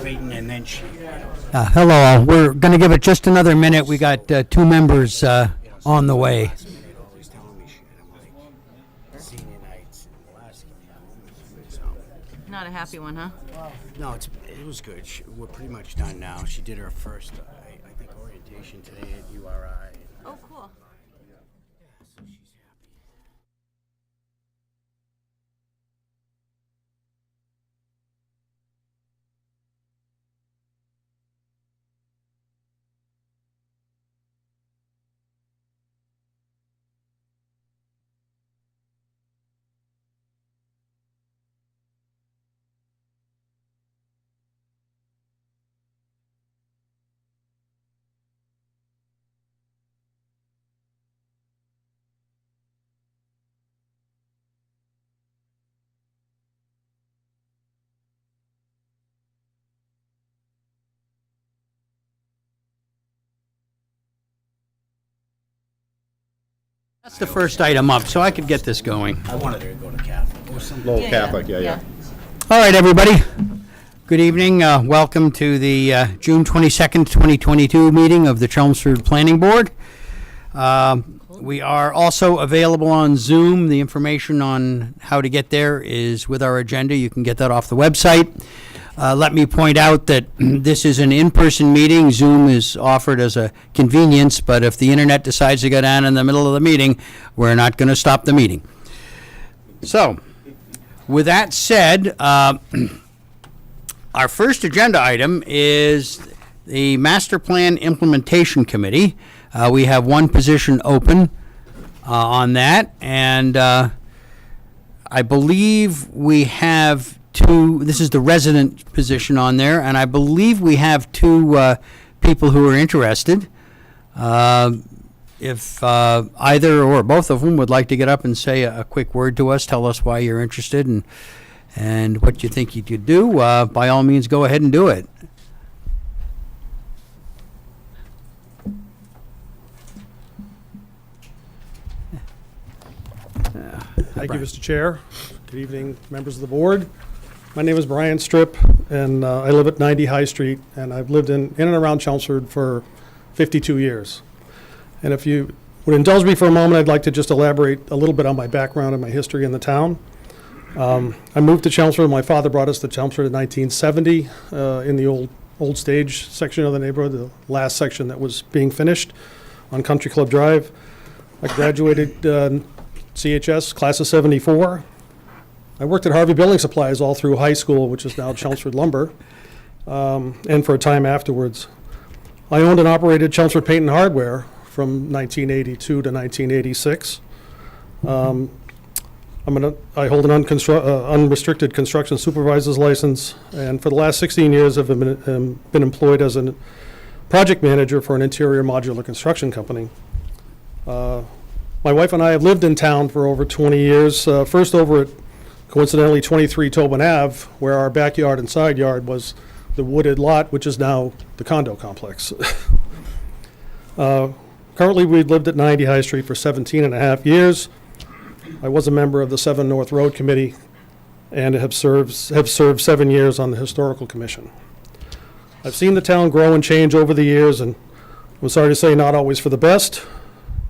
waiting, and then she. Hello, all. We're going to give it just another minute. We got two members on the way. Last minute, always telling me shit. I'm like, senior nights and last so. Not a happy one, huh? No, it was good. We're pretty much done now. She did her first, I think, orientation today at URI. Oh, cool. So she's happy. That's the first item up, so I could get this going. I wanted her to go to Catholic or something. Little Catholic, yeah. All right, everybody. Good evening. Welcome to the June 22nd, 2022 meeting of the Chelmsford Planning Board. We are also available on Zoom. The information on how to get there is with our agenda. You can get that off the website. Let me point out that this is an in-person meeting. Zoom is offered as a convenience, but if the internet decides to go down in the middle of the meeting, we're not going to stop the meeting. So, with that said, our first agenda item is the Master Plan Implementation Committee. We have one position open on that, and I believe we have two. This is the resident position on there, and I believe we have two people who are interested. If either or both of them would like to get up and say a quick word to us, tell us why you're interested and what you think you could do, by all means, go ahead and do it. Thank you, Mr. Chair. Good evening, members of the board. My name is Brian Strip, and I live at 90 High Street, and I've lived in and around Chelmsford for 52 years. And if you would indulge me for a moment, I'd like to just elaborate a little bit on my background and my history in the town. I moved to Chelmsford. My father brought us to Chelmsford in 1970 in the old stage section of the neighborhood, the last section that was being finished on Country Club Drive. I graduated CHS, class of 74. I worked at Harvey Building Supplies all through high school, which is now Chelmsford Lumber, and for a time afterwards. I owned and operated Chelmsford Paint and Hardware from 1982 to 1986. I hold an unrestricted construction supervisor's license, and for the last 16 years I've been employed as a project manager for an interior modular construction company. My wife and I have lived in town for over 20 years, first over at, coincidentally, 23 Tobin Ave, where our backyard and side yard was the wooded lot, which is now the condo complex. Currently, we've lived at 90 High Street for 17 and a half years. I was a member of the 7 North Road Committee and have served 7 years on the Historical Commission. I've seen the town grow and change over the years, and I'm sorry to say not always for the best,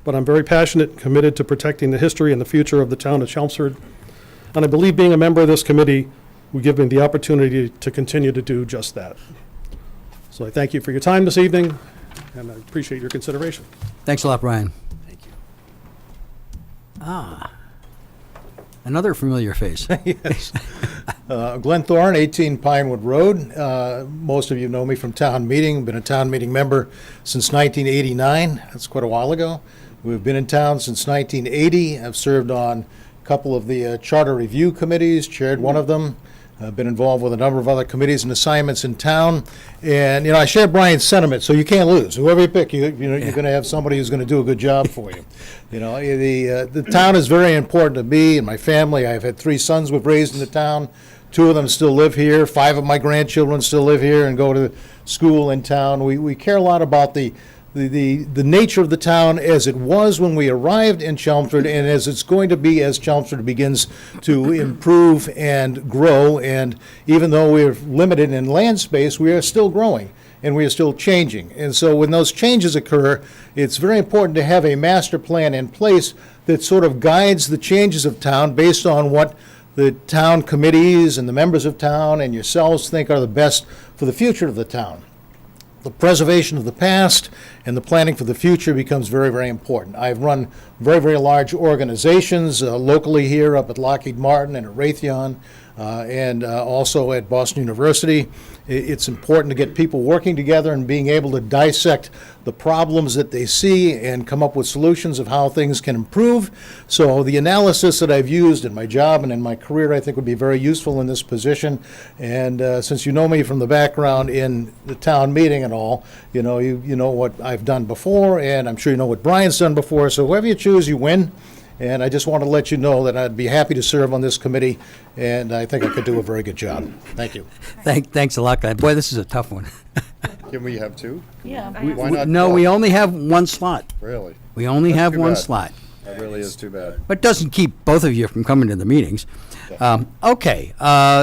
but I'm very passionate and committed to protecting the history and the future of the town of Chelmsford. And I believe being a member of this committee will give me the opportunity to continue to do just that. So I thank you for your time this evening, and I appreciate your consideration. Thanks a lot, Brian. Thank you. Another familiar face. Yes. Glenn Thorne, 18 Pinewood Road. Most of you know me from town meeting. Been a town meeting member since 1989. That's quite a while ago. We've been in town since 1980. I've served on a couple of the charter review committees, chaired one of them. I've been involved with a number of other committees and assignments in town. And, I share Brian's sentiment, so you can't lose. Whoever you pick, you're going to have somebody who's going to do a good job for you. The town is very important to me and my family. I've had 3 sons we've raised in the town. 2 of them still live here. 5 of my grandchildren still live here and go to school in town. We care a lot about the the nature of the town as it was when we arrived in Chelmsford and as it's going to be as Chelmsford begins to improve and grow. And even though we're limited in land space, we are still growing and we are still changing. And so when those changes occur, it's very important to have a master plan in place that sort of guides the changes of town based on what the town committees and the members of town and yourselves think are the best for the future of the town. The preservation of the past and the planning for the future becomes very, very important. I've run very, very large organizations locally here up at Lockheed Martin and at Raytheon and also at Boston University. It's important to get people working together and being able to dissect the problems that they see and come up with solutions of how things can improve. So the analysis that I've used in my job and in my career, I think, would be very useful in this position. And since you know me from the background in the town meeting and all, you know what I've done before, and I'm sure you know what Brian's done before. So whoever you choose, you win. And I just want to let you know that I'd be happy to serve on this committee, and I think I could do a very good job. Thank you. Thanks a lot, Glenn. Boy, this is a tough one. Can we have two? Yeah. Why not? No, both? we only have one slot. Really? We only That's have too one bad. slot. That really is too bad. But doesn't keep both of you from coming to the meetings. Okay,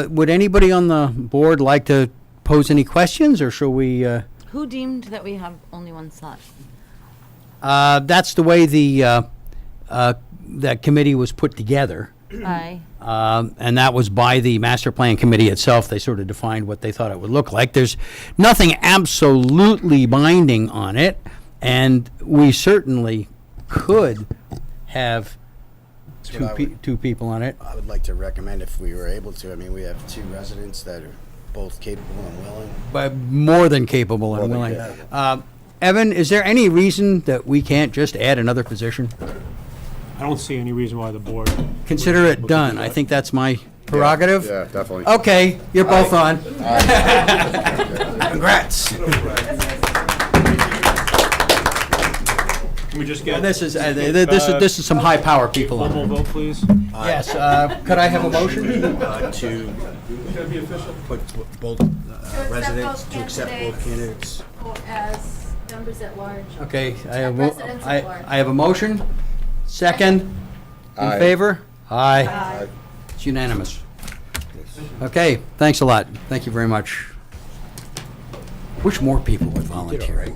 would anybody on the board like to pose any questions, or shall we? Who deemed that we have only one slot? That's the way that committee was put together. Aye. And that was by the master plan committee itself. They sort of defined what they thought it would look like. There's nothing absolutely binding on it, and we certainly could have That's what I would- two people on it. I would like to recommend if we were able to. I mean, we have two residents that are both capable and willing. But more than capable and More than willing. capable. Evan, is there any reason that we can't just add another position? I don't see any reason why the board. Consider wouldn't it be able to done. do I that. think that's my prerogative. Yeah, definitely. Okay, you're both on. Congrats. Can we just get? And this is some high power people One on more it. vote, please. Yes, could I have a motion? To put both residents, to accept both candidates. As members at large. Okay, Residents at large. I have a motion. Second, in Aye. favor? Aye. It's unanimous. Okay, thanks a lot. Thank you very much. Wish more people would volunteer. I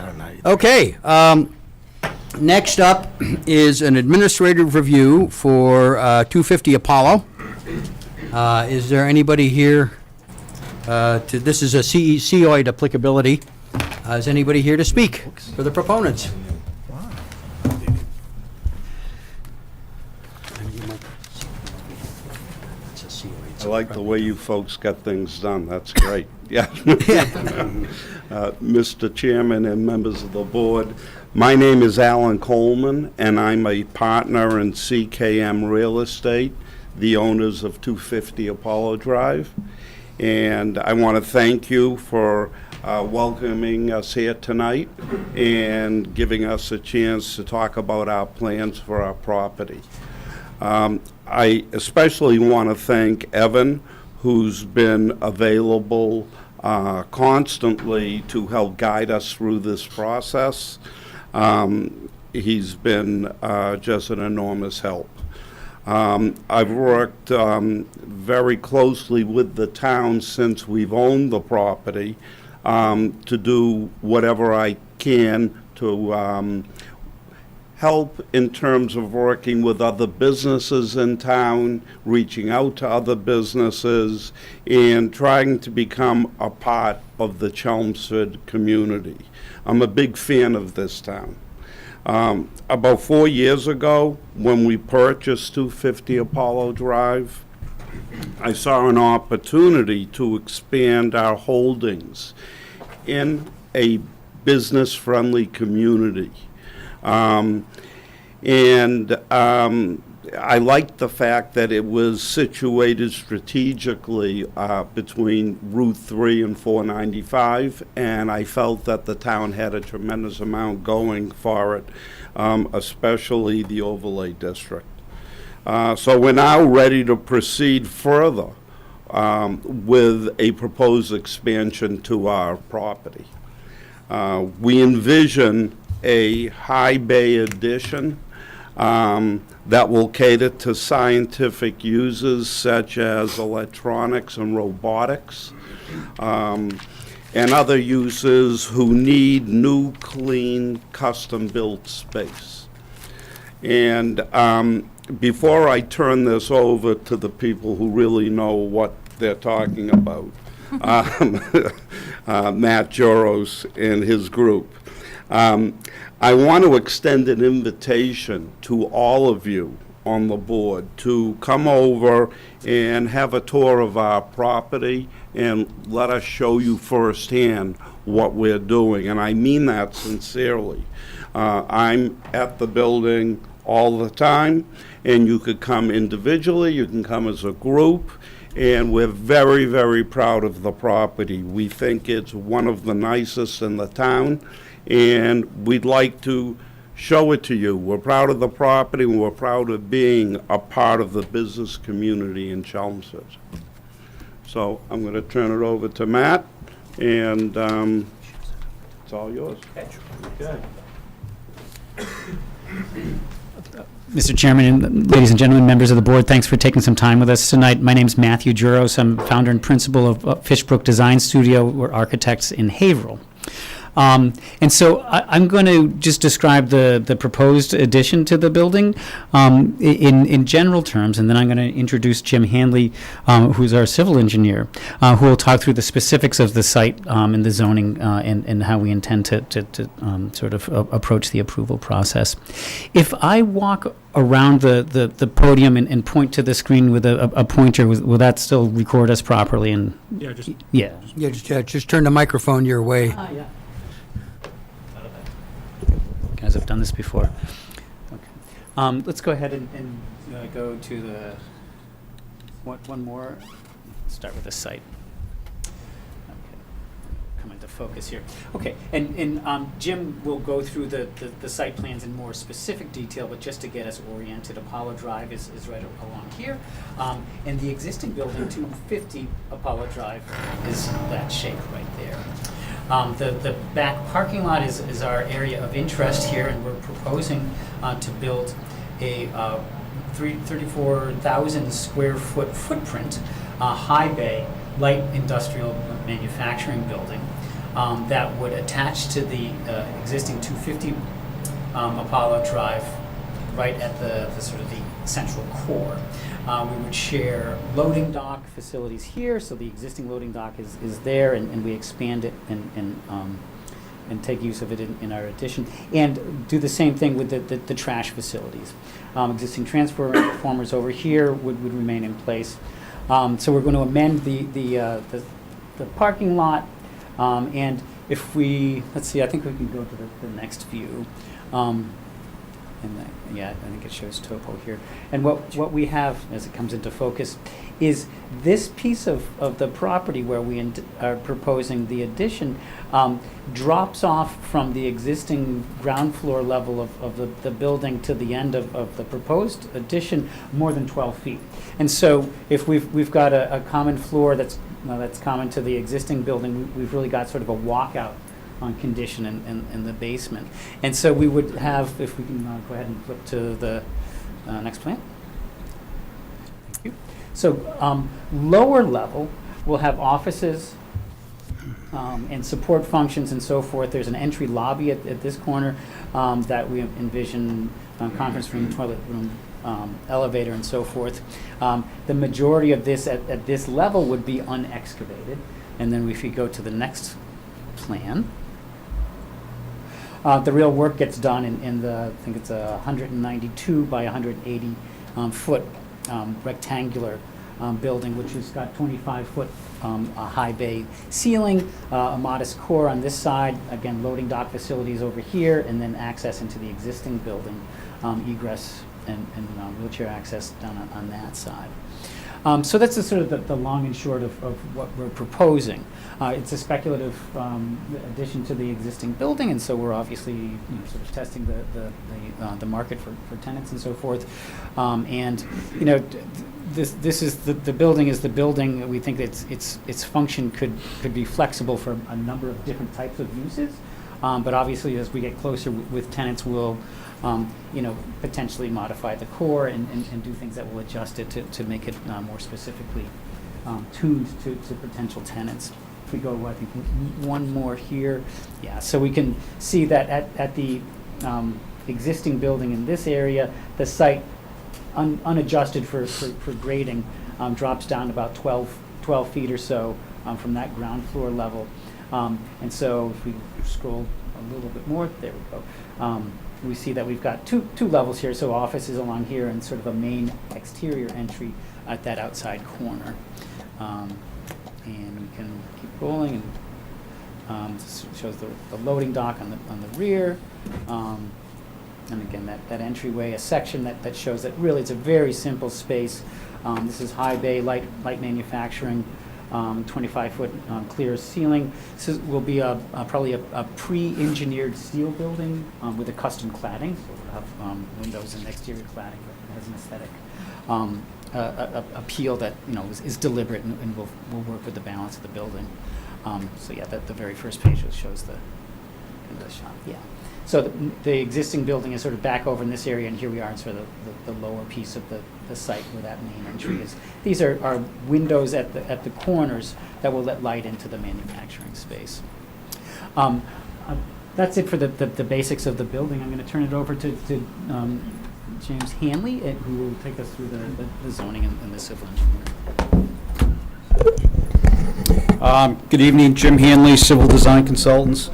don't know. Okay, next up is an administrative review for 250 Apollo. Is there anybody here this is a COID applicability. Is anybody here to speak for the proponents? I like the way you folks got things done. That's great. Yeah. Mr. Chairman and members of the board, my name is Alan Coleman, and I'm a partner in CKM Real Estate, the owners of 250 Apollo Drive. And I want to thank you for welcoming us here tonight and giving us a chance to talk about our plans for our property. I especially want to thank Evan, who's been available constantly to help guide us through this process. He's been just an enormous help. I've worked very closely with the town since we've owned the property to do whatever I can to help in terms of working with other businesses in town, reaching out to other businesses, and trying to become a part of the Chelmsford community. I'm a big fan of this town. About 4 years ago, when we purchased 250 Apollo Drive, I saw an opportunity to expand our holdings in a business-friendly community. I liked the fact that it was situated strategically between Route 3 and 495, and I felt that the town had a tremendous amount going for it, especially the overlay district. So we're now ready to proceed further with a proposed expansion to our property. We envision a high bay addition that will cater to scientific users such as electronics and robotics, and other users who need new, clean, custom-built space. And before I turn this over to the people who really know what they're talking about, Matt Joros and his group, I want to extend an invitation to all of you on the board to come over and have a tour of our property and let us show you firsthand what we're doing. And I mean that sincerely. I'm at the building all the time, and you could come individually, you can come as a group, and we're very, very proud of the property. We think it's one of the nicest in the town, and we'd like to show it to you. We're proud of the property, and we're proud of being a part of the business community in Chelmsford. So I'm going to turn it over to Matt, and it's all yours. Okay. Mr. Chairman, and ladies and gentlemen, members of the board, thanks for taking some time with us tonight. My name's Matthew Juros. I'm founder and principal of Fishbrook Design Studio. We're architects in Haverhill. And so I'm going to just describe the proposed addition to the building in general terms, and then I'm going to introduce Jim Hanley, who's our civil engineer, who will talk through the specifics of the site and the zoning and how we intend to sort of approach the approval process. If I walk around the podium and point to the screen with a pointer, will that still record us properly? And Yeah, just Yeah, just turn the microphone your way. yeah. Guys have done this before. Okay. Let's go ahead and go to the one more. Start with the site. Okay. Come into focus here. Okay, and Jim will go through the site plans in more specific detail, but just to get us oriented, Apollo Drive is right along here, and the existing building, 250 Apollo Drive, is that shape right there. The back parking lot is our area of interest here, and we're proposing to build a 34,000 square foot footprint, high bay, light industrial manufacturing building that would attach to the existing 250 Apollo Drive right at the sort of the central core. We would share loading dock facilities here, so the existing loading dock is there, and we expand it and take use of it in our addition, and do the same thing with the trash facilities. Existing transformers over here would remain in place. So we're going to amend the parking lot, and if we, let's see, I think we can go to the next view. Yeah, I think it shows topo here. And what we have, as it comes into focus, is this piece of the property where we are proposing the addition drops off from the existing ground floor level of the building to the end of the proposed addition more than 12 feet. And so if we've got a common floor that's common to the existing building, we've really got sort of a walkout on condition in the basement. And so we would have, if we can go ahead and flip to the next plan. Thank you. So lower level, we'll have offices and support functions and so forth. There's an entry lobby at this corner that we envision conference room, toilet room, elevator, and so forth. The majority of this at this level would be unexcavated. And then if we go to the next plan, the real work gets done in the, I think it's a 192 by 180 foot rectangular building, which has got 25 foot a high bay ceiling, a modest core on this side, again loading dock facilities over here, and then access into the existing building, egress and wheelchair access down on that side. So that's the sort of the long and short of what we're proposing. It's a speculative addition to the existing building, and so we're obviously sort of testing the market for tenants and so forth. And this is the building is the building. We think that its function could be flexible for a number of different types of uses. But obviously, as we get closer with tenants, we'll, potentially modify the core and do things that will adjust it to make it more specifically tuned to potential tenants. If we go, I think, one more here. Yeah, so we can see that at the existing building in this area, the site, unadjusted for grading, drops down about 12 feet or so from that ground floor level. And so if we scroll a little bit more, there we go. We see that we've got two levels here, so offices along here and sort of a main exterior entry at that outside corner. And we can keep rolling, and this shows the loading dock on the rear. And again, that entryway, a section that shows that really it's a very simple space. This is high bay, light manufacturing, 25-foot clear ceiling. This will be probably a pre-engineered steel building with a custom cladding. So we'll have windows and exterior cladding, but it has an aesthetic appeal that is deliberate and will work with the balance of the building. So yeah, the very first page shows the shop. Yeah. So the existing building is sort of back over in this area, and here we are in sort of the lower piece of the site where that main entry is. These are windows at the corners that will let light into the manufacturing space. That's it for the basics of the building. I'm going to turn it over to James Hanley, who will take us through the zoning and the civil engineering. Good evening, Jim Hanley, Civil Design Consultants.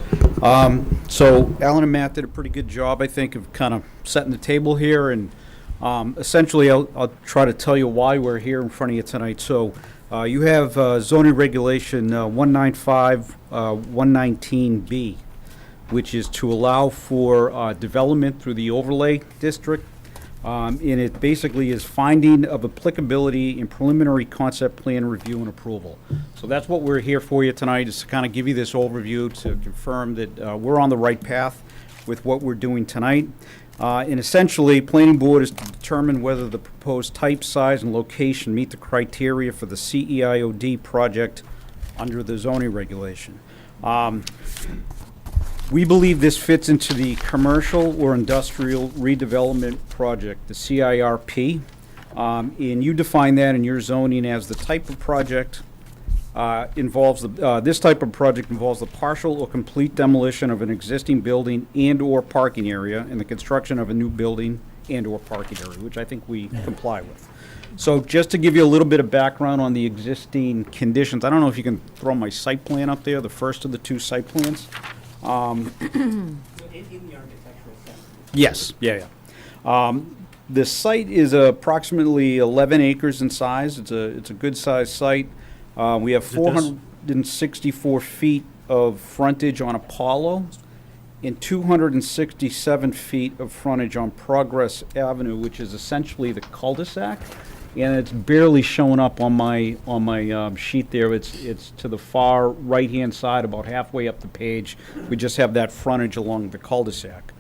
So Alan and Matt did a pretty good job, I think, of kind of setting the table here, and essentially I'll try to tell you why we're here in front of you tonight. So you have zoning regulation 195-119B, which is to allow for development through the overlay district. And it basically is finding of applicability in preliminary concept plan review and approval. So that's what we're here for you tonight, is to kind of give you this overview to confirm that we're on the right path with what we're doing tonight. And essentially, Planning Board is to determine whether the proposed type, size, and location meet the criteria for the CEIOD project under the zoning regulation. We believe this fits into the commercial or industrial redevelopment project, the CIRP. And you define that in your zoning as the type of project this type of project involves the partial or complete demolition of an existing building and/or parking area and the construction of a new building and/or parking area, which I think we comply with. So just to give you a little bit of background on the existing conditions, I don't know if you can throw my site plan up there, the first of the two site plans. In the architectural sense. Yes, yeah. The site is approximately 11 acres in size. It's a good-sized site. We have 464 feet of frontage on Apollo and 267 feet of frontage on Progress Avenue, which is essentially the cul-de-sac. And it's barely showing up on my sheet there. It's to the far right-hand side, about halfway up the page. We just have that frontage along the cul-de-sac.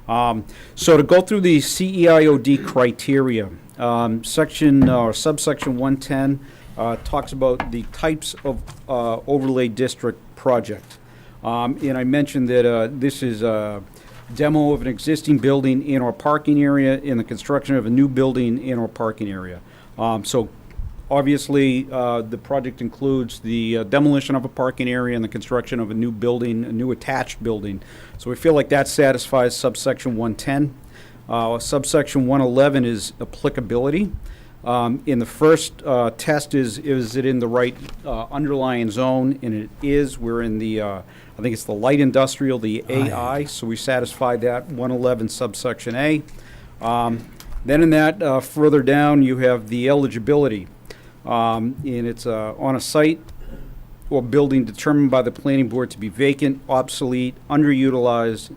So to go through the CEIOD criteria, subsection 110 talks about the types of overlay district project. And I mentioned that this is a demo of an existing building and/or parking area and the construction of a new building and/or parking area. So obviously, the project includes the demolition of a parking area and the construction of a new building, a new attached building. So we feel like that satisfies subsection 110. Subsection 111 is applicability. In the first test is it in the right underlying zone, and it is. We're in the, I think it's the light industrial, the AI, so we satisfied that, 111 subsection A. Then in that, further down, you have the eligibility. And it's on a site or building determined by the planning board to be vacant, obsolete, underutilized,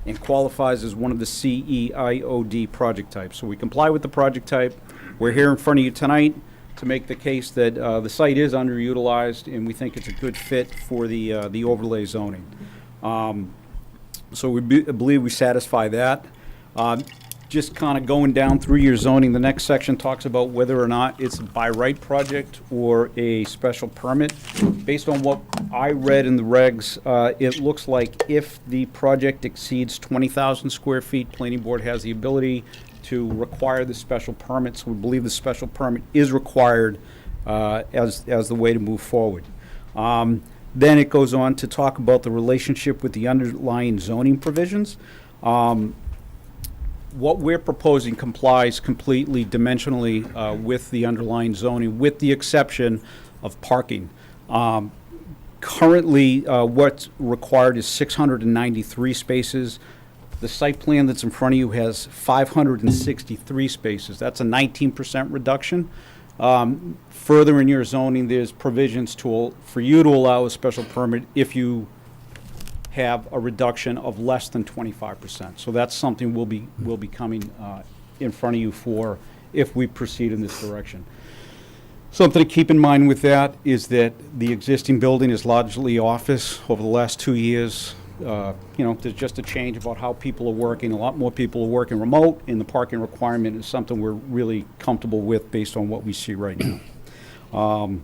and qualifies as one of the CEIOD project types. So we comply with the project type. We're here in front of you tonight to make the case that the site is underutilized, and we think it's a good fit for the overlay zoning. So we believe we satisfy that. just kind of going down through your zoning, the next section talks about whether or not it's a by right project or a special permit. Based on what I read in the regs, it looks like if the project exceeds 20,000 square feet, planning board has the ability to require the special permit. So we believe the special permit is required as the way to move forward. Then it goes on to talk about the relationship with the underlying zoning provisions. What we're proposing complies completely dimensionally with the underlying zoning, with the exception of parking. Currently, what's required is 693 spaces. The site plan that's in front of you has 563 spaces. That's a 19% reduction. Further in your zoning, there's provisions for you to allow a special permit if you have a reduction of less than 25%. So that's something we'll be coming in front of you for if we proceed in this direction. Something to keep in mind with that is that the existing building is largely office. Over the last 2 years, there's just a change about how people are working. A lot more people are working remote, and the parking requirement is something we're really comfortable with based on what we see right now.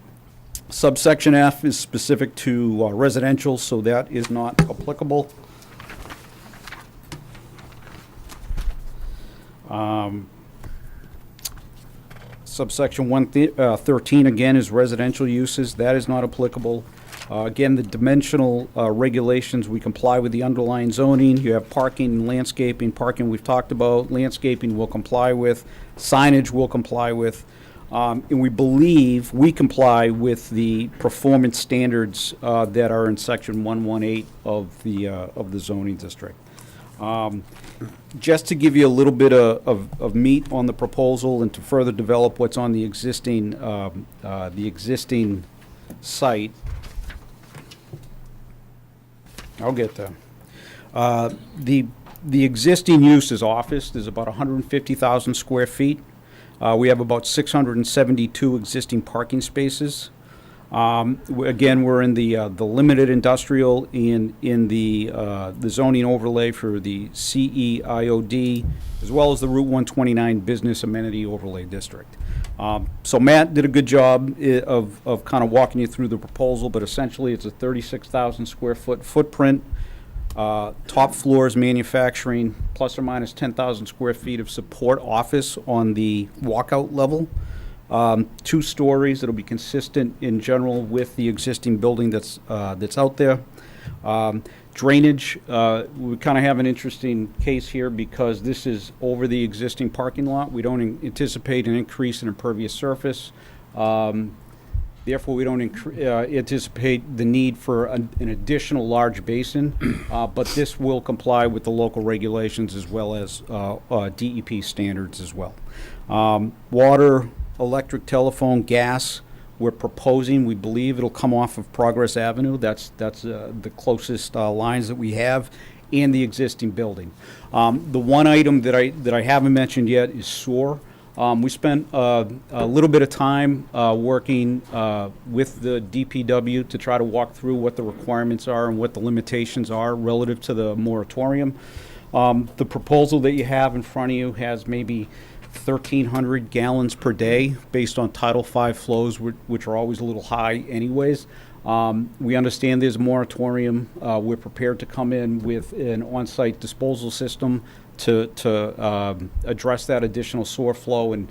Subsection F is specific to residential, so that is not applicable. Subsection 113, again, is residential uses. That is not applicable. Again, the dimensional regulations, we comply with the underlying zoning. You have parking and landscaping. Parking we've talked about. Landscaping we'll comply with. Signage we'll comply with. And we believe we comply with the performance standards that are in section 118 of the zoning district. Just to give you a little bit of meat on the proposal and to further develop what's on the existing site. I'll get there. The existing use is office. There's about 150,000 square feet. We have about 672 existing parking spaces. Again, we're in the limited industrial in the zoning overlay for the CEIOD, as well as the Route 129 Business Amenity Overlay District. So Matt did a good job of kind of walking you through the proposal, but essentially it's a 36,000 square foot footprint. Top floors manufacturing, plus or minus 10,000 square feet of support office on the walkout level. 2 stories. It'll be consistent in general with the existing building that's out there. Drainage, we kind of have an interesting case here because this is over the existing parking lot. We don't anticipate an increase in impervious surface. Therefore, we don't anticipate the need for an additional large basin, but this will comply with the local regulations as well as DEP standards as well. Water, electric, telephone, gas, we're proposing, we believe it'll come off of Progress Avenue. That's the closest lines that we have, and the existing building. The one item that I haven't mentioned yet is sewer. We spent a little bit of time working with the DPW to try to walk through what the requirements are and what the limitations are relative to the moratorium. The proposal that you have in front of you has maybe 1,300 gallons per day based on Title V flows, which are always a little high anyways. We understand there's a moratorium. We're prepared to come in with an on-site disposal system to address that additional sewer flow, and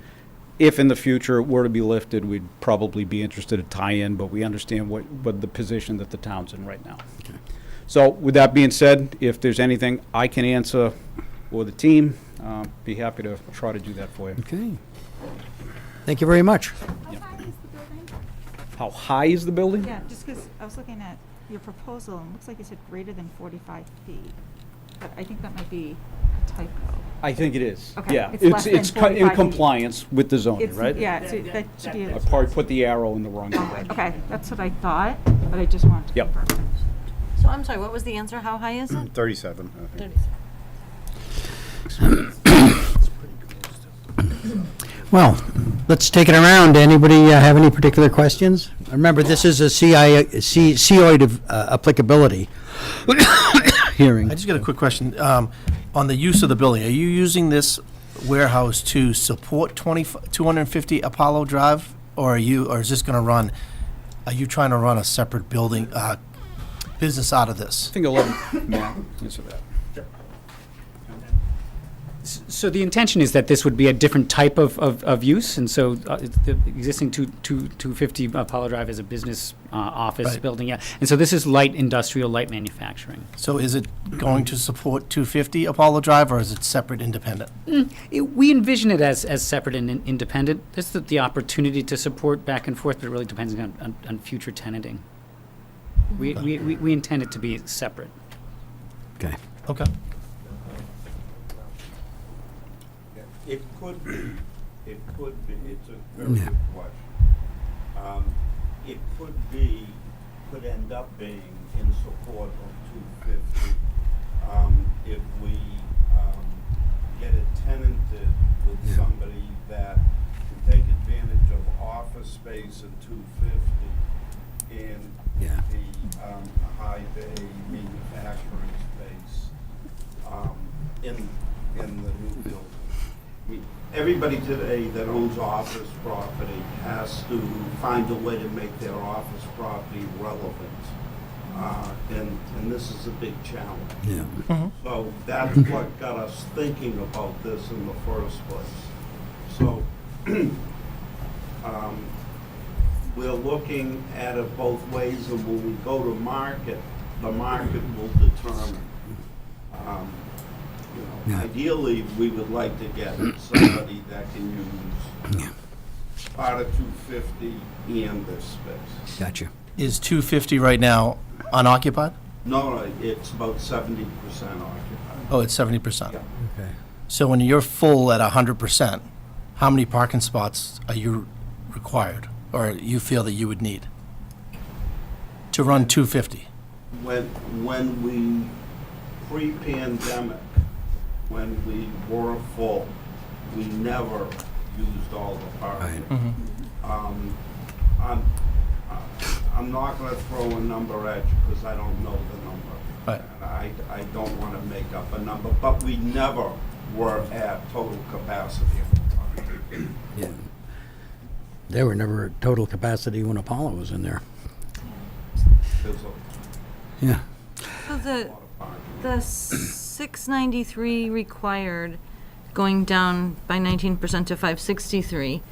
if in the future it were to be lifted, we'd probably be interested to tie in, but we understand what the position that the town's in right now. Okay. So with that being said, if there's anything I can answer or the team, be happy to try to do that for you. Okay. Thank you very much. How high is the building? Yeah, just because I was looking at your proposal, and it looks like it said greater than 45 feet. But I think that might be a typo. I think it is. Okay, Yeah, it's less than in 45 feet. compliance with the zoning, right? Yeah, so that should be. I probably put the arrow in the wrong direction. Okay, that's what I thought, but I just wanted to Yep. confirm. So I'm sorry, what was the answer? How high is it? 37. I think. 37. Well, let's take it around. Anybody have any particular questions? Remember, this is a COID of applicability hearing. I just got a quick question. On the use of the building, are you using this warehouse to support 250 Apollo Drive? Or is this gonna run, are you trying to run a separate building, business out of this? I think I'll let Matt answer that. So the intention is that this would be a different type of use, and so the existing 250 Apollo Drive is a business office Right. building, yeah. And so this is light industrial, light manufacturing. So is it going to support 250 Apollo Drive, or is it separate, independent? We envision it as separate and independent. There's the opportunity to support back and forth, but it really depends on future tenanting. We intend it to be separate. Okay. Okay. It could be, it's a very Yeah. good question. It could end up being in support of 250 if we get it tenanted with somebody that can take advantage of office space in 250 and Yeah. the high bay manufacturing space in the new building. Everybody today that owns office property has to find a way to make their office property relevant. And this is a big challenge. Yeah. So that's what got us thinking about this in the first place. So we're looking at it both ways, and when we go to market, the market will determine. Yeah. Ideally, we would like to get somebody that can use part of 250 and this space. Gotcha. Is 250 right now unoccupied? No, it's about 70% occupied. Oh, it's 70%. Yeah. Okay. So when you're full at 100%, how many parking spots are you required, or you feel that you would need to run 250? When we, pre-pandemic, when we were full, we never used all the parking. Right. I'm not gonna throw a number at you because I don't know the number. Right. And I don't wanna make up a number, but we never were at total capacity. Yeah. They were never at total capacity when Apollo was in there. There's a Yeah. So lot of parking. the 693 required, going down by 19% to 563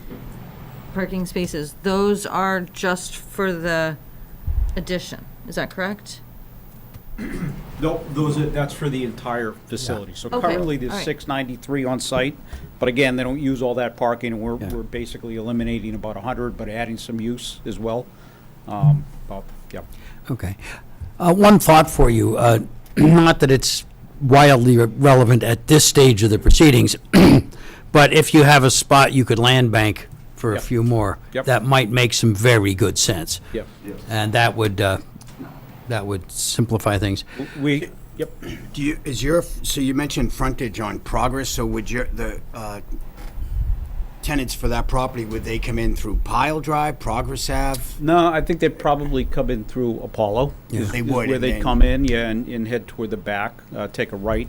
parking spaces, those are just for the addition, is that correct? No, that's for the entire facility. So Okay, currently, there's all right. 693 on site, but again, they don't use all that parking, and we're Yeah. basically eliminating about 100, but adding some use as well. Yeah. Okay. One thought for you, not that it's wildly relevant at this stage of the proceedings, but if you have a spot you could land bank for a Yep. few more, Yep. that might make some very good sense. Yep. And that would simplify things. Yep. So you mentioned frontage on Progress, so would the tenants for that property, would they come in through Pile Drive, Progress Ave? No, I think they'd probably come in through Apollo. Yeah. is- They is would, Where and they'd then- come in, yeah, and head toward the back, take a right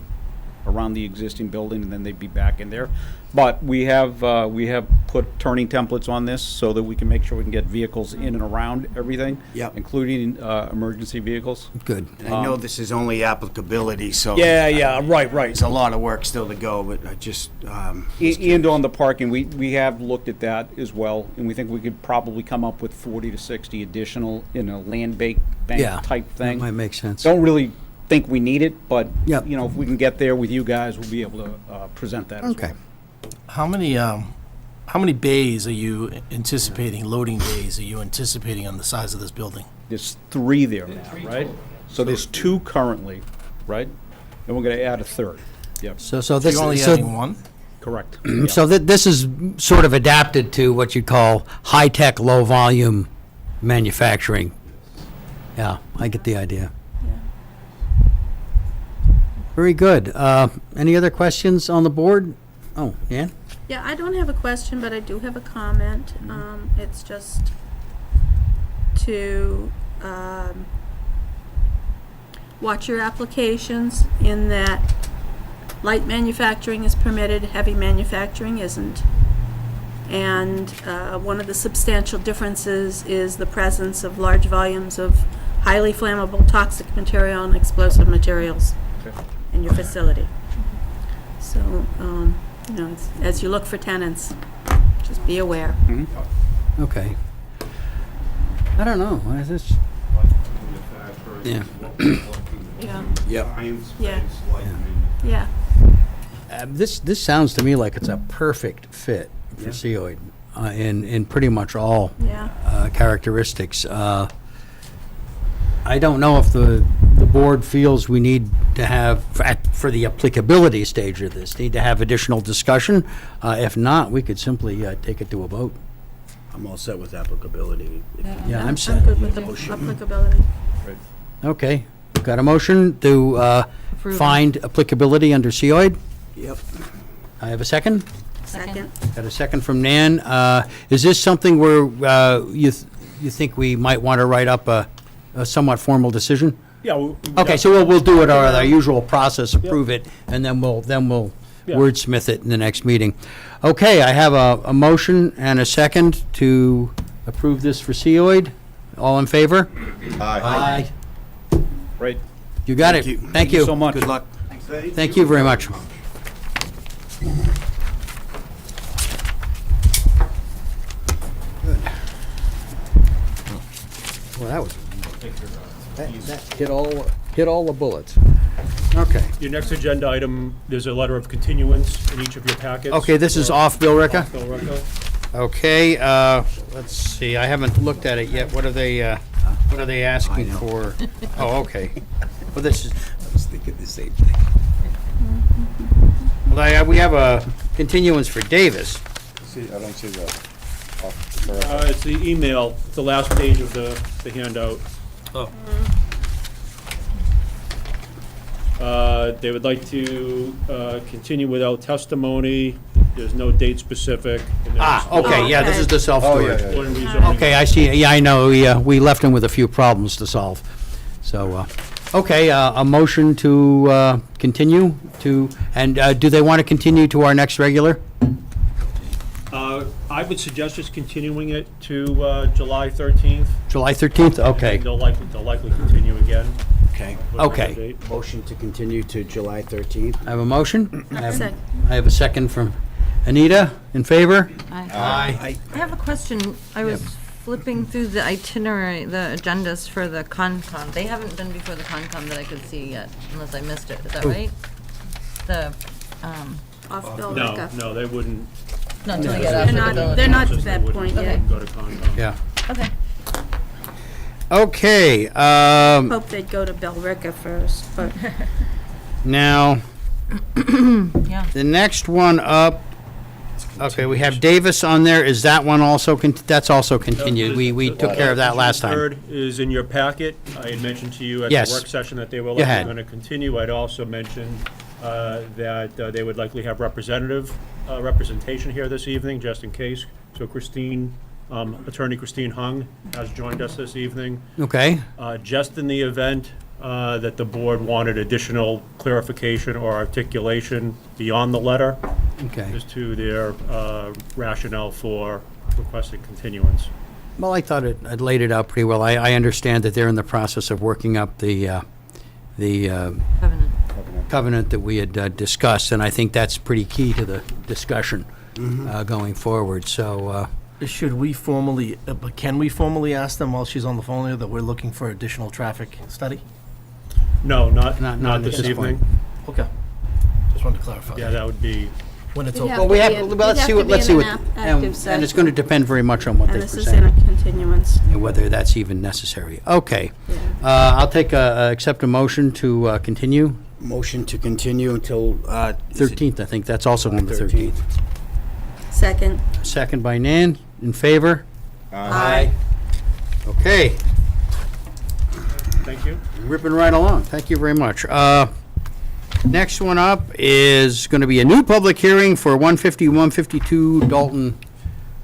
around the existing building, and then they'd be back in there. But we have put turning templates on this so that we can make sure we can get vehicles in and around everything. Yep. Including emergency vehicles. Good. And I know this is only applicability, so. Yeah, right. There's a lot of work still to go, but I just, And on the parking, we have looked at that as well, and we think we could probably come up with 40 to 60 additional in a land bank Yeah. type That thing. might make sense. Don't really think we need it, but, Yep. you know, if we can get there with you guys, we'll be able to present that as Okay. well. how many bays are you anticipating, loading bays are you anticipating on the size of this building? There's 3 there now, right? So there's 2 currently, right? And we're gonna add a 3rd. Yep, So So this you're only so, adding one? correct. so this is sort of adapted to what you call high-tech, low-volume manufacturing. Yeah, I get the idea. Very good. Any other questions on the board? Oh, Ann? Yeah, I don't have a question, but I do have a comment. It's just to watch your applications in that light manufacturing is permitted, heavy manufacturing isn't. And one of the substantial differences is the presence of large volumes of highly flammable, toxic material and explosive materials in your facility. So, as you look for tenants, just be aware. Okay. I don't know, why is this? Yeah. Yeah. Yep. Yeah. Yeah. This sounds to me like it's a perfect fit for Seoid in pretty much all Yeah. characteristics. I don't know if the board feels we need to have, for the applicability stage of this, need to have additional discussion. If not, we could simply take it to a vote. I'm all set with applicability. Yeah, I'm I'm set. good with the applicability. Okay, got a motion to Approve. find applicability under Seoid. Yep. I have a second. Second. Got a second from Nan. Is this something where you think we might want to write up a somewhat formal decision? Yeah. Okay, so we'll do it our usual process, approve it, and then we'll Yeah. wordsmith it in the next meeting. Okay, I have a motion and a second to approve this for Seoid. All in favor? Aye. Right. You got it. Thank you. Thank you. So much. Good luck. Thank you very much. Good. Well, that was, that hit all the bullets. Okay. Your next agenda item, there's a letter of continuance in each of your packets. Okay, this is off Bill Ricca? Bill Ricca. Okay, let's see, I haven't looked at it yet. What are they asking for? Oh, okay. Well, this is, I was thinking the same thing. well, we have a continuance for Davis. See, I don't see that. It's the email, the last page of the handout. Oh. They would like to continue without testimony. There's no date specific. And there's Okay, yeah, this is the self-storage. Oh, yeah. one rezoning. Okay, I see, yeah, I know, we left him with a few problems to solve. So, okay, a motion to continue to, and do they want to continue to our next regular? I would suggest just continuing it to July 13th. July 13th? Okay. They'll likely continue again. Okay. with another Okay. date. Motion to continue to July 13th. I have a motion. Second. I have a second from Anita. In favor? I have a question. I was flipping through the itinerary, the agendas for the Concom. They haven't been before the Concom that I could see yet, unless I missed it. Is that right? The, Off Bill No, Ricca. no, they wouldn't. not until they get They're after not, the building. they're not to They that wouldn't point yet. Go to Concom. Yeah. Okay. Okay, Hope they'd go to Bill Ricca first, but now, Yeah. the next one up, okay, we have Davis on there. Is that one also, that's also continued? We took care of that last time. Third is in your packet. I had mentioned to you at Yes. the work session that they were You likely had. going to continue. I'd also mentioned that they would likely have representation here this evening, just in case. So Attorney Christine Hung has joined us this evening. Okay, Just in the event that the board wanted additional clarification or articulation beyond the letter okay. as to their rationale for requesting continuance. Well, I thought I'd laid it out pretty well. I understand that they're in the process of working up the Covenant. covenant that we had discussed, and I think that's pretty key to the discussion going forward. So, Should we formally, but can we formally ask them while she's on the phone here that we're looking for additional traffic study? No, not Not this at this evening. Okay. Just wanted to clarify. Yeah, that would be, When it's It'd open. have well, we to have, be in- well, let's it'd see have what, to be let's see in what, an and active and it's session. going to depend very much on what And they this is in present, a continuance. and whether that's even necessary. Okay. I'll take accept a motion to continue. Motion to continue until, is it 13th, I think, that's also on the 13th. Second. Second by Nan, in favor? Aye. Okay, thank you. ripping right along, thank you very much. Next one up is going to be a new public hearing for 150, 152 Dalton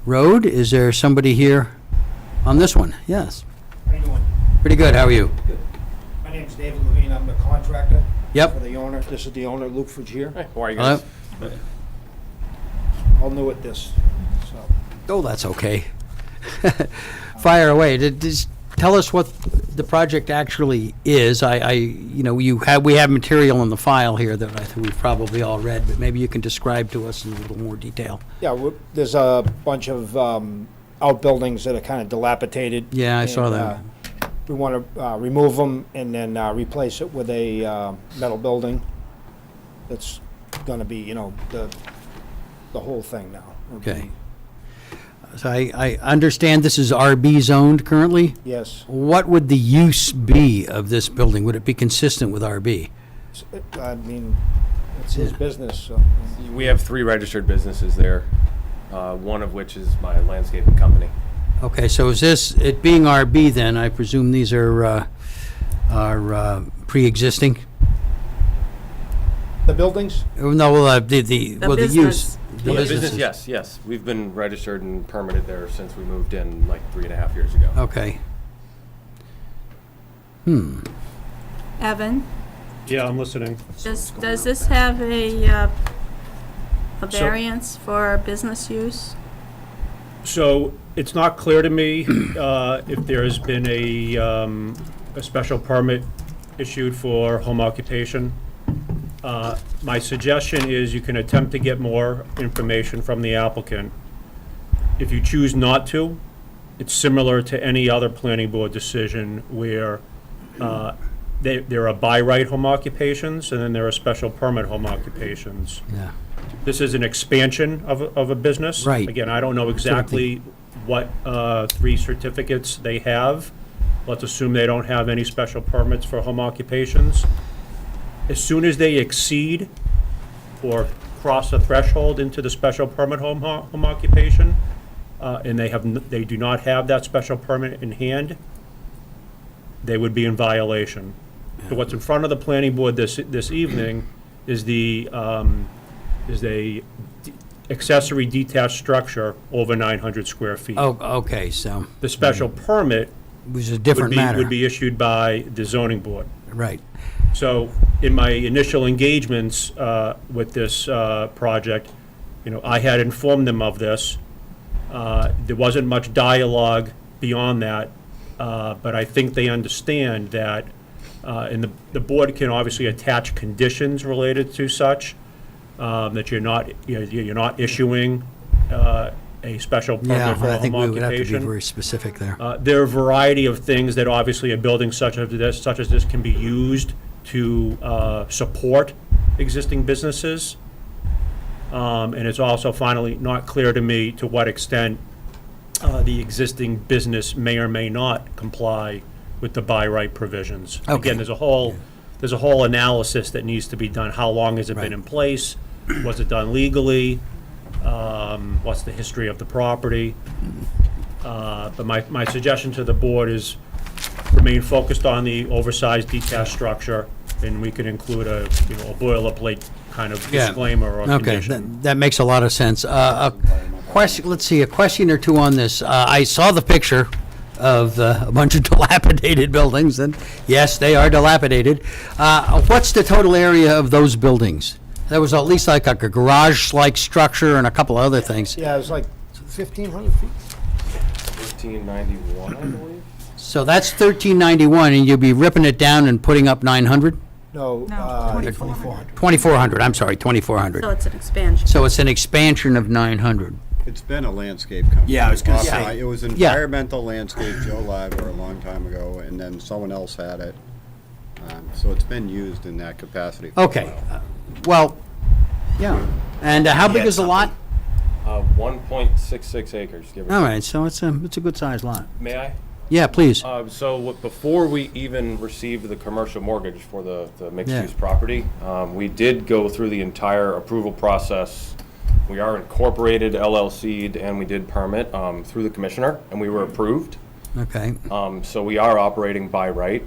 Road. Is there somebody here on this one? Yes. How you doing? Pretty good, how are you? My name's David Levine, I'm the contractor. Yep. For the owner, this is the owner, Luke Fragier. Hey, how are you Hello? guys? All new at this, so. Oh, that's okay. Fire away. Just tell us what the project actually is. We have material in the file here that I think we've probably all read, but maybe you can describe to us in a little more detail. Yeah, there's a bunch of outbuildings that are kind of dilapidated. Yeah, I saw and, that. We want to remove them and then replace it with a metal building that's going to be, the whole thing now. Okay. So I understand this is RB zoned currently? Yes. What would the use be of this building? Would it be consistent with RB? I mean, it's his business, so. We have 3 registered businesses there, one of which is my landscaping company. Okay, so is this, it being RB then, I presume these are pre-existing? The buildings? No, the business. use. The The businesses. business, yes. We've been registered and permitted there since we moved in like 3.5 years ago. Okay. Evan, Yeah, I'm listening. does this have a So- variance for business use? So it's not clear to me if there has been a special permit issued for home occupation. My suggestion is you can attempt to get more information from the applicant. If you choose not to, it's similar to any other planning board decision where there are by right home occupations and then there are special permit home occupations. Yeah. This is an expansion of a business. Right. Again, I don't know exactly what 3 certificates they have. Let's assume they don't have any special permits for home occupations. As soon as they exceed or cross the threshold into the special permit home occupation, and they do not have that special permit in hand, they would be in violation. So what's in front of the planning board this evening is a accessory detached structure over 900 square feet. Oh, okay, so. The special permit Which is a different matter. would be issued by the zoning board. Right. So in my initial engagements with this project, I had informed them of this. There wasn't much dialogue beyond that, but I think they understand that, and the board can obviously attach conditions related to such, that you're not issuing a special Yeah, permit for I a think home we would have to be occupation. very specific there. There are a variety of things that obviously a building such as this can be used to support existing businesses. And it's also finally not clear to me to what extent the existing business may or may not comply with the by right provisions. Okay. Again, there's a whole analysis that needs to be done. How long has it been in place? Was it done legally? What's the history of the property? But my suggestion to the board is remain focused on the oversized detached structure, and we can include a boilerplate kind of Yeah. disclaimer or Okay, condition. that makes a lot of sense. A question or two on this. I saw the picture of a bunch of dilapidated buildings, and yes, they are dilapidated. What's the total area of those buildings? There was at least like a garage-like structure and a couple of other things. Yeah, it's like 1,500 feet. 1591, I believe. So that's 1391, and you'll be ripping it down and putting up 900? No, No, 2,400. 2,400, I'm sorry, 2,400. So it's an expansion. So it's an expansion of 900. It's been a landscape company. Yeah, I was gonna say. It was Yeah. Environmental Landscape, Joe Liver, a long time ago, and then someone else had it. So it's been used in that capacity for a Okay, while. well, yeah. And how big is the lot? 1.66 acres, give or All take. right, so it's a good-sized lot. May I? Yeah, please. Before we even received the commercial mortgage for the mixed-use Yeah. property, we did go through the entire approval process. We are incorporated, LLC'd, and we did permit through the commissioner, and we were approved. Okay, So we are operating by right,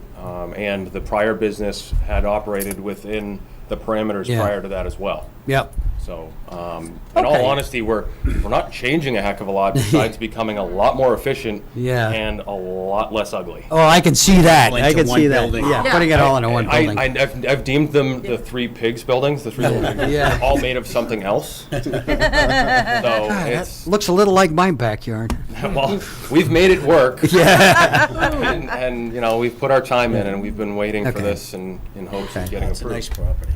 and the prior business had operated within the parameters Yeah. prior to that as well. yep. So, in all Okay. honesty, we're not changing a heck of a lot besides becoming a lot more efficient Yeah. and a lot less ugly. Oh, I can see that. All I into can one see that. building. Yeah, putting it all into one building. I've deemed them the three pigs buildings, the three buildings. Yeah. They're all made of something else. So it's, Looks a little like my backyard. well, we've made it work. Yeah. And, you know, we've put our time in and we've been waiting for Okay. this and in hopes of Okay. getting It's a nice approved. property.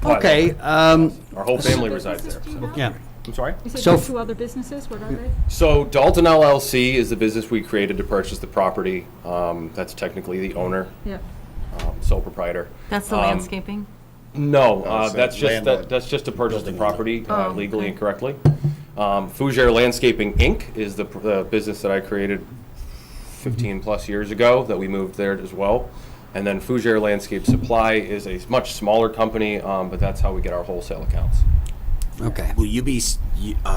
Okay, Our whole family resides there. So. yeah. I'm sorry? You said So you have f- two other businesses, what are they? So Dalton LLC is the business we created to purchase the property. That's technically the owner, Yeah. sole proprietor. That's the Um, landscaping? No, it's that's a just, landlord. that's just to purchase the Building property Oh, legally okay. and correctly. Fougere Landscaping, Inc. is the business that I created 15-plus years ago that we moved there as well. And then Fougere Landscape Supply is a much smaller company, but that's how we get our wholesale accounts. Okay. Will you be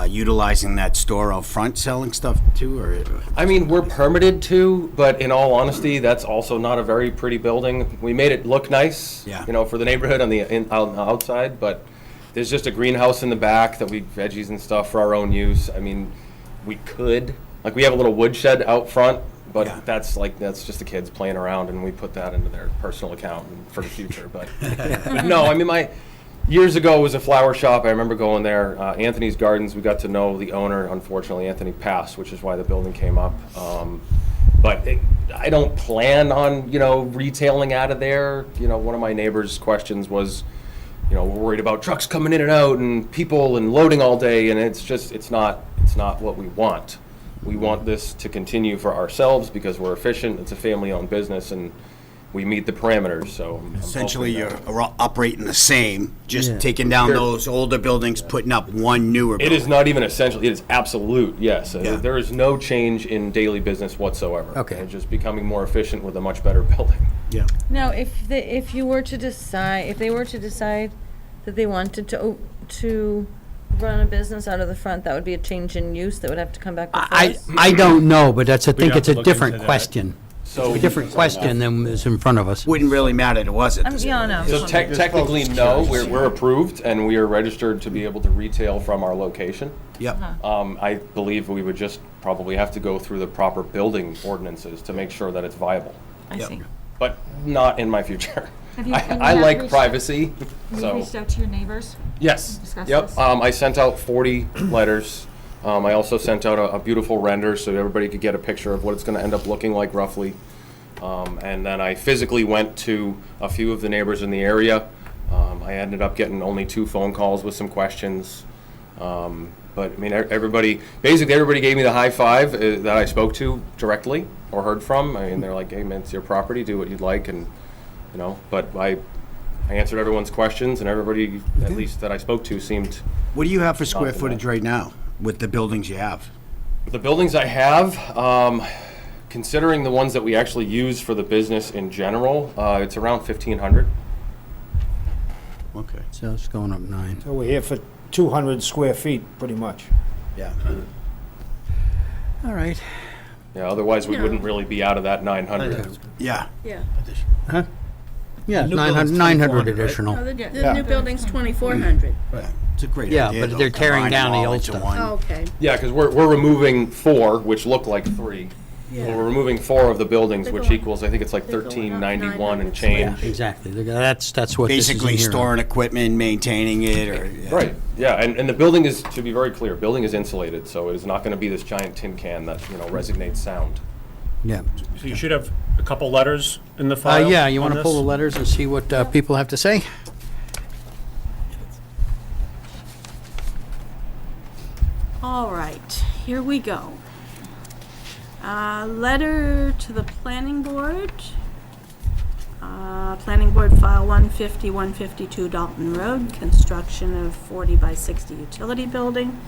utilizing that store out front selling stuff too, or? I mean, we're permitted to, but in all honesty, that's also not a very pretty building. We made it look nice, Yeah. you know, for the neighborhood on the on the outside, but there's just a greenhouse in the back that we veggies and stuff for our own use. I mean, we could, like, we have a little woodshed out front, but Yeah. that's just the kids playing around, and we put that into their personal account for the future. But no, I mean, years ago, it was a flower shop. I remember going there. Anthony's Gardens, we got to know the owner. Unfortunately, Anthony passed, which is why the building came up. I don't plan on, you know, retailing out of there. You know, one of my neighbors' questions was, you know, we're worried about trucks coming in and out and people and loading all day, and it's not what we want. We want this to continue for ourselves because we're efficient. It's a family-owned business, and we meet the parameters, so. I'm Essentially, hoping you're that- operating the same, just Yeah. taking down Sure. those older buildings, putting up one newer It building. is not even essential, it is absolute, yes. Yeah. There is no change in daily business whatsoever. Okay. We're just becoming more efficient with a much better building. Yeah. Now, if they were to decide that they wanted to run a business out of the front, that would be a change in use that would have to come back before us? I don't know, but I think have it's to a look different into that. question. So, A different question than is in front of us. Wouldn't really matter to us at this Yeah, no. so technically, no, we're approved and we are registered to be able to retail from our location. Yep. I believe we would just probably have to go through the proper building ordinances to make sure that it's viable, I Yep. see. but not in my future. Have you- I and you I have like reached- privacy, Have you so. reached out to your neighbors? Yes. Discuss Yep. this? I sent out 40 letters. I also sent out a beautiful render so everybody could get a picture of what it's going to end up looking like roughly. And then I physically went to a few of the neighbors in the area. I ended up getting only 2 phone calls with some questions. But I mean, basically everybody gave me the high five that I spoke to directly or heard from. I mean, they're like, hey man, it's your property, do what you'd like. And, you know, but I answered everyone's questions and everybody, at least that I spoke to, seemed. What do you have for square Not footage right now with the buildings you have? The buildings I have, considering the ones that we actually use for the business in general, it's around 1,500. Okay. So it's going up 9. So we're here for 200 square feet, pretty much. Yeah. All right. Yeah, otherwise we No. wouldn't really be out of that 900. Yeah. Yeah. Yeah, new 900 building's 900 2400, right? additional. Oh, the Yeah. new building's 2,400. It's a great Yeah, idea. but though, they're tearing combining down the all old into stuff. one. Oh, okay. Yeah, because we're removing 4, which look like 3. Yeah. We're removing 4 of the buildings, They're which going- equals, I think it's like they're going up 1391 and 900 change. Exactly. That's what this is in Basically here. storing equipment, maintaining it, or. Yeah. Right, yeah, and the building is, to be very clear, building is insulated, so it is not going to be this giant tin can that, you know, resonates sound. Yeah. So you should have a couple letters in the file. Yeah, you on want to pull the this? letters and see what people have to say? All right, here we go. Letter to the planning board. Planning board file 150, 152 Dalton Road, construction of 40 by 60 utility building.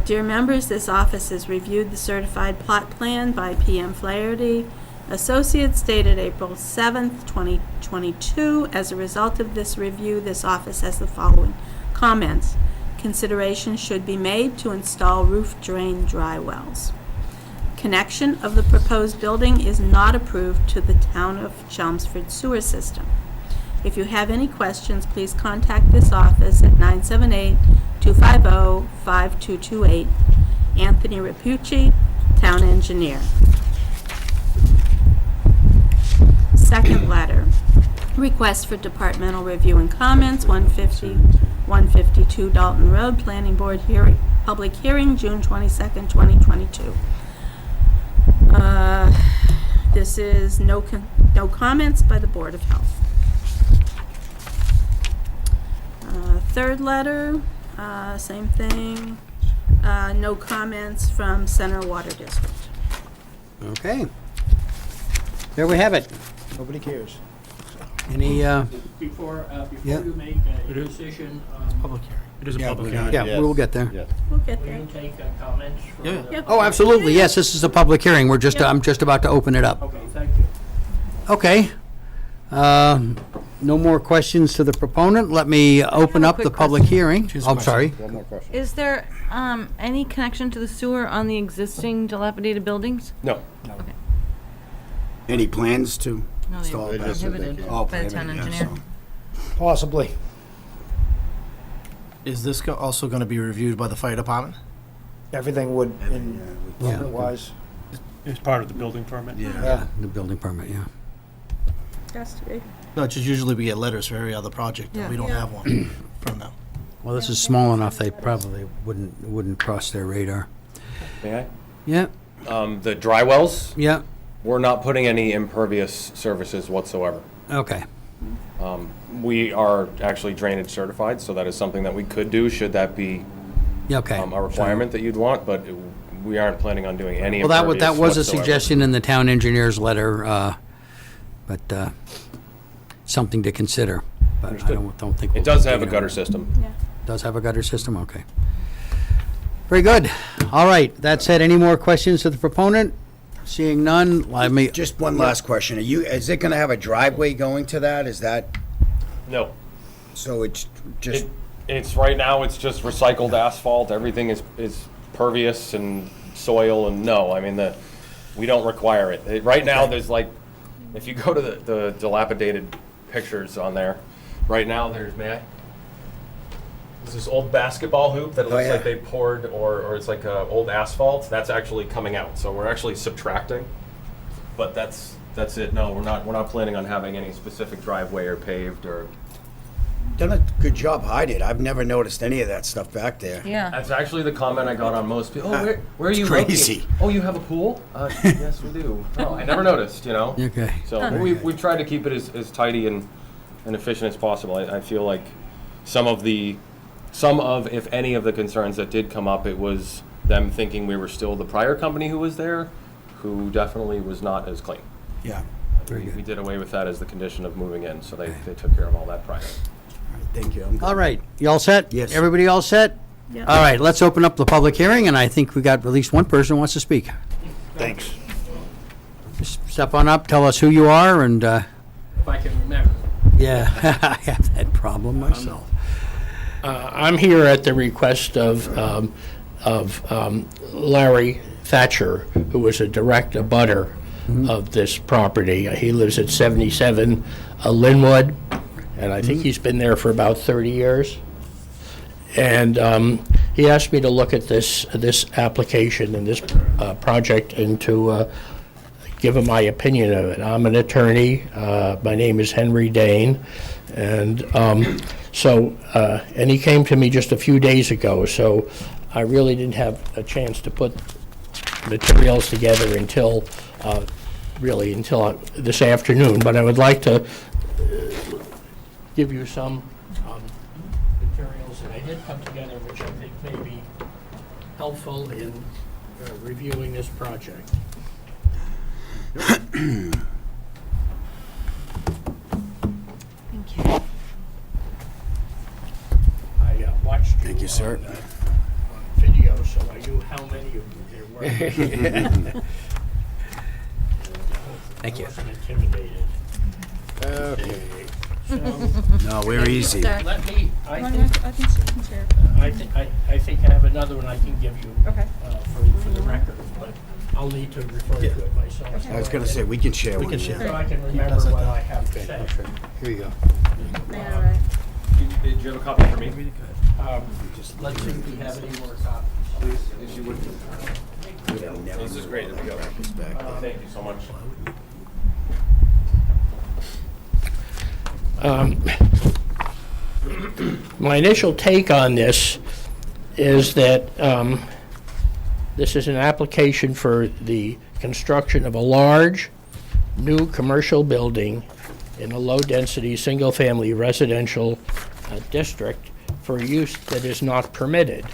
Dear members, this office has reviewed the certified plot plan by PM Flaherty Associates dated April 7th, 2022. As a result of this review, this office has the following comments. Consideration should be made to install roof drain dry wells. Connection of the proposed building is not approved to the town of Chelmsford sewer system. If you have any questions, please contact this office at 978-250-5228. Anthony Rapucci, Town Engineer. Second letter, request for departmental review and comments, 152 Dalton Road, Planning Board hearing, public hearing, June 22nd, 2022. This is no comments by the Board of Health. Third letter, same thing, no comments from Center Water District. Okay. There we have it. Nobody cares. Any, Before Yeah. you make a decision, public hearing? It is a Yeah, public we- hearing. Yeah, we'll get there. We'll get will there. you take comments from the... Yep. Oh, absolutely, yes, this is a public hearing, we're just, I'm just about to open it up. Okay, thank you. Okay. No more questions to the proponent, let me open a up the quick public question. hearing. Oh, I'm sorry. One more question. Is there any connection to the sewer on the existing dilapidated buildings? No. Any plans to No, install they're that? prohibited Oh, by the town prohibited, yeah, engineer. Possibly. Is this also going to be reviewed by the fire department? Everything would, in, Yeah. wise. It's part of the building permit. Yeah, the building permit, yeah. Has to be. No, just usually we get letters for every other project, and we don't Yeah. have one from them. Well, this is small enough, they probably wouldn't cross their radar. May I? Yeah, The dry wells, yeah, we're not putting any impervious services whatsoever. okay. We are actually drainage certified, so that is something that we could do, should that be Yeah, okay. a requirement that you'd want, but we aren't planning on doing any Well, impervious that was a whatsoever. suggestion in the town engineer's letter, but something to consider. But I Understood. don't think. It we'll does be have a digging gutter on it. system. Yeah. Does have a gutter system, okay. Very good. All right, that said, any more questions to the proponent? Seeing none, let me, Just one last question. Is it gonna have a driveway going to that? Is that, No. so it's just, It's, right now, it's just recycled asphalt, everything is pervious and soil, and no, I mean, we don't require it. Right now, there's like, if you go to the dilapidated pictures on there, right now, there's this old basketball hoop that it looks yeah. like they poured, or it's like old asphalt, that's actually coming out, so we're actually subtracting. But that's it, no, we're not planning on having any specific driveway or paved or. done a good job hiding it. I've never noticed any of that stuff back there. Yeah. That's actually the comment I got on most people. Oh, where are you crazy. located? Oh, you have a pool? Yes, we do. Oh, I never noticed, you know? okay. So we've tried to keep it as tidy and efficient as possible. I feel like some of, if any of the concerns that did come up, it was them thinking we were still the prior company who was there, who definitely was not as clean. Yeah. We did away with that as the condition of moving in, so they took care of all that prior. Thank you. I'm good. All right, you all set? Yes. Everybody all set? Yeah. All right, let's open up the public hearing, and I think we got at least one person who wants to speak. Thanks. Just step on up, tell us who you are, and, If I can remember. yeah, I have that problem myself. I'm here at the request of Larry Thatcher, who was a direct abutter of this property. He lives at 77 Linwood, and I think he's been there for about 30 years. And he asked me to look at this application and this project and to give him my opinion of it. I'm an attorney. My name is Henry Dane. And and he came to me just a few days ago, so I really didn't have a chance to put materials together until this afternoon. But I would like to give you some materials that I did come together, which I think may be helpful in reviewing this project. Thank you. I watched you. Thank you, sir. On video, so I knew how many of you there were. Thank you. I wasn't intimidated. Okay. So, No, we're easy. let me, I can share. I think I have another one I can give you Okay. for the record, but I'll need to refer to it myself. I was gonna say, we can share one. So I can remember what I have to say. Here you go. Did you have a copy for me? Let's see if we have any more copies. If you would. This is great. There we go. Thank you so much. My initial take on this is that this is an application for the construction of a large, new commercial building in a low-density, single-family residential district for use that is not permitted,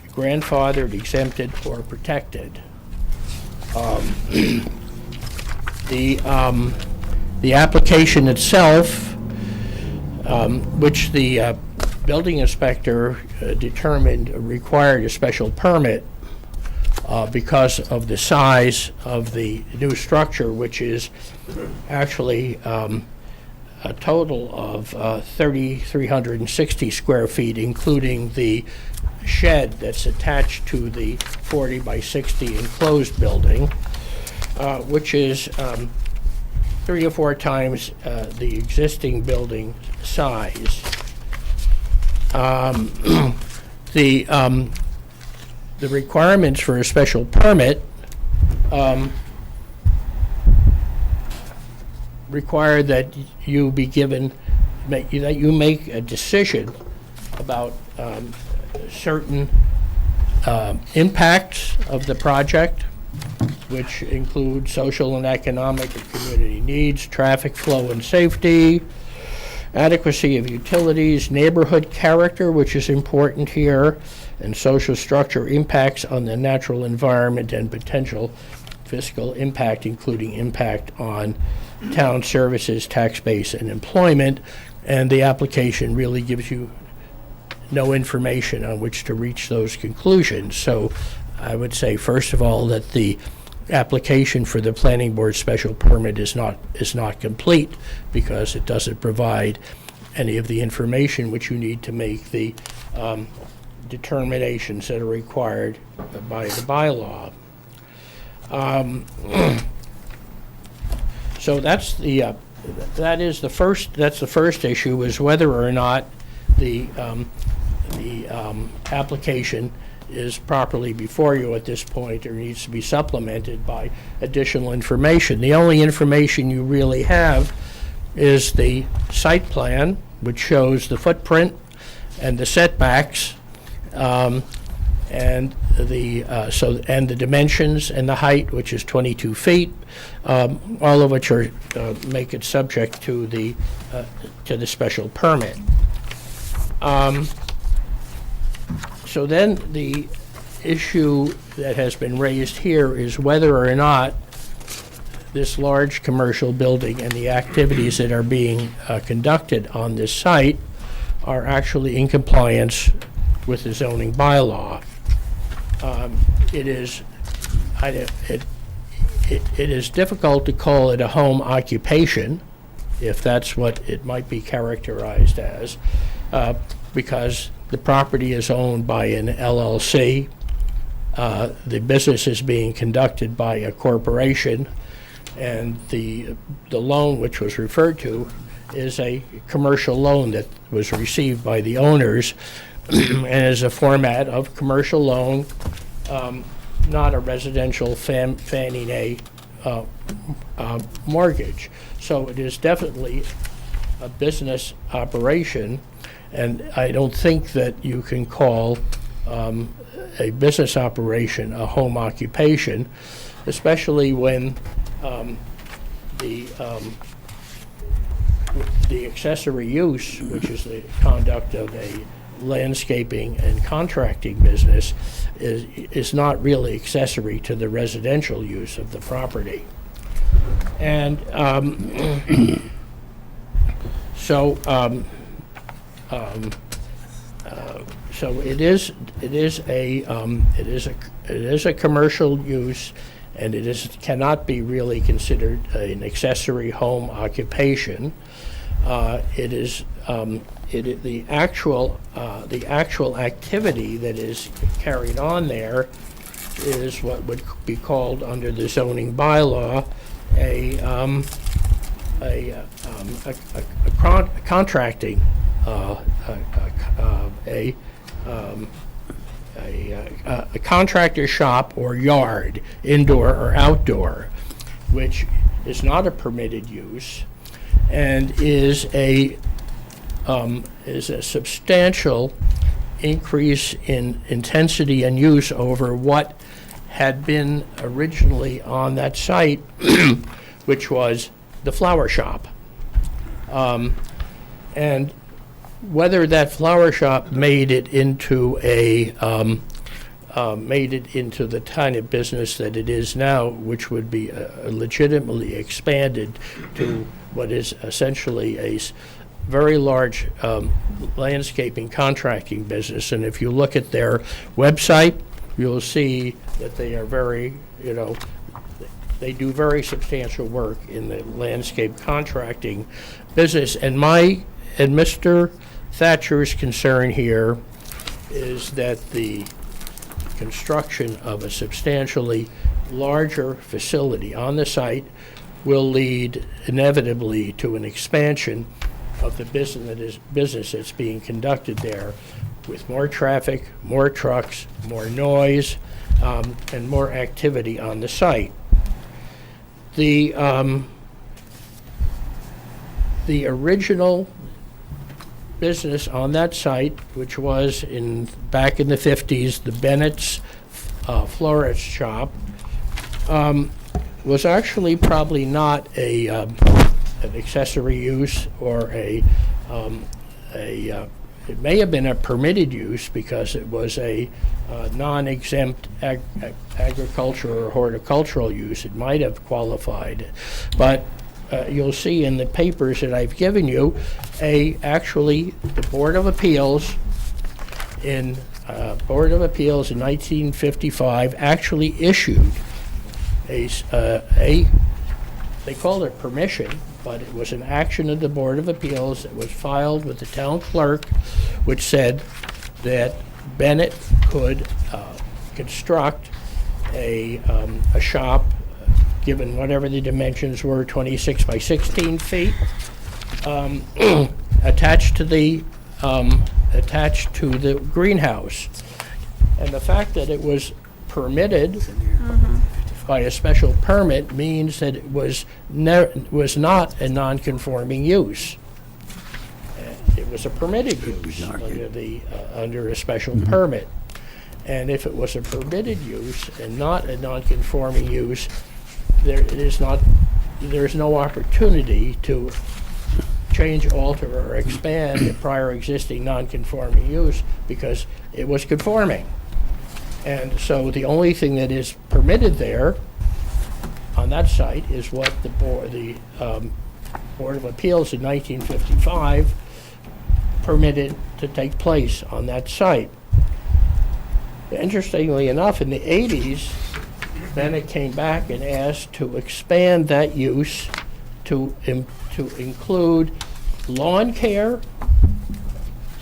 grandfathered, exempted, or protected. The application itself, which the building inspector determined required a special permit because of the size of the new structure, which is actually a total of 3,360 square feet, including the shed that's attached to the 40 by 60 enclosed building, which is 3 or 4 times the existing building size. The requirements for a special permit require that you be given, that you make a decision about certain impacts of the project, which include social and economic and community needs, traffic flow and safety, adequacy of utilities, neighborhood character, which is important here, and social structure impacts on the natural environment and potential fiscal impact, including impact on town services, tax base, and employment. And the application really gives you no information on which to reach those conclusions. So I would say, first of all, that the application for the planning board special permit is not complete because it doesn't provide any of the information which you need to make the determinations that are required by the bylaw. So that's the first issue, is whether or not the application is properly before you at this point or needs to be supplemented by additional information. The only information you really have is the site plan, which shows the footprint and the setbacks, and the dimensions and the height, which is 22 feet, all of which are make it subject to the special permit. So then the issue that has been raised here is whether or not this large commercial building and the activities that are being conducted on this site are actually in compliance with the zoning bylaw. It is difficult to call it a home occupation, if that's what it might be characterized as, because the property is owned by an LLC. The business is being conducted by a corporation, and the loan which was referred to is a commercial loan that was received by the owners and is a format of commercial loan, not a residential Fannie Mae mortgage. So it is definitely a business operation, and I don't think that you can call a business operation a home occupation, especially when the accessory use, which is the conduct of a landscaping and contracting business, is not really accessory to the residential use of the property. And so it is a commercial use, and cannot be really considered an accessory home occupation. The actual activity that is carried on there is what would be called under the zoning bylaw contracting, a contractor shop or yard, indoor or outdoor, which is not a permitted use and is a substantial increase in intensity and use over what had been originally on that site, which was the flower shop. And whether that flower shop made it into the kind of business that it is now, which would be legitimately expanded to what is essentially a very large landscaping contracting business. And if you look at their website, you'll see that they are very, they do very substantial work in the landscape contracting business. And Mr. Thatcher's concern here is that the construction of a substantially larger facility on the site will lead inevitably to an expansion of the business that's being conducted there, with more traffic, more trucks, more noise, and more activity on the site. The original business on that site, which was back in the 50s, the Bennett's florist shop, was actually probably not an accessory use or it may have been a permitted use because it was a non-exempt agriculture or horticultural use. It might have qualified, but you'll see in the papers that I've given you, actually the Board of Appeals in 1955 actually issued they called it permission, but it was an action of the Board of Appeals that was filed with the town clerk, which said that Bennett could construct a shop, given whatever the dimensions were, 26 by 16 feet, attached to the greenhouse. And the fact that it was permitted by a special permit means that it was not a non-conforming use. It was a permitted use under a special permit. And if it was a permitted use and not a non-conforming use, there's no opportunity to change, alter, or expand a prior existing non-conforming use because it was conforming. And so the only thing that is permitted there on that site is what the Board of Appeals in 1955 permitted to take place on that site. Interestingly enough, in the 80s, Bennett came back and asked to expand that use to include lawn care,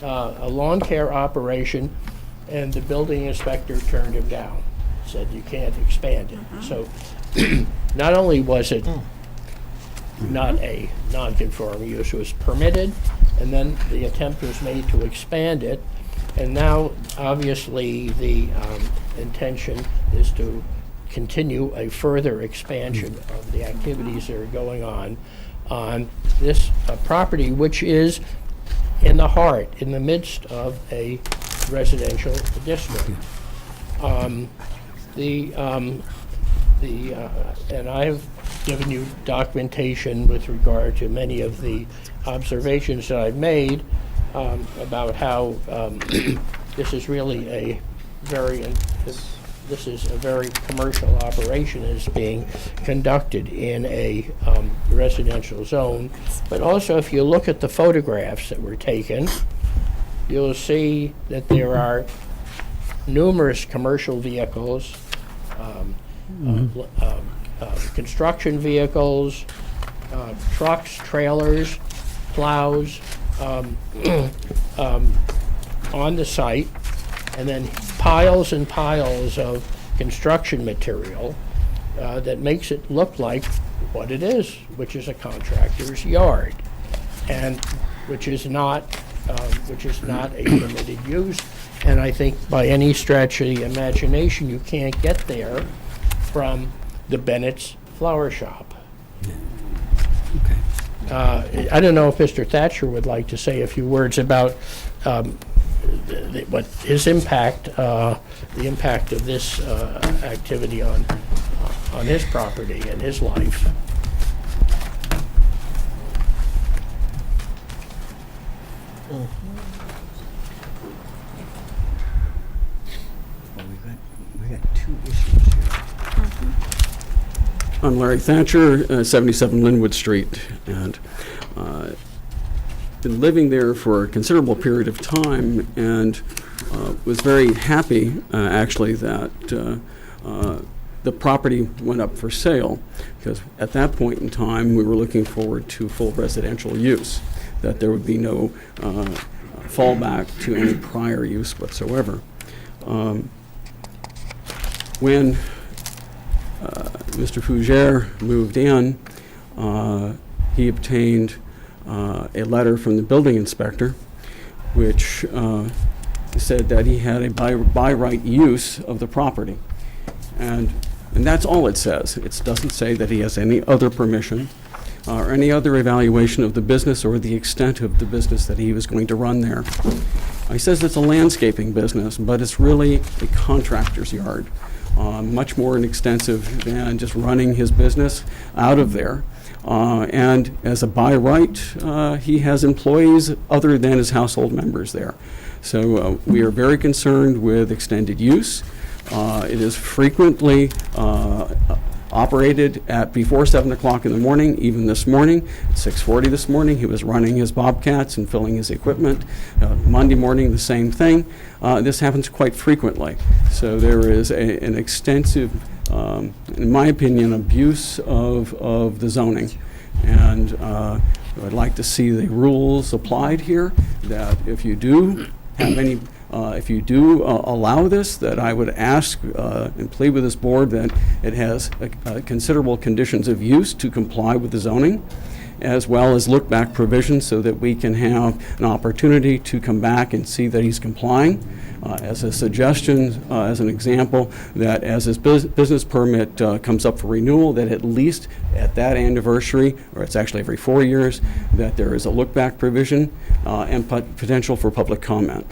a lawn care operation, and the building inspector turned him down, said you can't expand it. So not only was it not a non-conforming use, it was permitted, and then the attempt was made to expand it, and now obviously the intention is to continue a further expansion of the activities that are going on this property, which is in the midst of a residential district. And I have given you documentation with regard to many of the observations that I've made about how this is really a very commercial operation is being conducted in a residential zone. But also, if you look at the photographs that were taken, you'll see that there are numerous commercial vehicles, construction vehicles, trucks, trailers, plows on the site, and then piles and piles of construction material that makes it look like what it is, which is a contractor's yard, and which is not a permitted use. And I think by any stretch of the imagination, you can't get there from the Bennett's Flower Shop. I don't know if Mr. Thatcher would like to say a few words about what his impact, the impact of this activity on his property and his life. We got two issues here. I'm Larry Thatcher, 77 Linwood Street, and been living there for a considerable period of time, and was very happy, actually, that the property went up for sale, because at that point in time, we were looking forward to full residential use, that there would be no fallback to any prior use whatsoever. When Mr. Fougere moved in, he obtained a letter from the building inspector, which said that he had a by right use of the property. And that's all it says. It doesn't say that he has any other permission or any other evaluation of the business or the extent of the business that he was going to run there. He says it's a landscaping business, but it's really a contractor's yard. Much more extensive than just running his business out of there. And as a by right, he has employees other than his household members there. So we are very concerned with extended use. It is frequently operated at before 7 o'clock in the morning. Even this morning, at 6:40 this morning, he was running his Bobcats and filling his equipment. Monday morning, the same thing. This happens quite frequently. So there is an extensive, in my opinion, abuse of the zoning. And I'd like to see the rules applied here, that if you do have any if you do allow this, that I would ask and plead with this board that it has considerable conditions of use to comply with the zoning, as well as look-back provisions, so that we can have an opportunity to come back and see that he's complying. As a suggestion, as an example, that as his business permit comes up for renewal, that at least at that anniversary, or it's actually every 4 years, that there is a look-back provision and potential for public comment.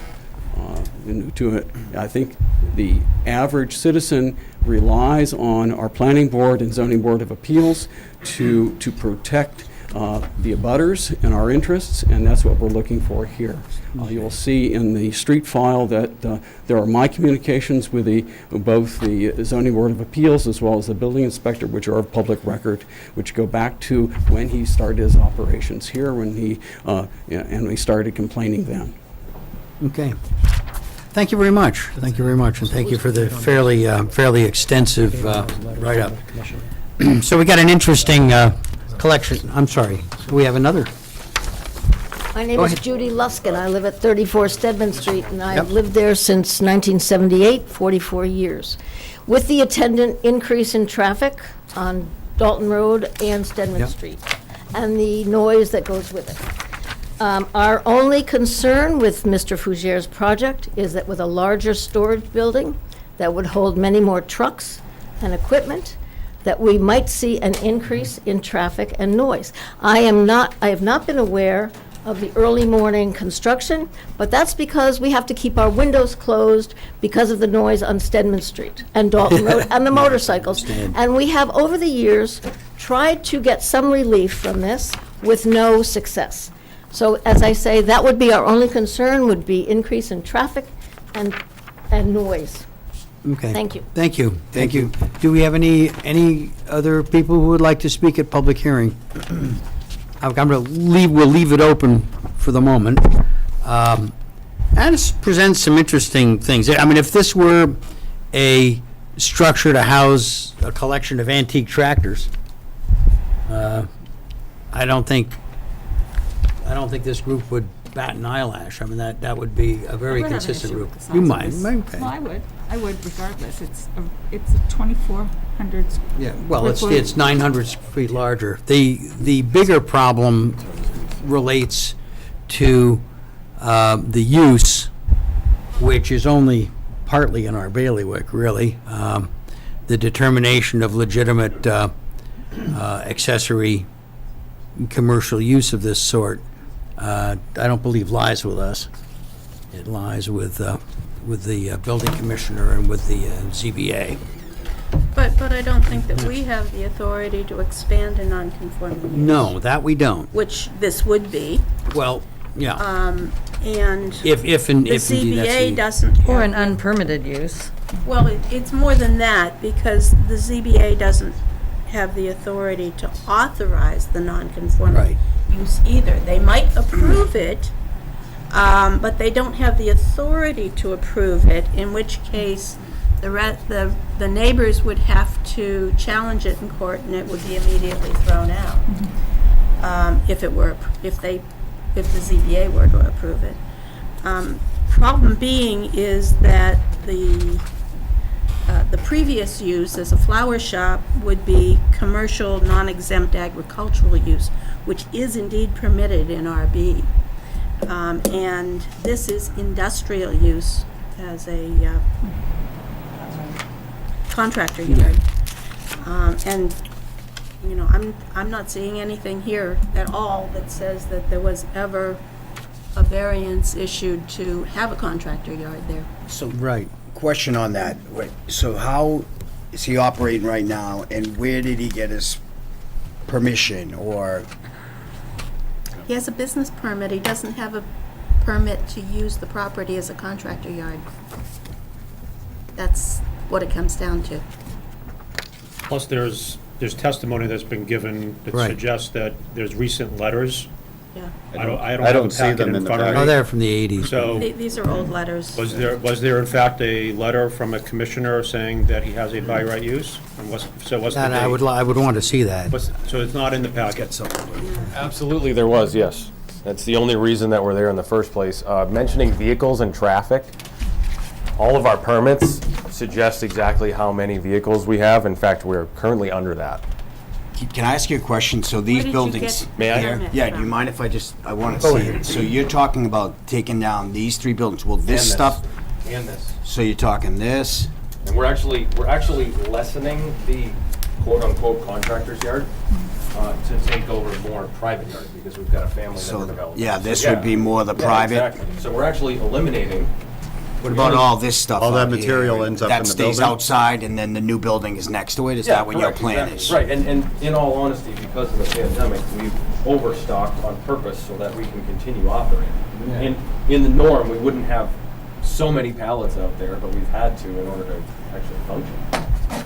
I think the average citizen relies on our planning board and zoning board of appeals to protect the abutters and our interests, and that's what we're looking for here. You'll see in the street file that there are my communications with both the zoning board of appeals as well as the building inspector, which are of public record, which go back to when he started his operations here, when he and we started complaining then. Okay. Thank you very much. Thank you very much, and thank you for the fairly extensive write-up. So we got an interesting collection. I'm sorry. Do we have another? My name is Judy Luskin. I live at 34 Stedman Street, and I've Yep. lived there since 1978, 44 years. With the attendant increase in traffic on Dalton Road and Stedman Yep. Street, and the noise that goes with it. Our only concern with Mr. Fougere's project is that with a larger storage building that would hold many more trucks and equipment, that we might see an increase in traffic and noise. I have not been aware of the early morning construction, but that's because we have to keep our windows closed because of the noise on Stedman Street and Dalton Road and the motorcycles. And we have, over the years, tried to get some relief from this with no success. So, as I say, that would be our only concern, would be increase in traffic and noise. Okay. Thank you. Thank you. Thank you. Do we have any other people who would like to speak at public hearing? We'll leave it open for the moment. And this presents some interesting things. I mean, if this were a structure to house a collection of antique tractors, I don't think this group would bat an eyelash. I mean, that would be a very consistent group. You might. Okay. Well, I would regardless. It's a 24 900. Yeah, well, it's Report. 900 feet larger. The bigger problem relates to the use, which is only partly in our bailiwick, really. The determination of legitimate accessory commercial use of this sort, I don't believe lies with us. It lies with the building commissioner and with the ZBA. But I don't think that we have the authority to expand a non-conforming use. No, that we don't. Which this would be. Well, yeah. And If the indeed that's ZBA the- doesn't. Or have an the- unpermitted use. Well, it's more than that, because the ZBA doesn't have the authority to authorize the non-conforming Right. use either. They might approve it, but they don't have the authority to approve it, in which case the neighbors would have to challenge it in court, and it would be immediately thrown out. If the ZBA were to approve it. Problem being is that the previous use as a flower shop would be commercial, non-exempt agricultural use, which is indeed permitted in RB. And this is industrial use as a contractor yard. And, you know, I'm not seeing anything here at all that says that there was ever a variance issued to have a contractor yard there. So, Right. question on that. So how is he operating right now, and where did he get his permission, or? He has a business permit, he doesn't have a permit to use the property as a contractor yard. That's what it comes down to. Plus, there's testimony that's been given that Right. suggests that there's recent letters. Yeah. I don't I have don't a see packet them in in the front of packet. Oh, me. they're from the 80s. So, These are old letters. was there in fact a letter from a commissioner saying that he has a by right use? And what's the And I would, date? I would want to see that. So it's not in the packet? Absolutely, there was, yes. That's the only reason that we're there in the first place. Mentioning vehicles and traffic, all of our permits suggest exactly how many vehicles we have. In fact, we're currently under that. Can I ask you a question? So Where these did you buildings. get May I? the permit Yeah, do you from? mind if I want to see it? So you're talking about taking down these three buildings. Will this stuff, And this. so you're talking this? And we're actually lessening the quote-unquote contractor's yard to take over more private yard, because we've got a family that So, we're developing. yeah, So, this would be more the Yeah, private? exactly. So we're actually eliminating. What about all this stuff All that up here? material ends up in the That stays building? outside, and then the new building is next to it? Is that what your correct, plan exactly. is? Right, and in all honesty, because of the pandemic, we've overstocked on purpose so that we can continue operating. In the norm, we wouldn't have so many pallets out there, but we've had to in order to actually function.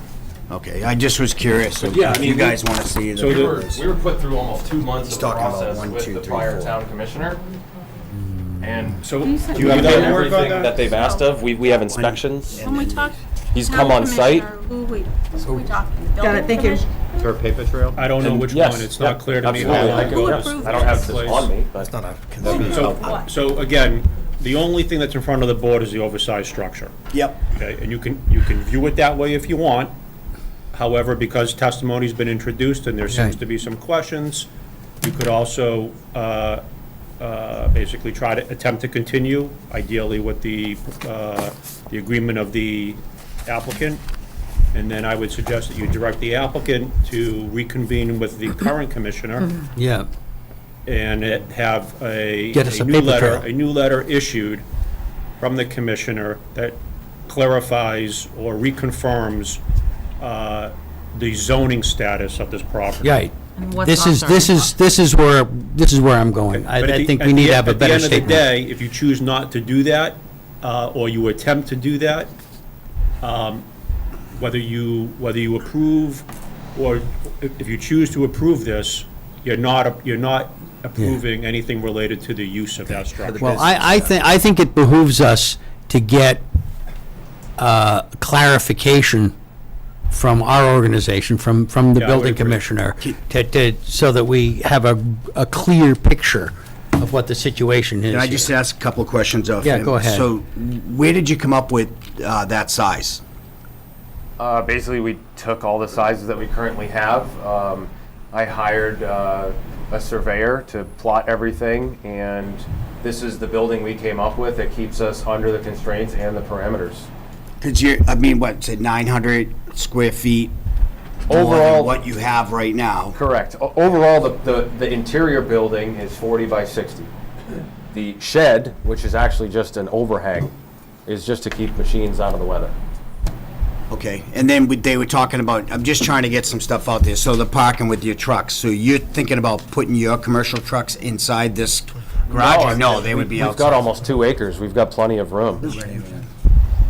Okay, I just was curious if Yeah, I if mean, you guys want to see So the. we were put through almost 2 months He's of the talking about process 1, with 2, the 3, prior 4. town commissioner. And So, we've you have done paperwork on everything that? that they've asked of. We have inspections. When we talk. He's town come on site. commissioner, Who we talking? The Got it, building thank you. commissioner? Is there a paper trail? I don't know which Yes, one. It's yeah, not clear to me how absolutely. long I can- ago Who this approved I don't have took this place. on me, but. It's not a So again, the only thing that's in front of the board is the oversized structure. Yep. Okay, and you can view it that way if you want. However, because testimony's been introduced and there seems Right. to be some questions, you could also basically try to attempt to continue, ideally with the agreement of the applicant. And then I would suggest that you direct the applicant to reconvene with the current commissioner Yeah. and have Get us a new paper letter, trail. a new letter issued from the commissioner that clarifies or reconfirms the zoning status of this property. Right. And what's This is authorized. this is where I'm going. I But at the- think at we the need to end- have a better At the end statement. of the day, if you choose not to do that, or you attempt to do that, whether you approve, or if you choose to approve this, you're not approving anything related to the use of that structure. Well, I think it behooves us to get clarification from our organization, from the Yeah, I would building agree. commissioner, so that we have a clear picture of what the situation is. Can I just here. ask a couple of questions of him? Yeah, go ahead. So where did you come up with that size? Basically, we took all the sizes that we currently have. I hired a surveyor to plot everything, and this is the building we came up with that keeps us under the constraints and the parameters. Because what's it, 900 square feet? More Overall, than what you have right now. correct. Overall, the interior building is 40 by 60. The shed, which is actually just an overhang, is just to keep machines out of the weather. Okay, and then they were talking about, I'm just trying to get some stuff out there, so the parking with your trucks, so you're thinking about putting your commercial trucks inside this garage? Or no, they would be outside? We've got almost 2 acres. We've got plenty of room.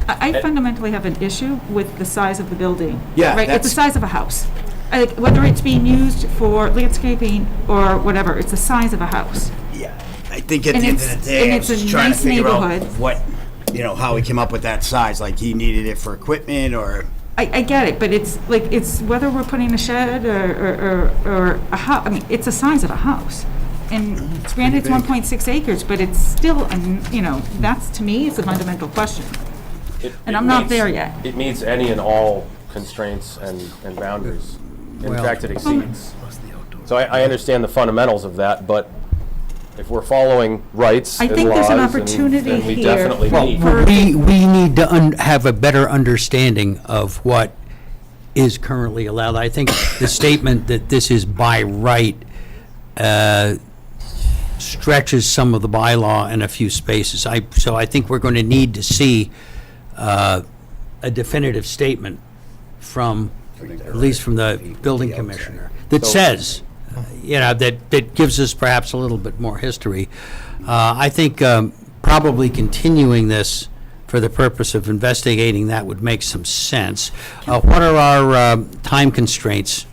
I fundamentally have an issue with the size of the building. Yeah, Right, it's that's- the size of a house. Whether it's being used for landscaping or whatever, it's the size of a house. Yeah, I think at And the end it's- of the day, and I it's was a just trying to nice figure out neighborhood. what, how he came up with that size, like he needed it for equipment, or... I get it, but it's like, it's whether we're putting a shed or a house, I mean, it's the size of a house. And granted, it's 1.6 acres, but it's still, that's, to me, it's a fundamental question. And I'm not there yet. It meets any and all constraints and boundaries. In Well- fact, it exceeds. So I understand the fundamentals of that, but if we're following rights I and think there's an laws, opportunity then we here definitely for- need. for- We need to have a better understanding of what is currently allowed. I think the statement that this is by right stretches some of the bylaw in a few spaces. So I think we're going to need to see a definitive statement from, at least from the building commissioner, that says, that gives us perhaps a little bit more history. I think probably continuing this for the purpose of investigating that would make some sense. What are our time constraints?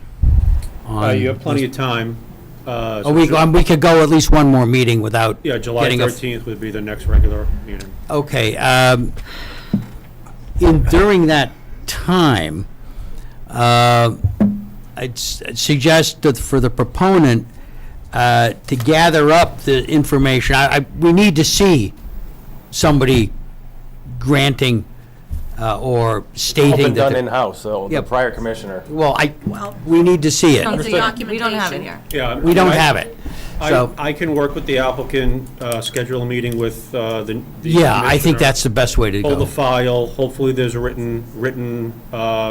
You have plenty of time. We could go at least one more meeting without Yeah, July getting a 13th would be the next regular meeting. Okay, during that time, I'd suggest that for the proponent to gather up the information. We need to see somebody granting or All stating been that. done the- in-house, so the Yep. prior commissioner. Well, we need to see it. We don't have it here. Yeah. We don't have it. So, I can work with the applicant, schedule a meeting with the yeah, I think commissioner, that's the best way to hold the go. file, hopefully there's a written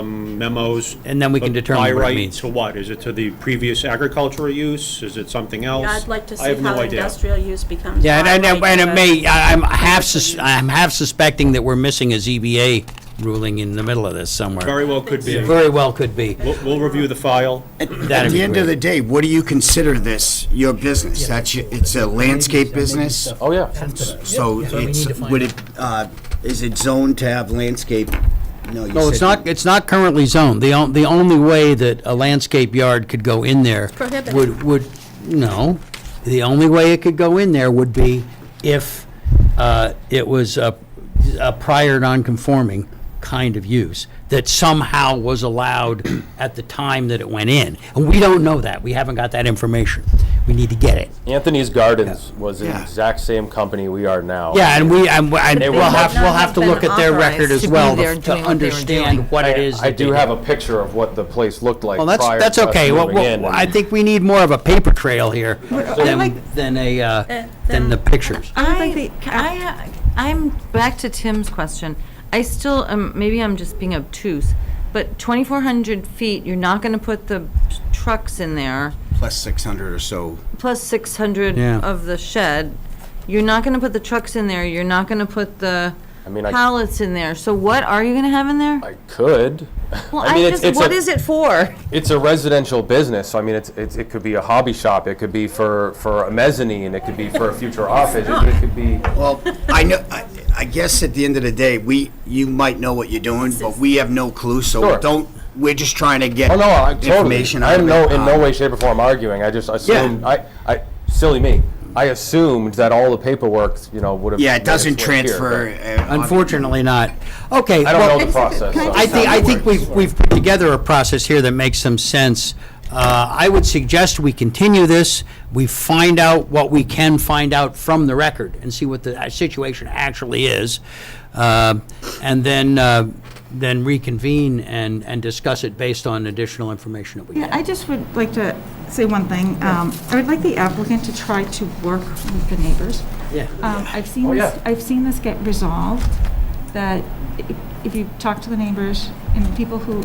memos. And then we can of determine by what it right means. to what? Is it to the previous agricultural use? Is it something else? Yeah, I'd like to I see have no how idea. industrial use becomes. Yeah, and by it right, may, I'm half suspecting that we're missing a ZBA ruling in the middle of this somewhere. Very well could be. Very well could be. We'll review the file. At That'd the be end of great. the day, what do you consider this, your business? It's a landscape business? Oh, yeah. So is it zoned to have landscape? No, you No, said- it's not currently zoned. The only way that a landscape yard could go in there prohibited. no. The only way it could go in there would be if it was a prior non-conforming kind of use that somehow was allowed at the time that it went in. And we don't know that. We haven't got that information. We need to get it. Anthony's Gardens was the Yeah. exact same company we are now. Yeah, and we'll They were have to look at their record as to be well there to doing what they were doing. understand what it is. I that do they have did. a picture of what the place looked like Well, prior that's to us okay. Well, moving in. I think we need more of a paper trail here than the pictures. I'm back to Tim's question. I still, maybe I'm just being obtuse, but 2,400 feet, you're not going to put the trucks in there, Plus 600 or so. plus 600 Yeah. of the shed. You're not going to put the trucks in there, you're not going to put the I mean, pallets in there. So what are you going to have in there? I could. Well, I mean, what is it for? It's a residential business, so I mean, it could be a hobby shop, it could be for a mezzanine, it could be for a future office, it could be. Well, I know, I guess at the end of the day, you might know what you're doing, but we have no clue, so Sure. we're just trying to get Oh, no, I totally. information out I'm of it. in no way, shape, or form arguing, I just assumed, silly me, I assumed that all the paperwork, would have. Yeah, it made its doesn't way here, transfer. Unfortunately not. Okay. but I well, don't know the process. so- I think we've put together a process here that makes some sense. I would suggest we continue this, we find out what we can find out from the record and see what the situation actually is. And then then reconvene and discuss it based on additional information that we Yeah, get. I just would like to say one thing. I would like the applicant to try to work with the neighbors. Yeah. I've seen this get resolved, that if you talk to the neighbors and people who,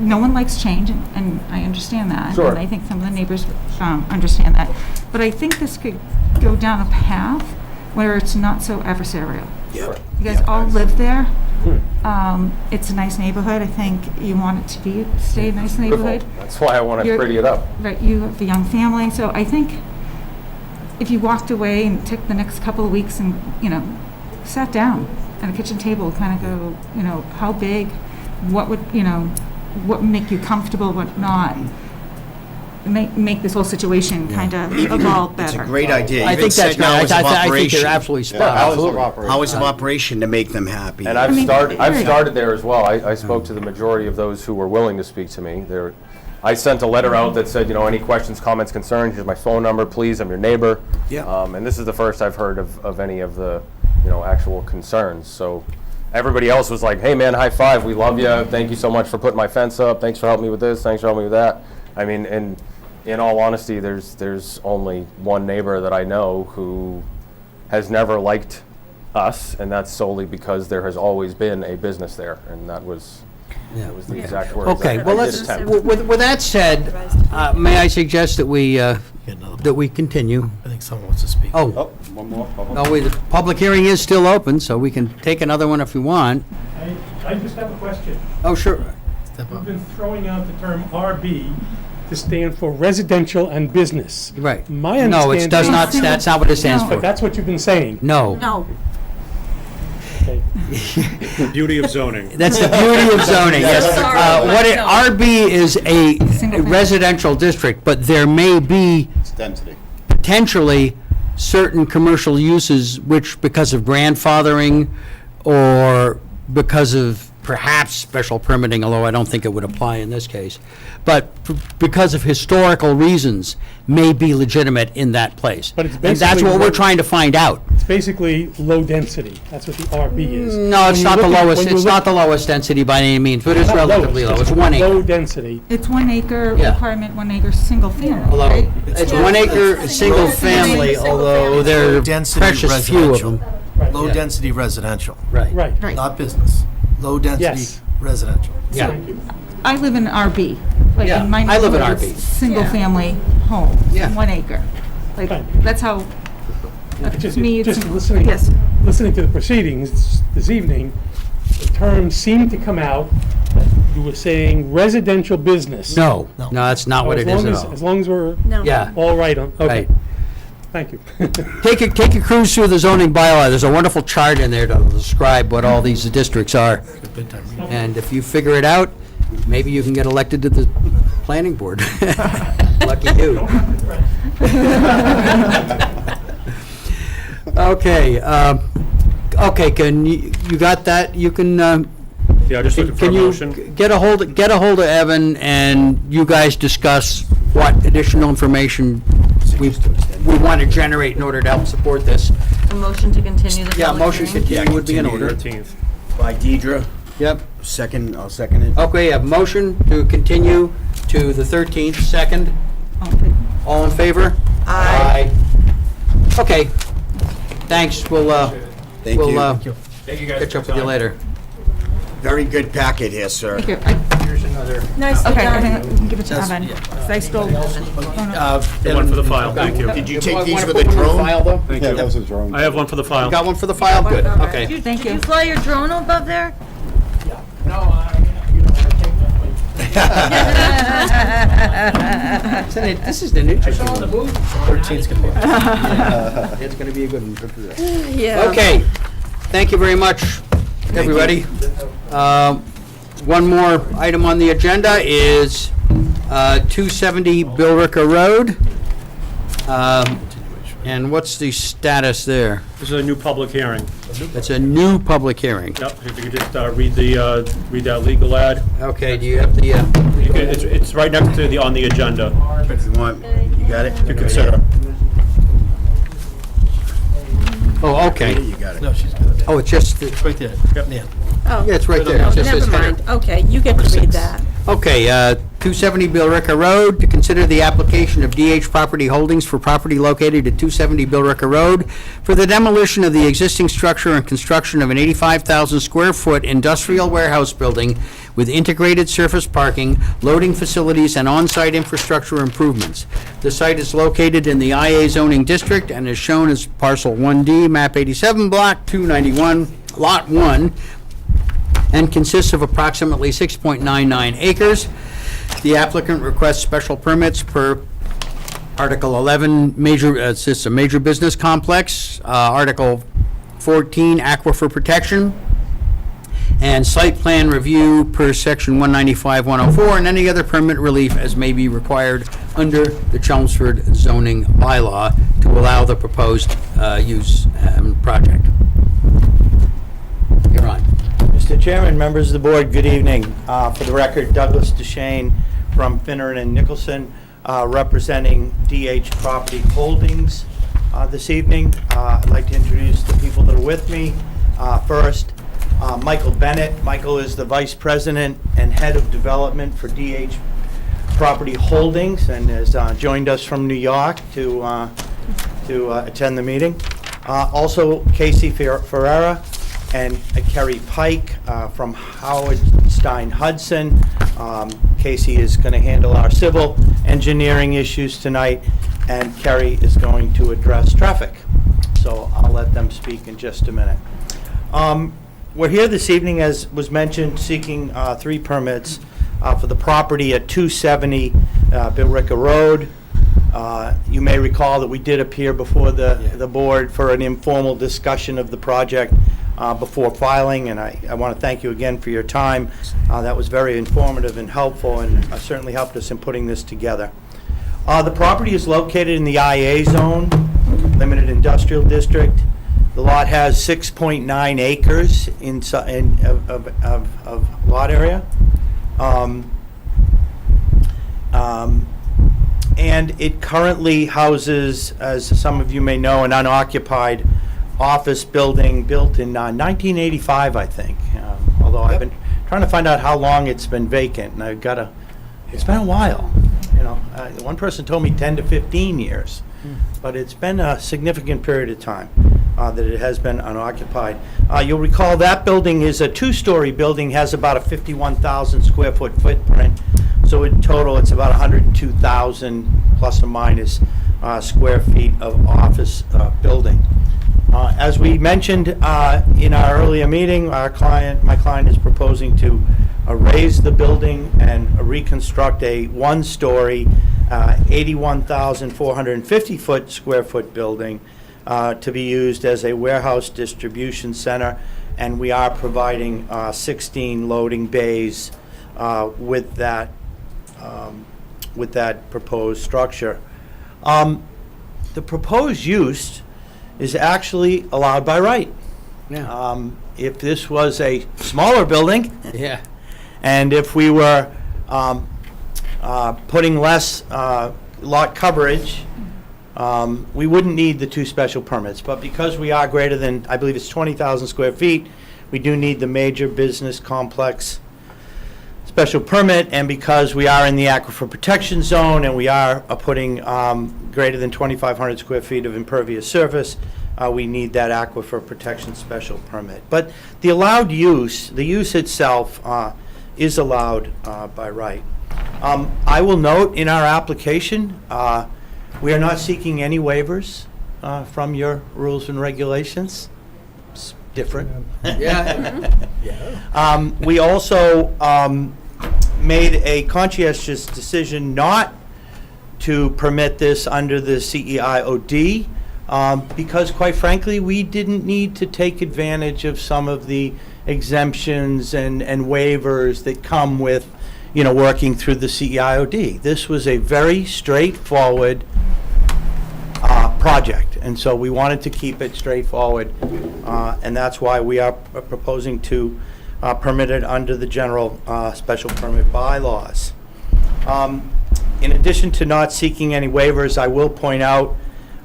no one likes change, and I understand that. Sure. And I think some of the neighbors understand that. But I think this could go down a path where it's not so adversarial. Yeah. You guys all live there. It's a nice neighborhood. I think you want it to stay a nice neighborhood. That's why I want to You're- pretty it up. Right, you have a young family, so I think if you walked away and took the next couple of weeks and, sat down at a kitchen table, kind of go, how big, what would, what would make you comfortable, what not, make this whole situation kind of evolve better. It's a great idea. I Even think that's set great. hours of I think operation. you're absolutely spot Yeah, on. hours of operation. Hours of operation to make them happy. And I've mean, started period. there as well. I spoke to the majority of those who were willing to speak to me. I sent a letter out that said, any questions, comments, concerns, here's my phone number, please, I'm your neighbor. Yeah. And this is the first I've heard of any of the, actual concerns. So everybody else was like, hey man, high five, we love you, thank you so much for putting my fence up, thanks for helping me with this, thanks for helping me with that. I mean, and in all honesty, there's only one neighbor that I know who has never liked us, and that's solely because there has always been a business there, and that was the exact words. Okay, I well, did let's, attempt. with that said, may I suggest that we continue? I think someone wants to speak. Oh, One more. the public hearing is still open, so we can take another one if you want. I just have a question. Oh, sure. We've been throwing out the term RB to stand for residential and business. Right. My No, understanding. it does not, that's not what it stands But for. that's what you've been saying. No. No. Okay. Beauty of zoning. That's the beauty of zoning, yes. Sorry. RB is a residential district, but there may be It's density. potentially certain commercial uses which, because of grandfathering or because of perhaps special permitting, although I don't think it would apply in this case, but because of historical reasons, may be legitimate in that place. But it's And that's basically what we're what- trying to find out. It's basically low density. That's what the RB is. No, it's When not you the look at- lowest, when you it's look- not the lowest density by any means, but it's not relatively lowest, low. It's it's 1 acre. Low density. It's 1 acre Yeah. requirement, 1 acre, single family, Although, right? it's 1 acre, single family, although there are Density precious few of residential. them. Right. Low density residential, Right. Right. Right. not business. Low density Yes. residential. Yeah. I live in RB. Like, Yeah, in my I live in neighborhood, RB. it's single-family home, Yeah. 1 acre. Like, Right. that's how, Just, to me, it's. just listening, Yes. listening to the proceedings this evening, the term seemed to come out that you were saying residential business. No, no, that's not what it is at all. As long as we're No. Yeah, all right on, okay. right. Thank you. Take a cruise through the zoning bylaw. There's a wonderful chart in there to describe what all these districts are. And if you figure it out, maybe you can get elected to the planning board. Lucky you. Okay, okay, you got that? You can, Yeah, just looking for a can you motion. get a hold of Evan and you guys discuss what additional information we want to generate in order to help support this? A motion to continue the Yeah, public motion hearing? continue would be in continue. order. 13th. By Deidre. Yep. Second, I'll second it. Okay, a motion to continue to the 13th, second. All in favor? Aye. Okay. Thanks, we'll, Thank you. Thank you guys catch for up your with you time. later. Very good packet here, sir. Thank you. Here's another. Nicely Okay, I done. think we can give it to Evan, 'cause I stole. The one for the file, thank you. Did you take Want these to with put a one in the drone? file, though? Thank Yeah, you. that was a drone. I have one for the file. Got one for the file? Good, okay. Did you fly your drone above there? This is an interesting one. 13's gonna be. It's gonna be a good one. Yeah. Okay, thank you very much, everybody. One more item on the agenda is 270 Billrica Road. And what's the status there? This is a new public hearing. It's a new public hearing. Yep, if you could just read that legal ad. Okay, do you have the, It's right next to on the agenda If you want, you got it? to consider. oh, okay. You got it. No, she's got it. Oh, it's just, It's right there. Yep. Yeah. Oh. Yeah, it's right there. Oh, It just says never header. mind. Okay, you get to read that. Okay, 270 Billerica Road, to consider the application of DH Property Holdings for property located at 270 Billerica Road for the demolition of the existing structure and construction of an 85,000 square foot industrial warehouse building with integrated surface parking, loading facilities, and on-site infrastructure improvements. The site is located in the IA zoning district and is shown as parcel 1D, map 87, block 291, lot 1, and consists of approximately 6.99 acres. The applicant requests special permits per Article 11, it's a major business complex, Article 14, aquifer protection, and site plan review per Section 195-104, and any other permit relief as may be required under the Chelmsford zoning bylaw to allow the proposed use project. You're on. Mr. Chairman, members of the board, good evening. For the record, Douglas DeShane from Finneran and Nicholson, representing DH Property Holdings this evening. I'd like to introduce the people that are with me. First, Michael Bennett. Michael is the Vice President and Head of Development for DH Property Holdings and has joined us from New York to attend the meeting. Also, Casey Ferreira and Kerry Pike from Howard Stein Hudson. Casey is going to handle our civil engineering issues tonight, and Kerry is going to address traffic. So I'll let them speak in just a minute. We're here this evening, as was mentioned, seeking 3 permits for the property at 270 Billerica Road. You may recall that we did appear before the board for an informal discussion of the project before filing, and I want to thank you again for your time. That was very informative and helpful, and certainly helped us in putting this together. The property is located in the IA zone, limited industrial district. The lot has 6.9 acres of lot area. And it currently houses, as some of you may know, an unoccupied office building built in 1985, I think. Although I've been trying to find out how long it's been vacant, and it's been a while. You know, one person told me 10 to 15 years, but it's been a significant period of time that it has been unoccupied. You'll recall that building is a 2-story building, has about a 51,000 square foot footprint. So in total, it's about 102,000 plus or minus square feet of office building. As we mentioned in our earlier meeting, my client is proposing to raise the building and reconstruct a 1-story, 81,450 square foot building to be used as a warehouse distribution center, and we are providing 16 loading bays with that proposed structure. The proposed use is actually allowed by right. Yeah. If this was a smaller building, Yeah. and if we were putting less lot coverage, we wouldn't need the 2 special permits. But because we are greater than, I believe it's 20,000 square feet, we do need the major business complex special permit, and because we are in the aquifer protection zone and we are putting greater than 2,500 square feet of impervious surface, we need that aquifer protection special permit. But the allowed use, the use itself, is allowed by right. I will note in our application, we are not seeking any waivers from your rules and regulations. It's different. Yeah. We also made a conscientious decision not to permit this under the CEIOD because, quite frankly, we didn't need to take advantage of some of the exemptions and waivers that come with, you know, working through the CEIOD. This was a very straightforward project, and so we wanted to keep it straightforward, and that's why we are proposing to permit it under the general special permit bylaws. In addition to not seeking any waivers, I will point out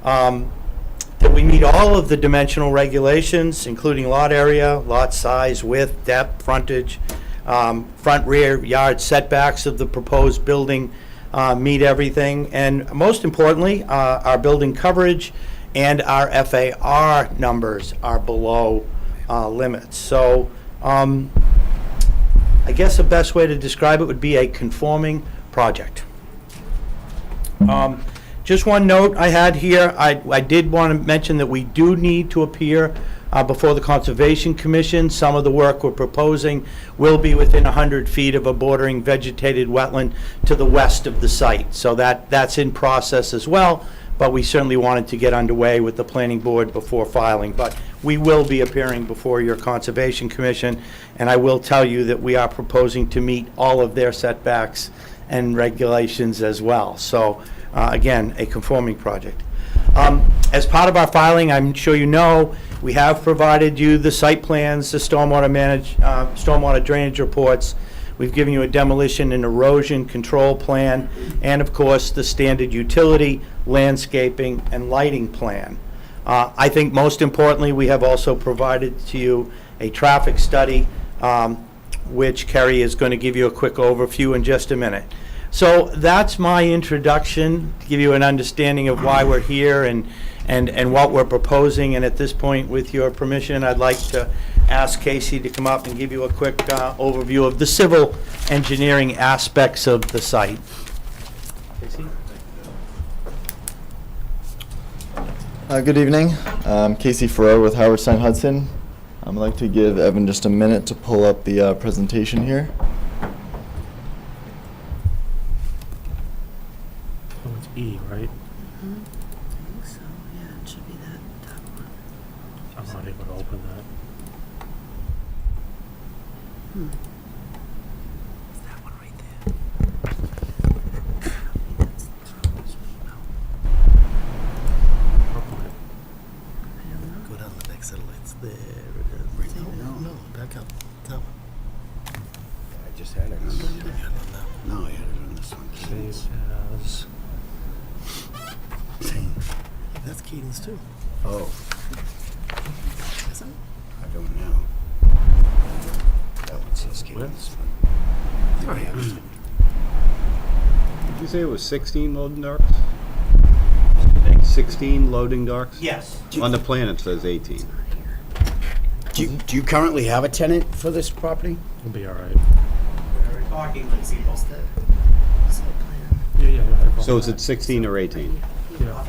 that We meet all of the dimensional regulations, including lot area, lot size, width, depth, frontage, front, rear, yard setbacks of the proposed building, meet everything. And most importantly, our building coverage and our FAR numbers are below limits. So I guess the best way to describe it would be a conforming project. Just one note I had here, I did want to mention that we do need to appear before the Conservation Commission. Some of the work we're proposing will be within 100 feet of a bordering vegetated wetland to the west of the site. So that's in process as well, but we certainly wanted to get underway with the Planning Board before filing. But we will be appearing before your Conservation Commission, and I will tell you that we are proposing to meet all of their setbacks and regulations as well. So again, a conforming project. As part of our filing, I'm sure you know, we have provided you the site plans, the stormwater drainage reports. We've given you a demolition and erosion control plan, and of course, the standard utility, landscaping, and lighting plan. I think most importantly, we have also provided to you a traffic study, which Kerry is going to give you a quick overview in just a minute. So that's my introduction, to give you an understanding of why we're here and what we're proposing. And at this point, with your permission, I'd like to ask Casey to come up and give you a quick overview of the civil engineering aspects of the site. Casey? Good evening. I'm Casey Farrow with Howard Stein Hudson. I'd like to give Evan just a minute to pull up the presentation here. Oh, it's E, right? I think so, yeah, it should be that top one. I'm not able to open that. It's that one right there. Go down the back satellites. There it is. No, back up. Top. I just had it. No, I had it on this one. Save as. That's Keating's too. Oh, Isn't it? I don't know. That one says Kansas. Oh, yeah. Did you say it was 16 loading docks? 16 loading docks? Yes. On the plan, it says 18. Do you currently have a tenant for this property? It'll be all right. We're talking with people. Yeah. So is it 16 or 18? Yeah.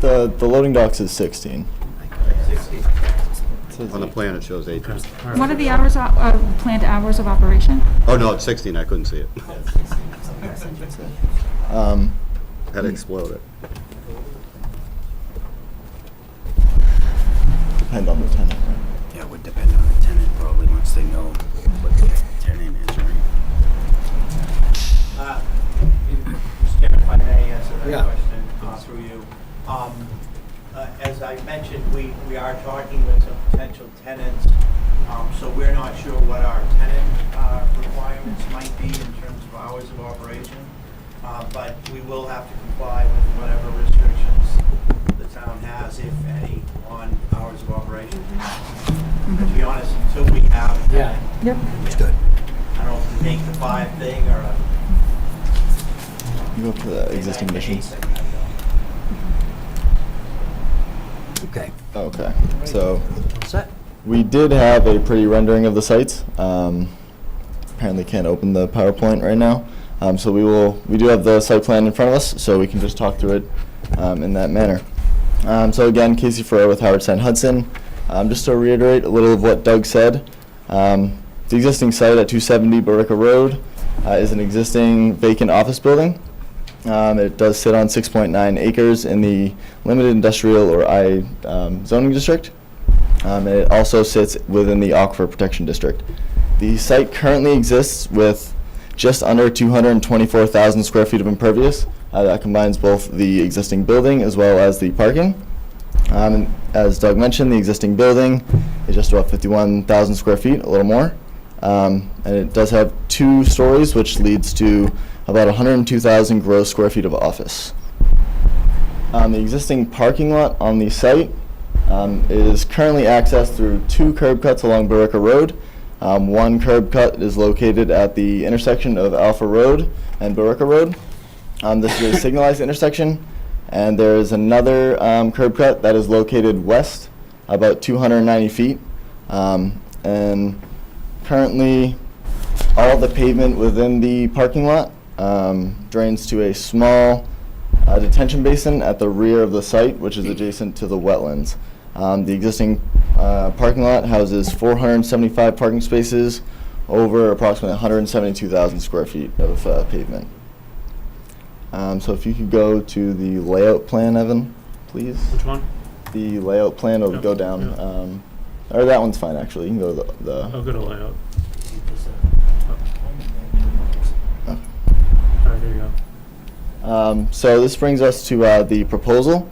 The loading docks is 16. 60. On the plan, it shows 18. What are the hours, planned hours of operation? Oh, no, it's 16. I couldn't see it. Had exploded. Depend on the tenant, right? Yeah, it would depend on the tenant probably once they know what the tenant is, right? Mr. Chairman, if I may answer that Yeah. question through you. As I mentioned, we are talking with some potential tenants, so we're not sure what our tenant requirements might be in terms of hours of operation, but we will have to comply with whatever restrictions the town has, if any, on hours of operation. To be honest, until we have a tenant, Yep. It's good. I don't know if it's an 8 to 5 thing or a You go up to the existing conditions. Okay. Okay, so Set. we did have a pretty rendering of the sites. Apparently can't open the PowerPoint right now. So we do have the site plan in front of us, so we can just talk through it in that manner. So again, Casey Farrow with Howard Stein Hudson. Just to reiterate a little of what Doug said, the existing site at 270 Barica Road is an existing vacant office building. It does sit on 6.9 acres in the limited industrial or I zoning district. And it also sits within the Aquifer Protection District. The site currently exists with just under 224,000 square feet of impervious. That combines both the existing building as well as the parking. And as Doug mentioned, the existing building is just about 51,000 square feet, a little more. And it does have 2 stories, which leads to about 102,000 gross square feet of office. The existing parking lot on the site is currently accessed through 2 curb cuts along Barica Road. One curb cut is located at the intersection of Alpha Road and Barica Road. This is a signalized intersection, and there is another curb cut that is located west, about 290 feet. And currently, all the pavement within the parking lot drains to a small detention basin at the rear of the site, which is adjacent to the wetlands. The existing parking lot houses 475 parking spaces over approximately 172,000 square feet of pavement. So if you could go to the layout plan, Evan, please. Which one? The layout plan will go down. Or that one's fine, actually. You can go to the I'll go to layout. All right, there you go. So this brings us to the proposal.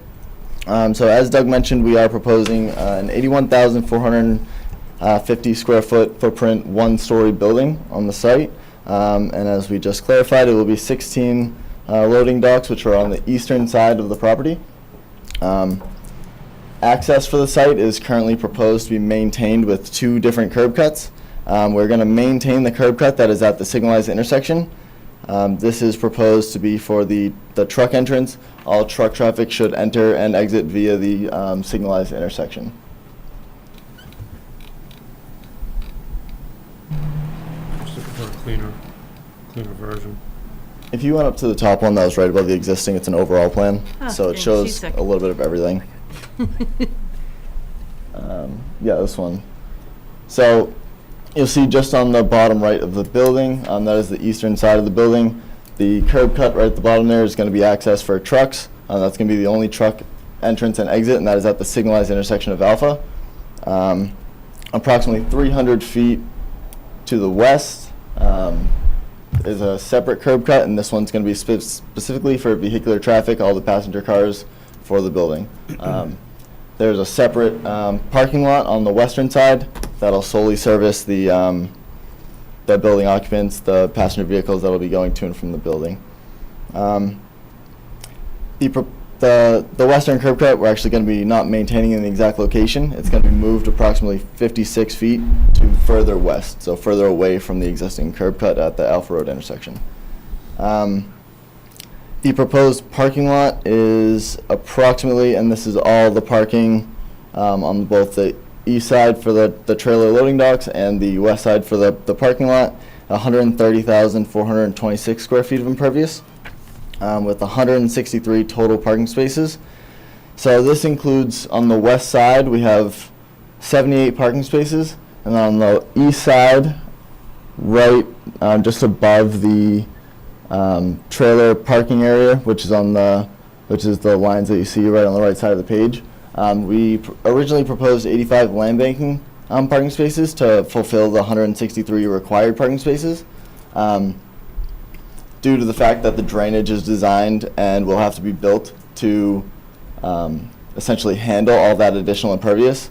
So as Doug mentioned, we are proposing an 81,450 square foot footprint, 1-story building on the site. And as we just clarified, it will be 16 loading docks, which are on the eastern side of the property. Access for the site is currently proposed to be maintained with 2 different curb cuts. We're going to maintain the curb cut that is at the signalized intersection. This is proposed to be for the truck entrance. All truck traffic should enter and exit via the signalized intersection. Just looking for a cleaner version. If you went up to the top one that was right above the existing, it's an overall plan. So it shows a little bit of everything. Yeah, this one. So you'll see just on the bottom right of the building, that is the eastern side of the building. The curb cut right at the bottom there is going to be access for trucks. That's going to be the only truck entrance and exit, and that is at the signalized intersection of Alpha. Approximately 300 feet to the west is a separate curb cut, and this one's going to be specifically for vehicular traffic, all the passenger cars for the building. There's a separate parking lot on the western side that'll solely service the building occupants, the passenger vehicles that'll be going to and from the building. The western curb cut, we're actually going to be not maintaining in the exact location. It's going to be moved approximately 56 feet to further west, so further away from the existing curb cut at the Alpha Road intersection. The proposed parking lot is approximately, and this is all the parking on both the east side for the trailer loading docks and the west side for the parking lot, 130,426 square feet of impervious, with 163 total parking spaces. So this includes, on the west side, we have 78 parking spaces, and on the east side, right just above the trailer parking area, which is the lines that you see right on the right side of the page. We originally proposed 85 land banking parking spaces to fulfill the 163 required parking spaces. Due to the fact that the drainage is designed and will have to be built to essentially handle all that additional impervious,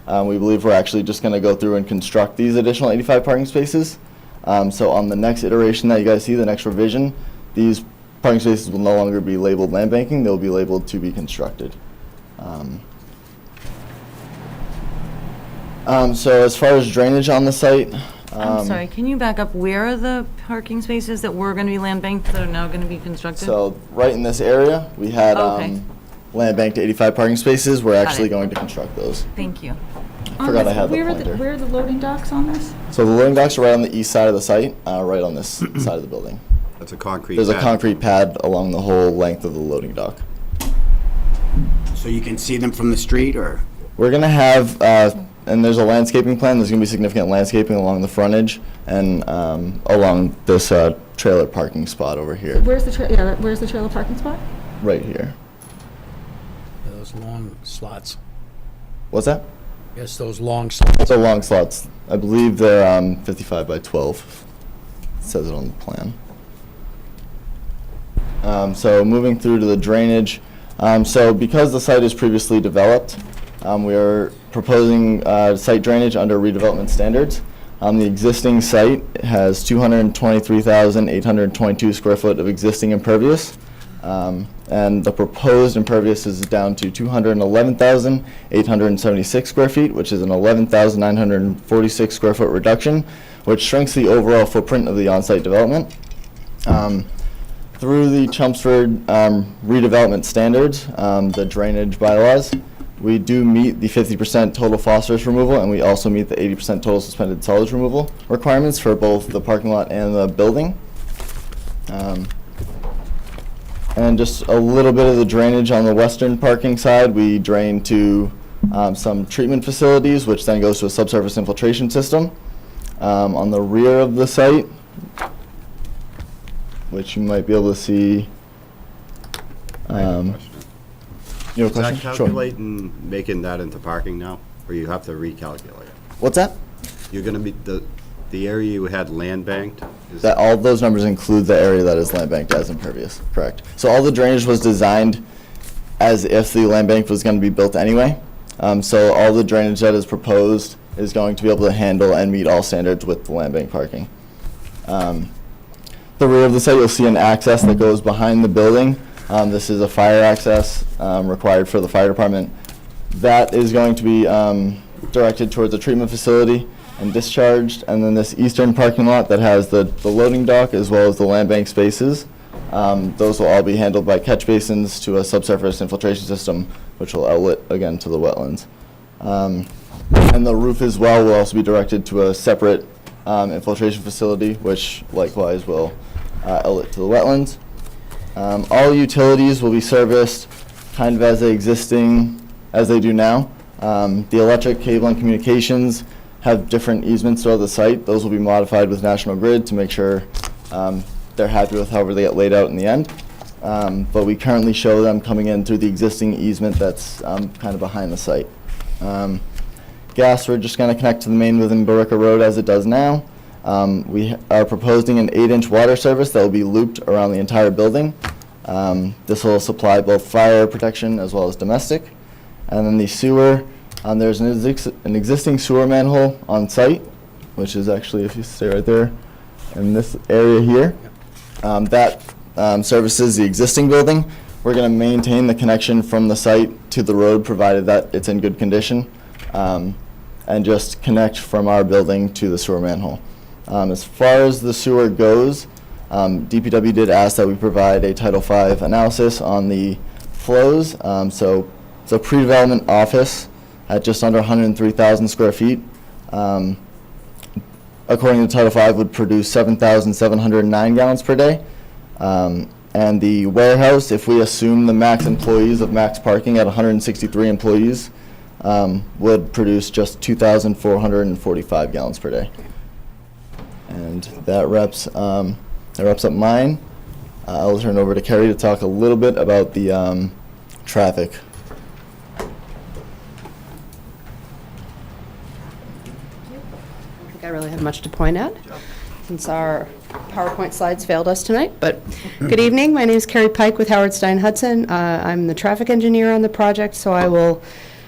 we believe we're actually just going to go through and construct these additional 85 parking spaces. So on the next iteration that you guys see, the next revision, these parking spaces will no longer be labeled land banking, they'll be labeled to be constructed. So as far as drainage on the site, I'm sorry, can you back up? Where are the parking spaces that were going to be land banked that are now going to be constructed? so right in this area, we had Okay. land banked 85 parking spaces. We're actually going to construct those. Thank you. I forgot I had the pointer. Where are the loading docks on this? So the loading docks are right on the east side of the site, right on this side of the building. That's a concrete There's pad. a concrete pad along the whole length of the loading dock. So you can see them from the street, or? We're going to have, and there's a landscaping plan, there's going to be significant landscaping along the frontage and along this trailer parking spot over here, Where's the trailer parking spot? right here. Those long slots. What's that? Yes, those long slots. Those are long slots. I believe they're 55 by 12. It says it on the plan. So moving through to the drainage. So because the site is previously developed, we are proposing site drainage under redevelopment standards. The existing site has 223,822 square foot of existing impervious. And the proposed impervious is down to 211,876 square feet, which is an 11,946 square foot reduction, which shrinks the overall footprint of the on-site development. Through the Chelmsford redevelopment standards, the drainage bylaws, we do meet the 50% total phosphorus removal, and we also meet the 80% total suspended solids removal requirements for both the parking lot and the building. And just a little bit of the drainage on the western parking side, we drain to some treatment facilities, which then goes to a subsurface infiltration system. On the rear of the site, which you might be able to see. You have a Is that question? Sure. calculating, making that into parking now, or you have to recalculate it? What's that? You're gonna be, the area you had land banked? That all of those numbers include the area that is land banked as impervious, correct. So all the drainage was designed as if the land bank was going to be built anyway. So all the drainage that is proposed is going to be able to handle and meet all standards with the land bank parking. The rear of the site, you'll see an access that goes behind the building. This is a fire access required for the fire department. That is going to be directed towards a treatment facility and discharged. And then this eastern parking lot that has the loading dock as well as the land bank spaces, those will all be handled by catch basins to a subsurface infiltration system, which will outlet again to the wetlands. And the roof as well will also be directed to a separate infiltration facility, which likewise will outlet to the wetlands. All utilities will be serviced kind of as they do now. The electric, cable, and communications have different easements throughout the site. Those will be modified with National Grid to make sure they're happy with however they get laid out in the end. But we currently show them coming in through the existing easement that's kind of behind the site. Gas, we're just going to connect to the main within Barica Road as it does now. We are proposing an 8-inch water service that will be looped around the entire building. This will supply both fire protection as well as domestic. And then the sewer, there's an existing sewer manhole on site, which is actually, if you stay right there, in this area here. That services the existing building. We're going to maintain the connection from the site to the road, provided that it's in good condition, and just connect from our building to the sewer manhole. As far as the sewer goes, DPW did ask that we provide a Title V analysis on the flows. So it's a pre-development office at just under 103,000 square feet. According to Title V, would produce 7,709 gallons per day. And the warehouse, if we assume the max employees of max parking at 163 employees, would produce just 2,445 gallons per day. And that wraps up mine. I'll turn it over to Kerry to talk a little bit about the traffic. I don't think I really have much to point out since our PowerPoint slides failed us tonight. But good evening. My name is Carrie Pike with Howard Stein Hudson. I'm the traffic engineer on the project, so I will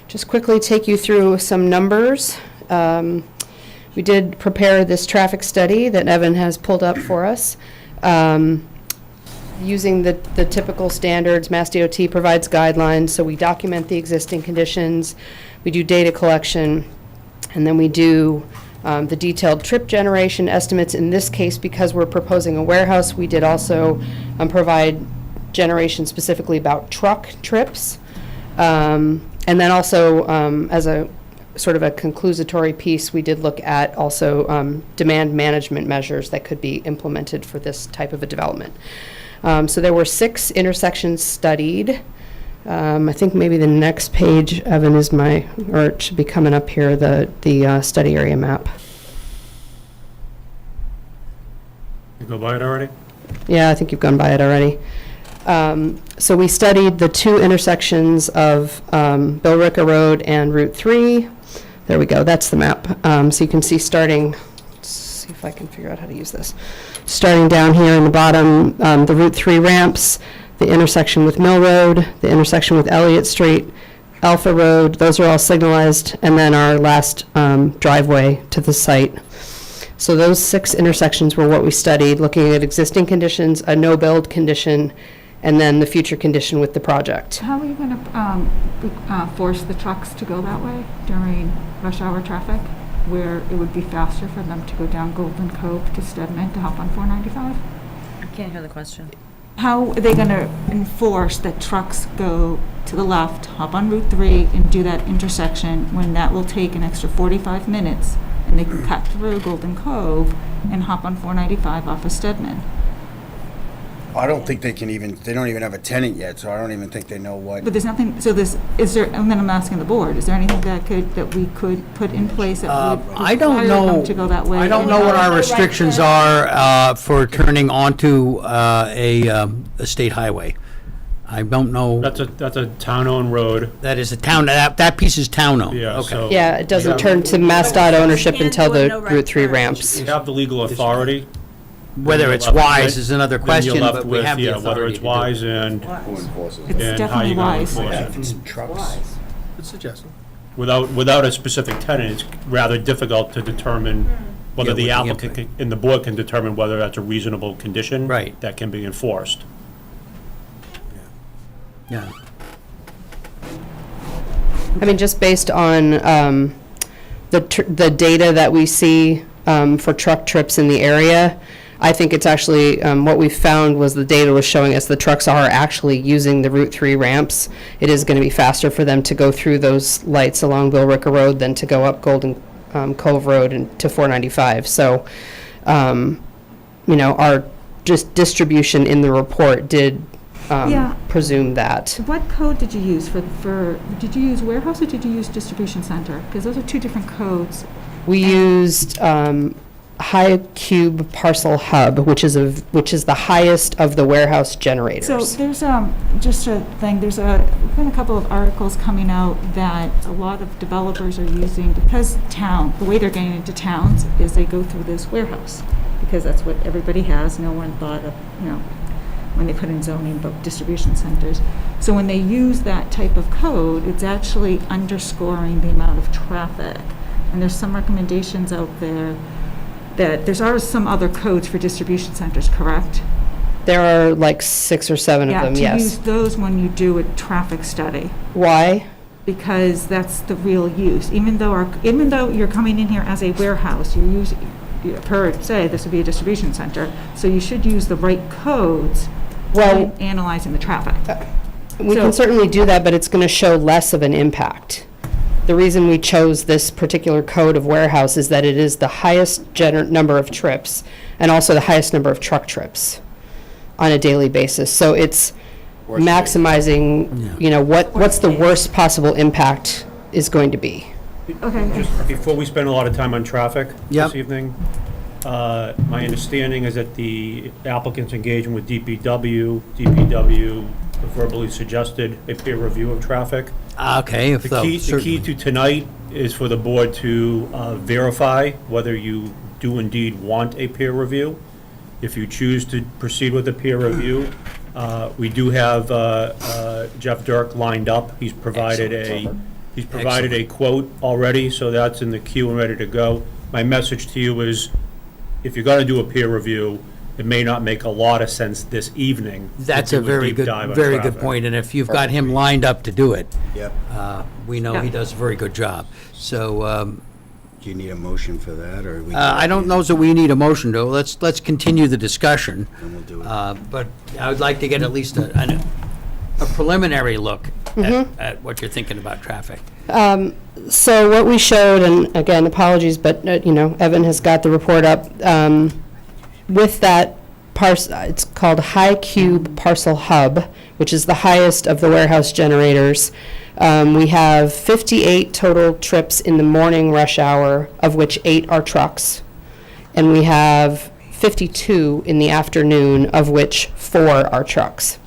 just quickly take you through some numbers. We did prepare this traffic study that Evan has pulled up for us. Using the typical standards, Mass DOT provides guidelines, so we document the existing conditions, we do data collection, and then we do the detailed trip generation estimates. In this case, because we're proposing a warehouse, we did also provide generation specifically about truck trips. And then also, as a sort of a conclusatory piece, we did look at also demand management measures that could be implemented for this type of a development. So there were 6 intersections studied. I think maybe the next page, Evan, is or it should be coming up here, the study area map. You go by it already? Yeah, I think you've gone by it already. So we studied the 2 intersections of Billerica Road and Route 3. There we go, that's the map. So you can see starting, let's see if I can figure out how to use this. Starting down here in the bottom, the Route 3 ramps, the intersection with Mill Road, the intersection with Elliott Street, Alpha Road, those are all signalized, and then our last driveway to the site. So those 6 intersections were what we studied, looking at existing conditions, a no-build condition, and then the future condition with the project. How are you going to force the trucks to go that way during rush hour traffic, where it would be faster for them to go down Golden Cove to Stedman to hop on 495? I can't hear the question. How are they going to enforce that trucks go to the left, hop on Route 3, and do that intersection when that will take an extra 45 minutes, and they can cut through Golden Cove and hop on 495 off of Stedman? I don't think they don't even have a tenant yet, so I don't even think they know what. But there's nothing, so and then I'm asking the board, is there anything that we could put in place that would I don't require know. them to go that way? I don't know what our restrictions are for turning onto a state highway. I don't know. That's a town-owned road. That is a town, that piece is town-owned. Yeah, Okay. so- Yeah, it doesn't turn to MassDOT ownership until the Route 3 ramps. You have the legal authority. Whether Then it's you're left wise with- is another then question, you're left but we with, have the yeah, whether authority it's to do it. wise and Who enforces It's and how definitely you gonna wise. enforce it. Trucks. Good suggestion. Without a specific tenant, it's rather difficult to determine whether Yeah, the what the applicant and the board can determine whether that's a reasonable condition. Right. That can be enforced. Yeah. I mean, just based on the data that we see for truck trips in the area, I think it's actually, what we found was the data was showing us the trucks are actually using the Route 3 ramps. It is going to be faster for them to go through those lights along Bill Ricker Road than to go up Golden Cove Road and to 495. So, our just distribution in the report did Yeah. presume that. What code did you use did you use warehouse or did you use distribution center? Because those are two different codes. We used high cube parcel hub, which is the highest of the warehouse generators. So there's just a thing, there's been a couple of articles coming out that a lot of developers are using, because the way they're getting into towns is they go through this warehouse, because that's what everybody has. No one thought of, when they put in zoning about distribution centers. So when they use that type of code, it's actually underscoring the amount of traffic. And there's some recommendations out there that there's always some other codes for distribution centers, correct? There are like 6 or 7 of them, To yes. use those when you do a traffic study, Why? because that's the real use. Even though you're coming in here as a warehouse, per se, this would be a distribution center, so you should use the right codes when analyzing the traffic. We can certainly do that, but it's going to show less of an impact. The reason we chose this particular code of warehouse is that it is the highest number of trips and also the highest number of truck trips on a daily basis. So it's maximizing, what's the worst possible impact is going to be. Okay. Just before we spend a lot of time on traffic Yep. this evening, my understanding is that the applicant's engaging with DPW. DPW verbally suggested a peer review of traffic. Okay, if The key certainly. to tonight is for the board to verify whether you do indeed want a peer review. If you choose to proceed with a peer review, we do have Jeff Dirk lined up. He's provided a quote already, so that's in the queue and ready to go. My message to you is, if you're gonna do a peer review, it may not make a lot of sense this evening. to That's do a very deep good, dive on very good traffic. point, and if you've got him lined up to do it, Yep. we know he does a very good job. So, Do you need a motion for that, or? I don't know that we need a motion to, let's continue the discussion. Then we'll do it. But I would like to get at least a preliminary look at what you're thinking about traffic. So what we showed, and again, apologies, but, Evan has got the report up. With that it's called High Cube Parcel Hub, which is the highest of the warehouse generators. We have 58 total trips in the morning rush hour, of which 8 are trucks. And we have 52 in the afternoon, of which 4 are trucks.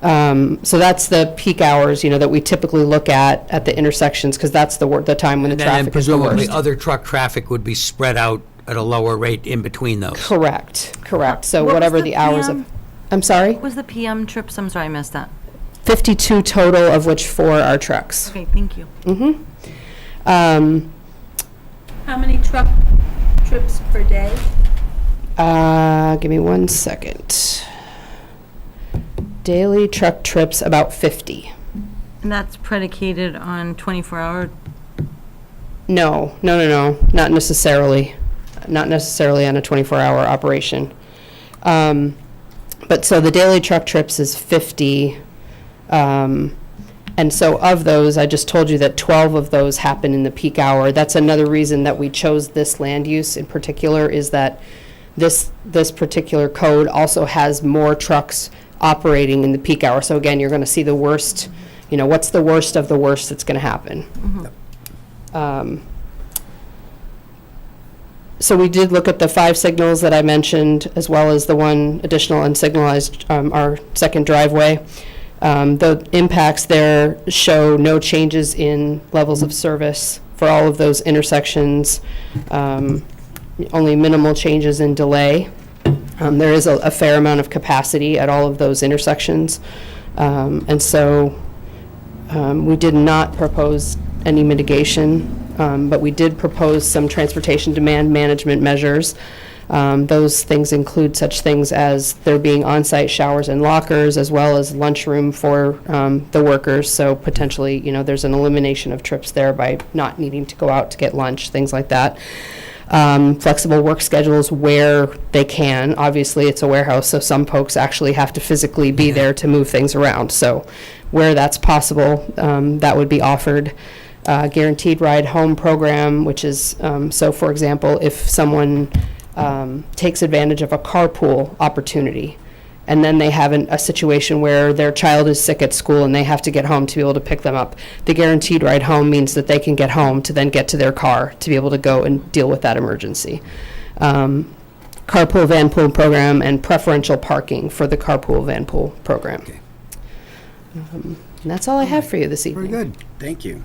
So that's the peak hours, that we typically look at the intersections, because that's the time when the And then traffic is the presumably worst. other truck traffic would be spread out at a lower rate in between those. Correct. So What was whatever the the hours of, PM? I'm sorry? What was the PM trips? I'm sorry, I missed that. 52 total, of which 4 are trucks. Okay, thank you. How many truck trips per day? Give me 1 second. Daily truck trips, about 50. And that's predicated on 24-hour? No, not necessarily. Not necessarily on a 24-hour operation. But so the daily truck trips is 50. And so of those, I just told you that 12 of those happen in the peak hour. That's another reason that we chose this land use in particular, is that this particular code also has more trucks operating in the peak hour. So again, you're going to see the worst, what's the worst of the worst that's going to happen. So we did look at the 5 signals that I mentioned, as well as the one additional unsignalized, our second driveway. The impacts there show no changes in levels of service for all of those intersections, only minimal changes in delay. There is a fair amount of capacity at all of those intersections. And so we did not propose any mitigation, but we did propose some transportation demand management measures. Those things include such things as there being on-site showers and lockers, as well as lunchroom for the workers. So potentially, there's an elimination of trips there by not needing to go out to get lunch, things like that. Flexible work schedules where they can. Obviously, it's a warehouse, so some folks actually have to physically be there to move things around. So where that's possible, that would be offered. Guaranteed ride home program, which is, so for example, if someone takes advantage of a carpool opportunity, and then they have a situation where their child is sick at school and they have to get home to be able to pick them up. The guaranteed ride home means that they can get home to then get to their car to be able to go and deal with that emergency. Carpool van pool program and preferential parking for the carpool van pool program. Okay. And that's all I have for you this evening. Very good. Thank you.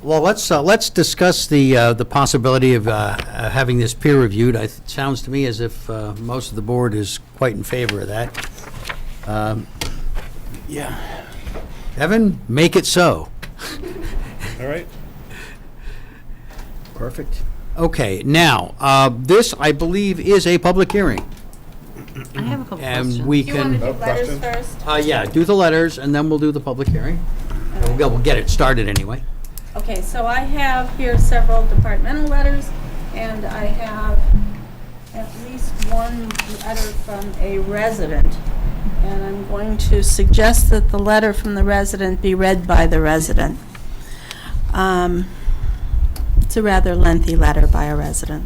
Well, let's discuss the possibility of having this peer reviewed. It sounds to me as if most of the board is quite in favor of that. Yeah. Evan, make it so. All right. Perfect. Okay, now, this, I believe, is a public hearing. I have a couple And questions. we Do you want can, to do letters first? yeah, do the letters, and then we'll do the public hearing. We'll get it started anyway. Okay, so I have here several departmental letters, and I have at least one letter from a resident. And I'm going to suggest that the letter from the resident be read by the resident. It's a rather lengthy letter by a resident.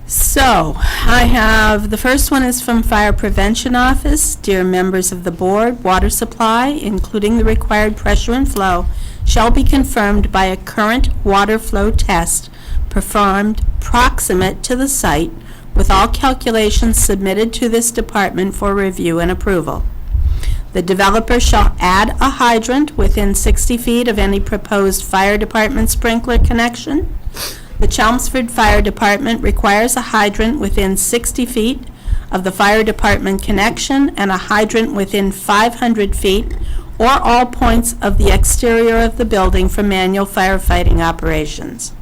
So, I have, the first one is from Fire Prevention Office. Dear members of the board, water supply, including the required pressure and flow, shall be confirmed by a current water flow test performed proximate to the site, with all calculations submitted to this department for review and approval. The developer shall add a hydrant within 60 feet of any proposed fire department sprinkler connection. The Chelmsford Fire Department requires a hydrant within 60 feet of the fire department connection and a hydrant within 500 feet or all points of the exterior of the building for manual firefighting operations.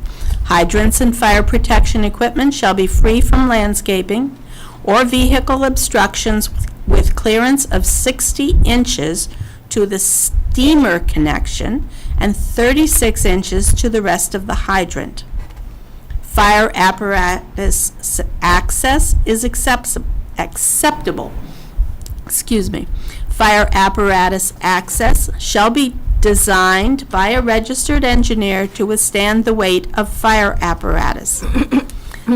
Hydrants and fire protection equipment shall be free from landscaping or vehicle obstructions with clearance of 60 inches to the steamer connection and 36 inches to the rest of the hydrant. Fire apparatus access is acceptable. Fire apparatus access shall be designed by a registered engineer to withstand the weight of fire apparatus.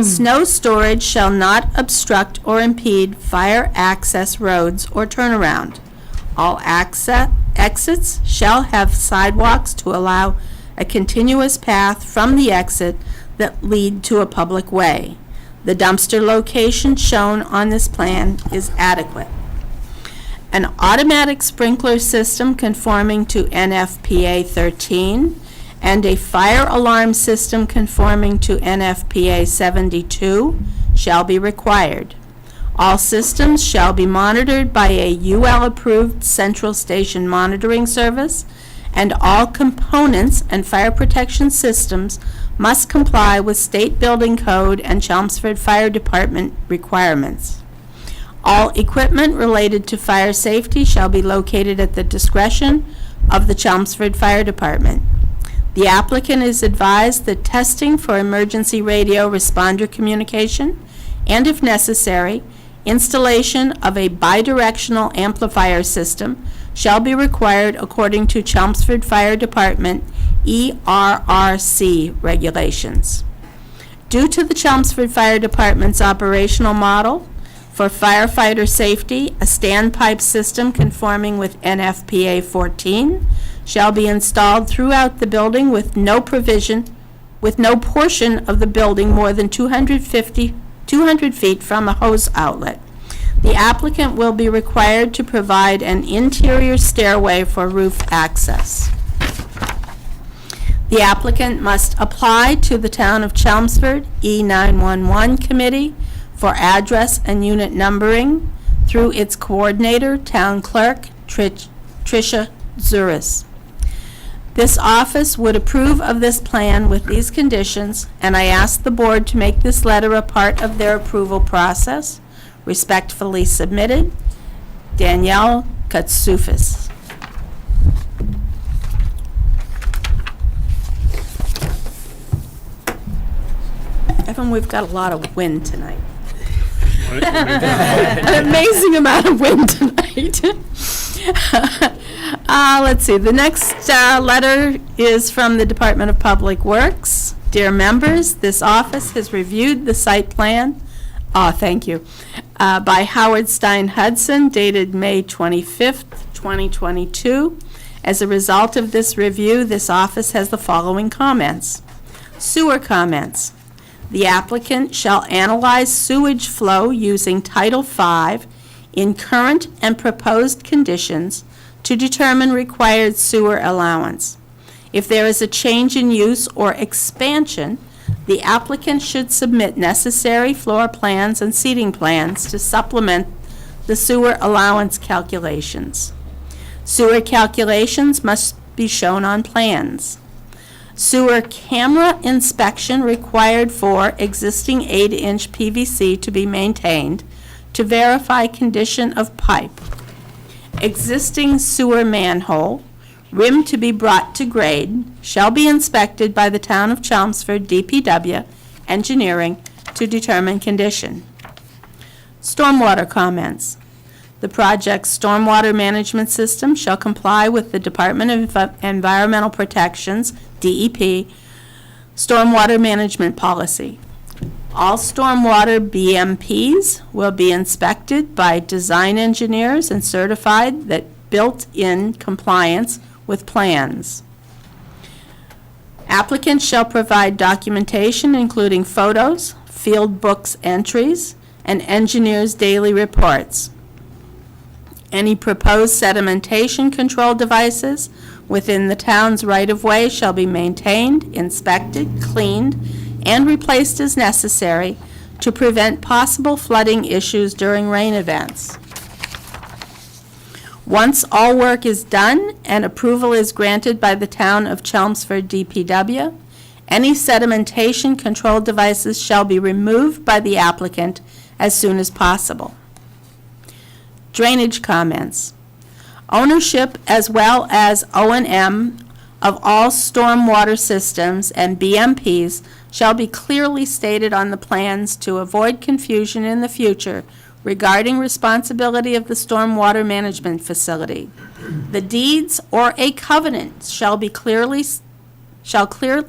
Snow storage shall not obstruct or impede fire access roads or turnaround. All exits shall have sidewalks to allow a continuous path from the exit that lead to a public way. The dumpster location shown on this plan is adequate. An automatic sprinkler system conforming to NFPA 13 and a fire alarm system conforming to NFPA 72 shall be required. All systems shall be monitored by a UL-approved central station monitoring service, and all components and fire protection systems must comply with state building code and Chelmsford Fire Department requirements. All equipment related to fire safety shall be located at the discretion of the Chelmsford Fire Department. The applicant is advised that testing for emergency radio responder communication, and if necessary, installation of a bidirectional amplifier system shall be required according to Chelmsford Fire Department ERRC regulations. Due to the Chelmsford Fire Department's operational model for firefighter safety, a standpipe system conforming with NFPA 14 shall be installed throughout the building with no portion of the building more than 200 feet from a hose outlet. The applicant will be required to provide an interior stairway for roof access. The applicant must apply to the Town of Chelmsford E911 Committee for address and unit numbering through its coordinator, Town Clerk Tricia Zuris. This office would approve of this plan with these conditions, and I ask the board to make this letter a part of their approval process. Respectfully submitted, Danielle Katsufis. Evan, we've got a lot of wind tonight. An amazing amount of wind tonight. Let's see, the next letter is from the Department of Public Works. Dear members, this office has reviewed the site plan, thank you, by Howard Stein Hudson, dated May 25th, 2022. As a result of this review, this office has the following comments. Sewer comments. The applicant shall analyze sewage flow using Title V in current and proposed conditions to determine required sewer allowance. If there is a change in use or expansion, the applicant should submit necessary floor plans and seating plans to supplement the sewer allowance calculations. Sewer calculations must be shown on plans. Sewer camera inspection required for existing 8-inch PVC to be maintained to verify condition of pipe. Existing sewer manhole, rim to be brought to grade, shall be inspected by the Town of Chelmsford DPW Engineering to determine condition. Stormwater comments. The project's stormwater management system shall comply with the Department of Environmental Protection's, DEP, stormwater management policy. All stormwater BMPs will be inspected by design engineers and certified that built in compliance with plans. Applicants shall provide documentation including photos, field books entries, and engineers' daily reports. Any proposed sedimentation control devices within the town's right-of-way shall be maintained, inspected, cleaned, and replaced as necessary to prevent possible flooding issues during rain events. Once all work is done and approval is granted by the Town of Chelmsford DPW, any sedimentation control devices shall be removed by the applicant as soon as possible. Drainage comments. Ownership as well as O&M of all stormwater systems and BMPs shall be clearly stated on the plans to avoid confusion in the future regarding responsibility of the stormwater management facility. The deeds or a covenant shall clearly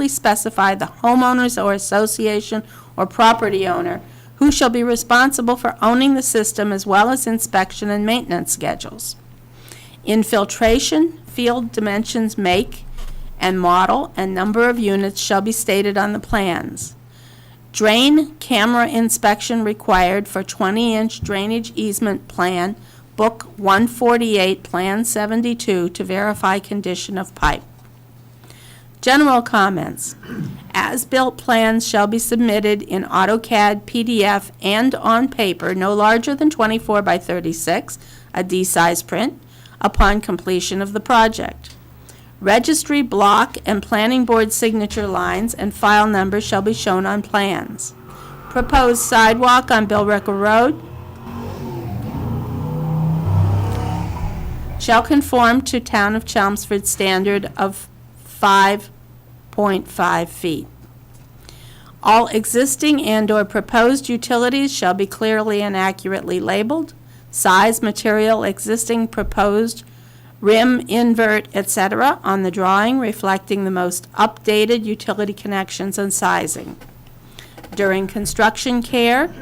specify the homeowners or association or property owner who shall be responsible for owning the system as well as inspection and maintenance schedules. Infiltration, field dimensions, make and model, and number of units shall be stated on the plans. Drain camera inspection required for 20-inch drainage easement plan, Book 148, Plan 72, to verify condition of pipe. General comments. As-built plans shall be submitted in AutoCAD, PDF, and on paper no larger than 24 by 36, a D-size print, upon completion of the project. Registry block and planning board signature lines and file numbers shall be shown on plans. Proposed sidewalk on Billrica Road shall conform to Town of Chelmsford standard of 5.5 feet. All existing and/or proposed utilities shall be clearly and accurately labeled. Size, material, existing, proposed, rim, invert, etc. on the drawing reflecting the most updated utility connections and sizing. During construction, care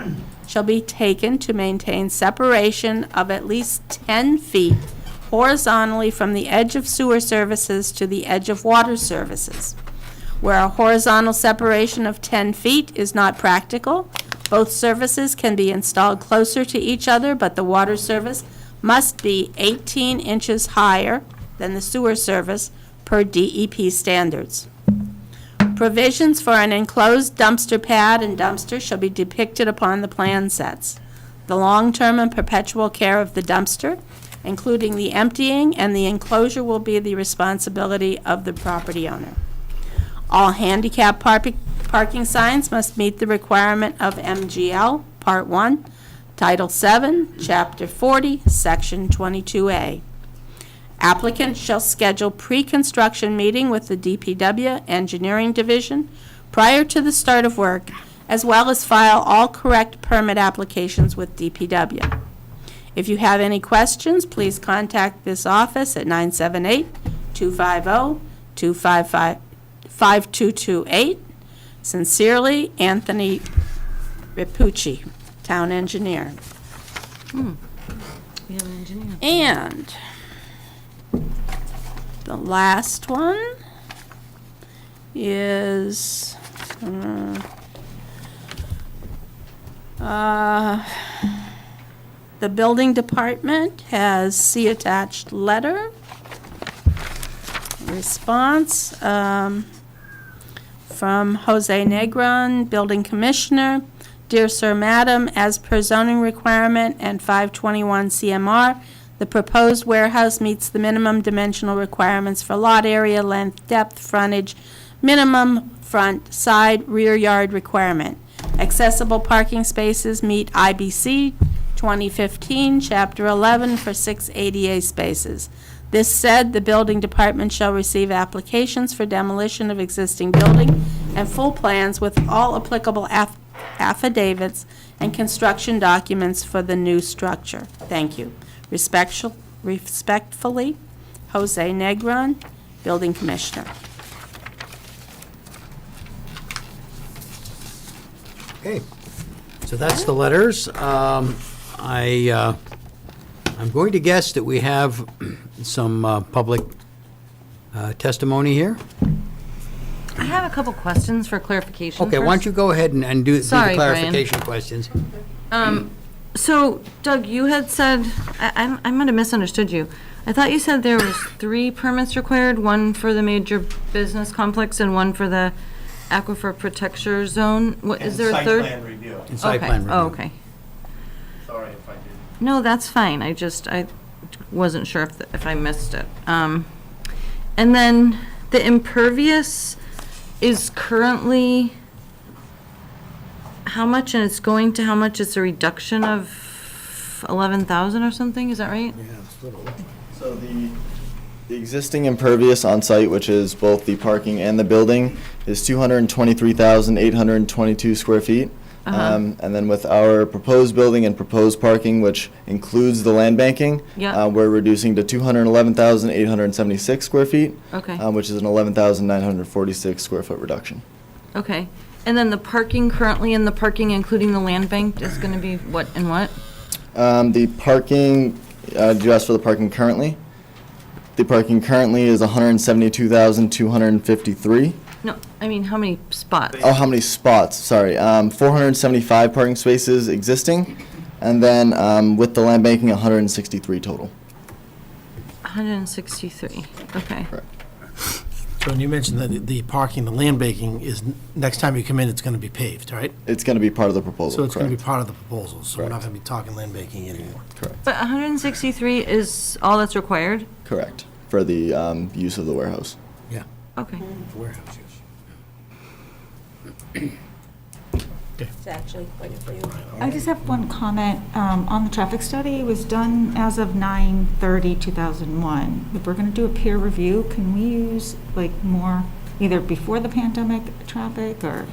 shall be taken to maintain separation of at least 10 feet horizontally from the edge of sewer services to the edge of water services. Where a horizontal separation of 10 feet is not practical, both services can be installed closer to each other, but the water service must be 18 inches higher than the sewer service per DEP standards. Provisions for an enclosed dumpster pad and dumpster shall be depicted upon the plan sets. The long-term and perpetual care of the dumpster, including the emptying and the enclosure, will be the responsibility of the property owner. All handicap parking signs must meet the requirement of MGL, Part 1, Title 7, Chapter 40, Section 22A. Applicant shall schedule pre-construction meeting with the DPW Engineering Division prior to the start of work, as well as file all correct permit applications with DPW. If you have any questions, please contact this office at 978-250-5228. Sincerely, Anthony Ripucci, Town Engineer. We have an engineer. And the last one is the building department has see attached letter response from Jose Negron, building commissioner. Dear Sir, Madam, as per zoning requirement and 521 CMR, the proposed warehouse meets the minimum dimensional requirements for lot area, length, depth, frontage, minimum front, side, rear yard requirement. Accessible parking spaces meet IBC 2015, Chapter 11 for 6 ADA spaces. This said, the building department shall receive applications for demolition of existing building and full plans with all applicable affidavits and construction documents for the new structure. Thank you. Respectfully, Jose Negron, Building Commissioner. Okay, so that's the letters. I'm going to guess that we have some public testimony here. I have a couple questions for clarification. Okay, why don't you go ahead and do the Sorry, clarification questions. So, Doug, you had said, I might have misunderstood you. I thought you said there was 3 permits required, one for the major business complex and one for the aquifer protection zone. What, is there a third? Site plan review. And site plan review. Oh, okay. Sorry if I did. No, that's fine. I wasn't sure if I missed it. And then the impervious is currently how much, and it's going to how much? It's a reduction of 11,000 or something, is that right? So the existing impervious on site, which is both the parking and the building, is 223,822 square feet. And then with our proposed building and proposed parking, which includes the land banking, we're reducing to 211,876 square feet, which is an 11,946 square foot reduction. Okay. And then the parking currently, and the parking including the land bank, is going to be what and what? The parking, did you ask for the parking currently? The parking currently is 172,253. No, I mean, how many spots? Oh, how many spots? Sorry. 475 parking spaces existing, and then with the land banking, 163 total. 163, okay. Correct. So when you mentioned that the parking, the land banking is, next time you come in, it's going to be paved, right? It's going to be part of the proposal, So it's going to be correct. part of the proposal, so we're not going to be talking land banking anymore. Correct. But 163 is all that's required? Correct. For the use of the warehouse. Yeah. Okay. Warehouse, yes. It's actually waiting for you. I just have one comment on the traffic study. It was done as of 9/30/2001. If we're going to do a peer review, can we use like more, either before the pandemic traffic or,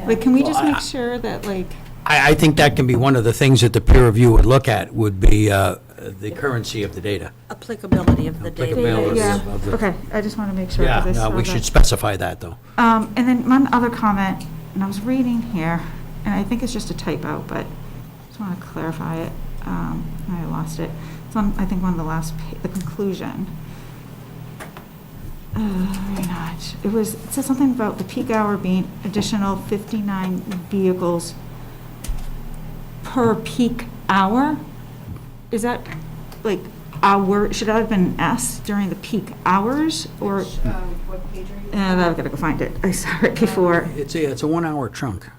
like, can we just make sure that like, I think that can be one of the things that the peer review would look at, would be the currency of the data. Applicability of the data. Applicability yeah, of the- okay, I just want to make sure. Yeah, 'cause I no, saw we that. should specify that, though. And then one other comment, and I was reading here, and I think it's just a typo, but I just want to clarify it. I lost it. It's on, I think, one of the last, the conclusion. Very much. It said something about the peak hour being additional 59 vehicles per peak hour. Is that like hour, should that have been S during the peak hours, or? What page are you? I've got to go find it. I saw it before. It's a 1 hour chunk.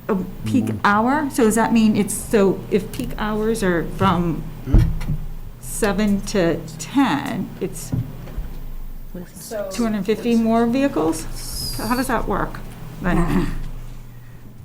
A peak hour? So does that mean so if peak hours are from 7 to 10, it's 250 more vehicles? So how does that work then?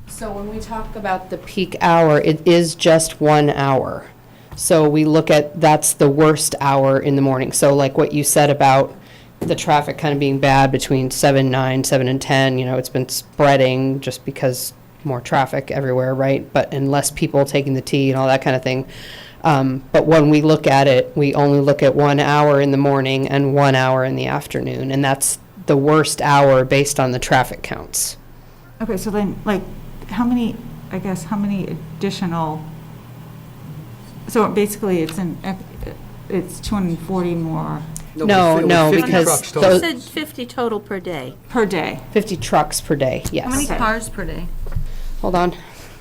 So when we talk about the peak hour, it is just 1 hour. So we look at, that's the worst hour in the morning. So like what you said about the traffic kind of being bad between 7, 9, 7 and 10, it's been spreading just because more traffic everywhere, right? And less people taking the T and all that kind of thing. But when we look at it, we only look at 1 hour in the morning and 1 hour in the afternoon. And that's the worst hour based on the traffic counts. Okay, so then, like, how many additional, so basically it's 240 more. No, because You said 50 total per day. Per day. 50 trucks per day, yes. How many cars per day? Hold on,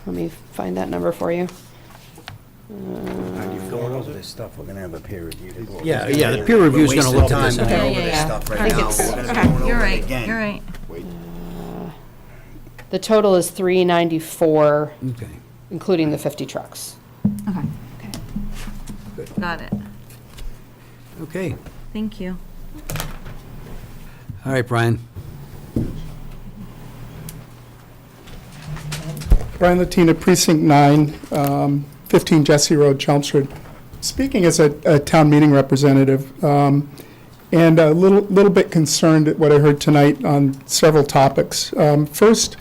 let me find that number for you. How do you feel about this stuff? We're gonna have a peer review. Yeah, the peer review's gonna look at this. We're wasting time going over Yeah. this stuff I right think now. it's- We're gonna okay, go over You're it right, again. you're right. The total is 394, Okay. including the 50 trucks. Okay. Got it. Okay. Thank you. All right, Brian. Brian Latina, Precinct 9, 15 Jesse Road, Chelmsford. Speaking as a town meeting representative, and a little bit concerned at what I heard tonight on several topics. First,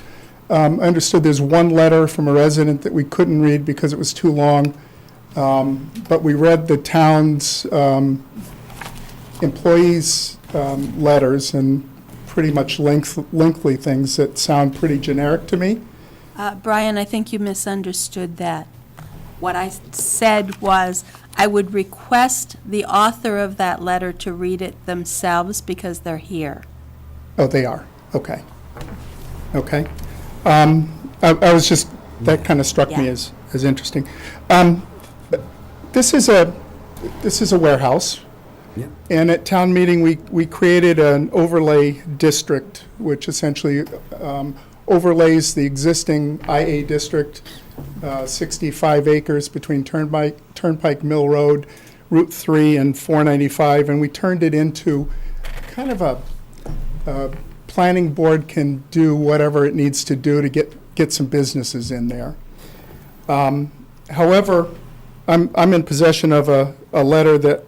I understood there's one letter from a resident that we couldn't read because it was too long, but we read the town's employees' letters, and pretty much lengthy things that sound pretty generic to me. Brian, I think you misunderstood that. What I said was, I would request the author of that letter to read it themselves because they're here. Oh, they are, okay. Okay. I was just, that kind of struck me Yeah. as interesting. This is a warehouse. Yeah. And at town meeting, we created an overlay district, which essentially overlays the existing IA district, 65 acres between Turnpike Mill Road, Route 3 and 495, and we turned it into kind of a planning board can do whatever it needs to do to get some businesses in there. However, I'm in possession of a letter that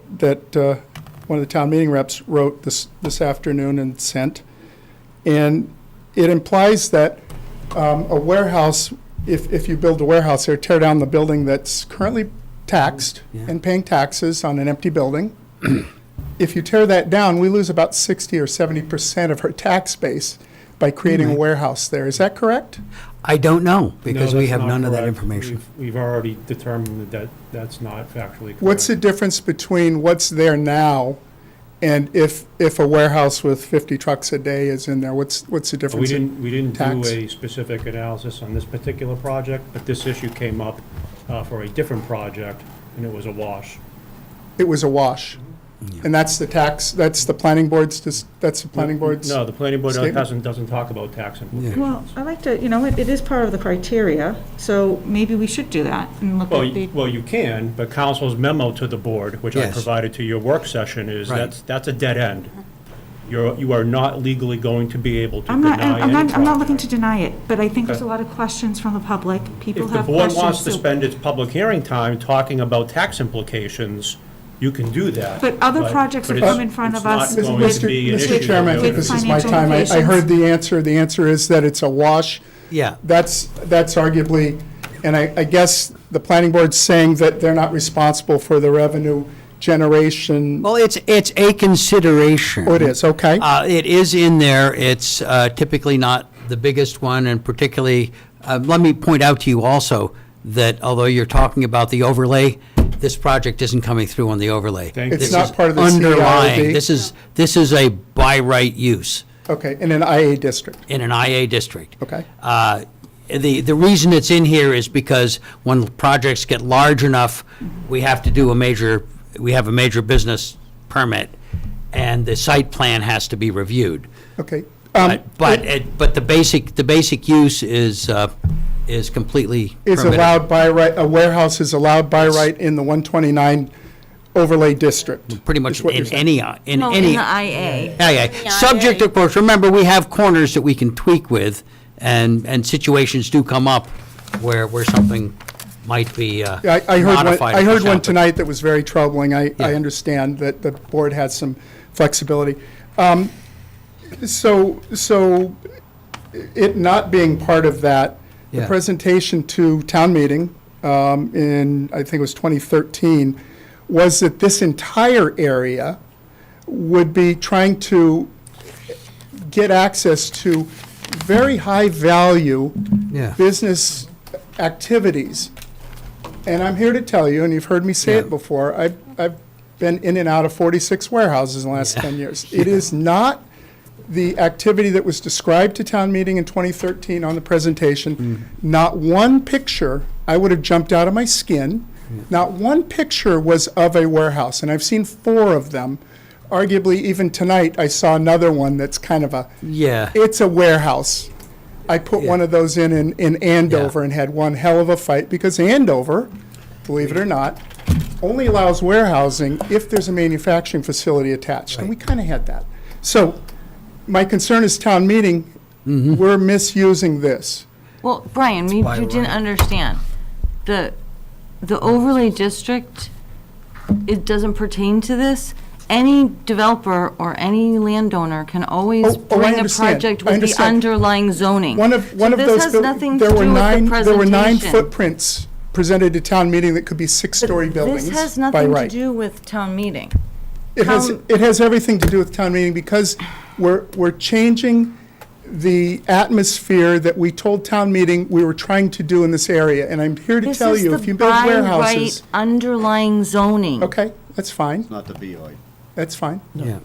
one of the town meeting reps wrote this afternoon and sent. And it implies that a warehouse, if you build a warehouse there, tear down the building that's currently taxed and paying taxes on an empty building. If you tear that down, we lose about 60 or 70% of our tax base by creating a warehouse there. Is that correct? I don't know, because No, we that's have not none of that correct. information. We've already determined that that's not factually correct. What's the difference between what's there now and if a warehouse with 50 trucks a day is in there? What's the difference in We didn't tax? do a specific analysis on this particular project, but this issue came up for a different project, and it was a wash. It was a wash. And that's the tax, that's the planning board's, that's the planning board's? No, the planning board statement? doesn't talk about tax implications. Well, I like to, it is part of the criteria, so maybe we should do that and look at the. Well, you can, but council's memo to the board, which I Yes. provided to your work session, is Right. that's a dead end. you are not legally going to be able to I'm not, deny I'm not, I'm not any looking to deny it, but I think there's a Okay. lot of questions from the public. People If the have board questions. wants to so- spend its public hearing time talking about tax implications, you can do that. But other projects but have it's- come in front it's of us not going to Mr. be an Mr. issue. Chairman, I think With this is my financial time. I implications. heard the answer. The answer is that it's a wash. Yeah. That's arguably, and I guess the planning board's saying that they're not responsible for the revenue generation. Well, it's a consideration. Oh, it is, okay. It is in there. It's typically not the biggest one, and particularly, let me point out to you also that although you're talking about the overlay, this project isn't coming through on the overlay. It's This not is part of the underlying. CIOD? This is a by right use Okay, in an IA district. in an IA district. Okay. The reason it's in here is because when projects get large enough, we have a major business permit, and the site plan has to be reviewed. Okay. But the basic use is completely Is permitted. allowed by right, a warehouse is allowed by right in the 129 overlay district. Pretty much is what in you're saying. any, in No, any. in the IA. Yeah. Subject, of course, remember, we have corners that we can tweak with, and situations do come up where something might be Yeah, I heard one, modified. I or heard pushed one out, but- tonight that was very troubling. I Yeah. understand that the board has some flexibility. So it not being part of that, the Yeah. presentation to town meeting in, I think it was 2013, was that this entire area would be trying to get access to very high-value Yeah. business activities. And I'm here to tell you, and you've heard me say Yeah. it before, I've been in and out of 46 warehouses in the last 10 years. It is not the activity that was described to town meeting in 2013 on the presentation. Not one picture, I would have jumped out of my skin. Not one picture was of a warehouse, and I've seen 4 of them. Arguably, even tonight, I saw another one that's kind of Yeah. it's a warehouse. I put one of those in Andover and had one hell of a fight, because Andover, believe it or not, only allows warehousing if there's a manufacturing facility attached, and we kind of had that. So my concern is town meeting, we're misusing this. Well, Brian, you didn't understand. The overlay district, it doesn't pertain to this. Any developer or any landowner can always I bring a understand. project I with the understand. underlying zoning. One of So those, this has buil- nothing there to were do with the 9, there were 9 presentation. footprints presented to town meeting that could be 6-story buildings This has by nothing to right. do with town meeting. It has everything to do with town meeting, because we're changing the atmosphere that we told town meeting we were trying to do in this area. And I'm here to This tell is you, the if you build by warehouses. right underlying zoning. Okay, that's fine. Not the BOI. That's fine. Yeah.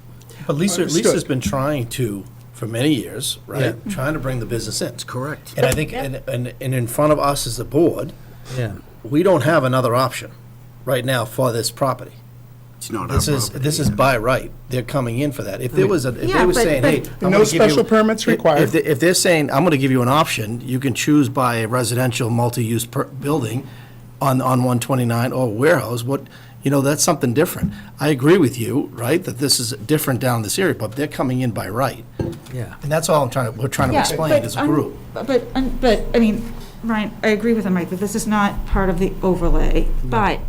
But Lisa, Understood. Lisa's been trying to, for many years, right? Trying to bring the business in. That's correct. And I think, and in front of us as the board, Yeah. we don't have another option right now for this property. It's not This our is, property. this is by right. They're coming in for that. If there was, if Yeah, they were but- saying, but- hey. And I'm no gonna give you- special permits required. If they're saying, I'm gonna give you an option, you can choose by a residential multi-use building on 129 or warehouse, that's something different. I agree with you, right, that this is different down this area, but they're coming in by right. Yeah. And that's all we're trying to Yeah, explain but as a I'm- group. But, I mean, Ryan, I agree with him, Mike, that this is not part of the overlay. But,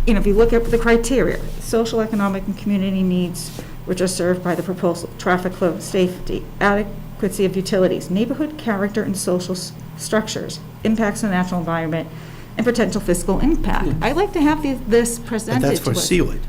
if you look at the criteria, social, economic, and community needs which are served by the proposal, traffic flow, safety, adequacy of utilities, neighborhood character and social structures, impacts on the natural environment, and potential fiscal impact. I'd like to have this presented But to that's for us. seaweed.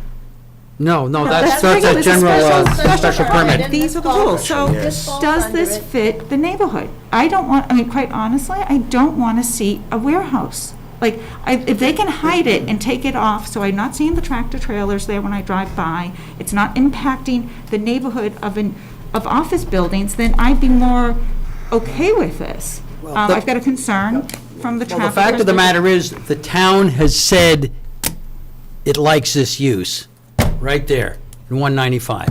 No, that's regular, a it's general special special permit. These are the rules. So does this fit the neighborhood? Quite honestly, I don't want to see a warehouse. If they can hide it and take it off, so I'm not seeing the tractor trailers there when I drive by, it's not impacting the neighborhood of office buildings, then I'd be more okay with this. I've got a concern from the traffic. Well, the fact of the matter is, the town has said it likes this use, right there, in 195.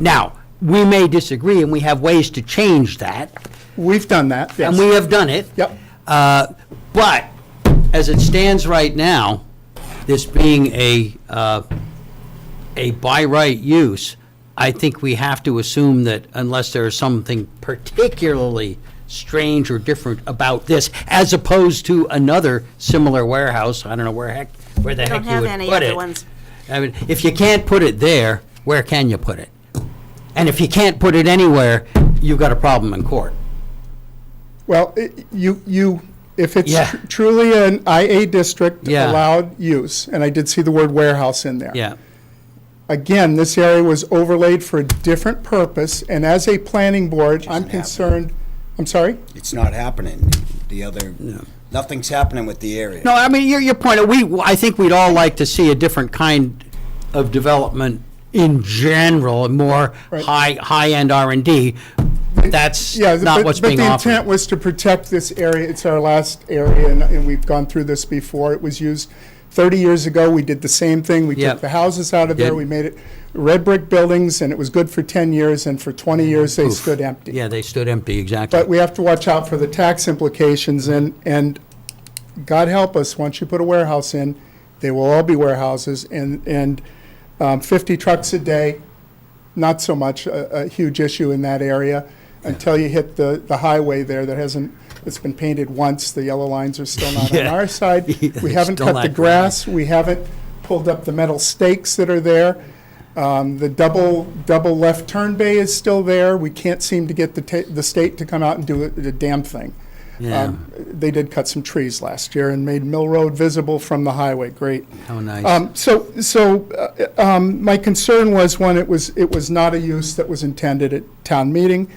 Now, we may disagree, and we have ways to change that, We've done that, yes. and we have done it. Yep. But, as it stands right now, this being a by right use, I think we have to assume that unless there's something particularly strange or different about this, as opposed to another similar warehouse, I don't know where the heck you would Don't have any put other it. ones. I mean, if you can't put it there, where can you put it? And if you can't put it anywhere, you've got a problem in court. Well, if it's Yeah. truly an IA district Yeah. allowed use, and I did see the word warehouse in there. Yeah. Again, this area was overlaid for a different purpose, and as a planning board, I'm concerned, I'm sorry? It's not happening. The other, nothing's happening with the area. No, I mean, your point, I think we'd all like to see a different kind of development in general, more high-end R&D. That's not what's being But the offered. intent was to protect this area. It's our last area, and we've gone through this before. It was used 30 years ago. We did the same thing. We Yep. took the houses out of there. Did. We made it red brick buildings, and it was good for 10 years, and for 20 years, they stood empty. Yeah, they stood empty, exactly. But we have to watch out for the tax implications, and God help us, once you put a warehouse in, they will all be warehouses, and 50 trucks a day, not so much a huge issue in that area, until you hit the highway there it's been painted once, the yellow lines are still not on Yeah. our side. We haven't Still cut the not grass, we haven't pulled up the metal stakes that are there. The double left turn bay is still there. We can't seem to get the state to come out and do the damn thing. Yeah. They did cut some trees last year and made Mill Road visible from the highway. Great. How nice. My concern was, one, it was not a use that was intended at town meeting.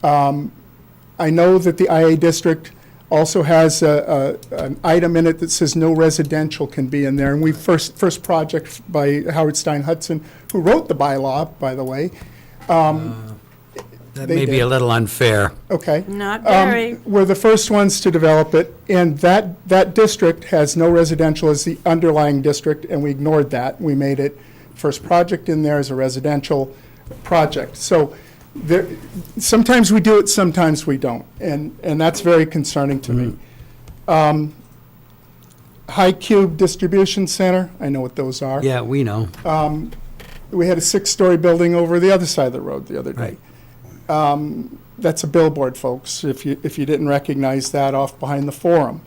I know that the IA district also has an item in it that says no residential can be in there. And we first project by Howard Stein Hudson, who wrote the bylaw, by the way. That they may be did. a little unfair. Okay. Not very. We're the first ones to develop it, and that district has no residential as the underlying district, and we ignored that. We made it, first project in there as a residential project. So sometimes we do it, sometimes we don't, and that's very concerning to me. High Cube Distribution Center, I know what those are. Yeah, we know. We had a 6-story building over the other side of the road the other day. That's a billboard, folks, if you didn't recognize that off behind the Forum.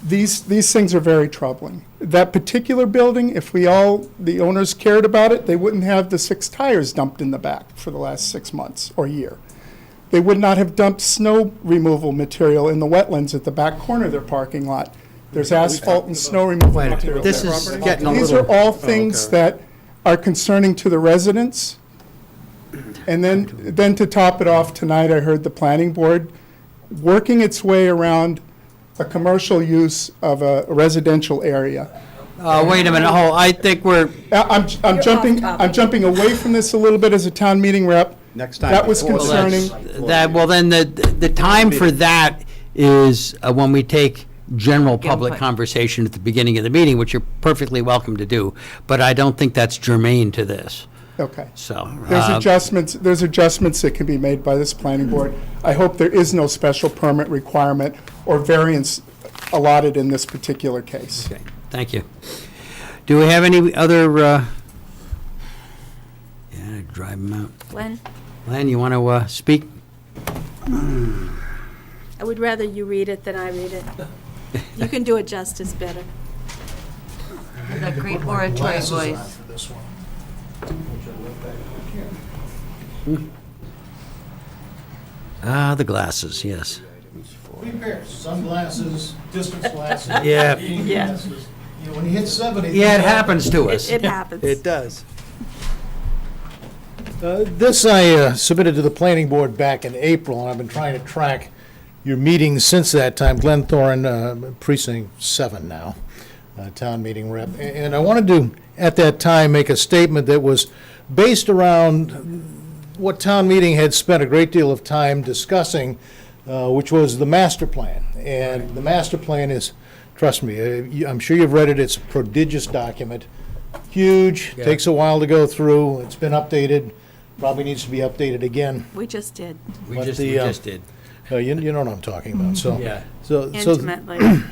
These things are very troubling. That particular building, if the owners cared about it, they wouldn't have the 6 tires dumped in the back for the last 6 months or year. They would not have dumped snow removal material in the wetlands at the back corner of their parking lot. There's asphalt and snow removal material. This there. is getting a These little. are all things that are concerning to the residents. And then to top it off, tonight I heard the planning board working its way around a commercial use of a residential area. Wait a minute, I think we're. I'm jumping away from this a little bit as a town meeting rep. Next time. That was before concerning. Then the time for that is when we take general public Input. conversation at the beginning of the meeting, which you're perfectly welcome to do, but I don't think that's germane to this. Okay. So. There's adjustments that can be made by this planning board. I hope there is no special permit requirement or variance allotted in this particular case. Okay, thank you. Do we have any other, drive them out. Glenn, Len, you want to speak? I would rather you read it than I read it. You can do it justice better. That great oratory voice. The glasses, yes. Three pairs, sunglasses, distance glasses. Yeah. reading Yeah. glasses. You know, when you hit 70. Yeah, it happens to us. It happens. It does. This I submitted to the planning board back in April, and I've been trying to track your meetings since that time. Glenn Thoren, Precinct 7 now, town meeting rep. And I wanted to, at that time, make a statement that was based around what town meeting had spent a great deal of time discussing, which was the master plan. And the master plan is, trust me, I'm sure you've read it, it's a prodigious document. Huge, Yeah. takes a while to go through, it's been updated, probably needs to be updated again. We just did, We But just did. You know what I'm talking about, so. Yeah. So intimately.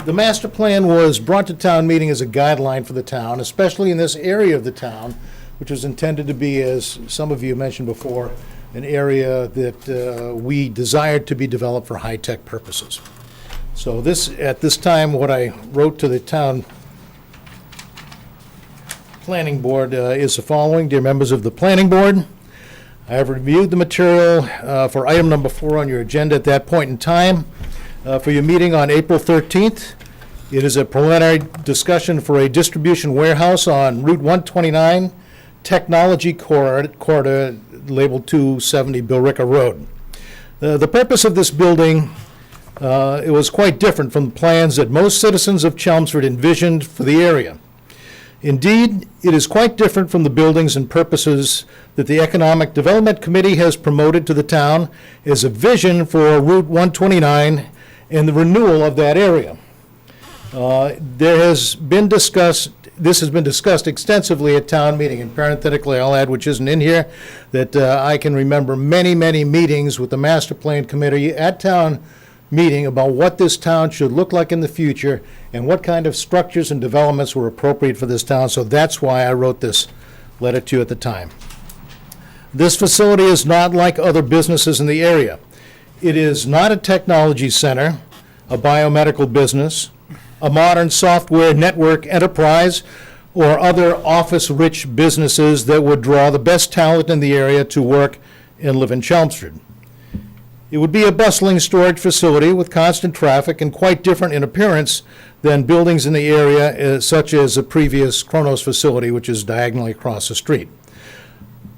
the master plan was brought to town meeting as a guideline for the town, especially in this area of the town, which was intended to be, as some of you mentioned before, an area that we desired to be developed for high-tech purposes. So this, at this time, what I wrote to the town planning board is the following. Dear members of the planning board, I have reviewed the material for item number 4 on your agenda at that point in time for your meeting on April 13th. It is a preliminary discussion for a distribution warehouse on Route 129, Technology Corridor, labeled 270 Billerica Road. The purpose of this building, it was quite different from the plans that most citizens of Chelmsford envisioned for the area. Indeed, it is quite different from the buildings and purposes that the Economic Development Committee has promoted to the town as a vision for Route 129 and the renewal of that area. This has been discussed extensively at town meeting, and parenthetically I'll add, which isn't in here, that I can remember many, many meetings with the Master Plan Committee at town meeting about what this town should look like in the future and what kind of structures and developments were appropriate for this town. So that's why I wrote this letter to you at the time. This facility is not like other businesses in the area. It is not a technology center, a biomedical business, a modern software network enterprise, or other office-rich businesses that would draw the best talent in the area to work and live in Chelmsford. It would be a bustling storage facility with constant traffic and quite different in appearance than buildings in the area, such as the previous Kronos facility, which is diagonally across the street.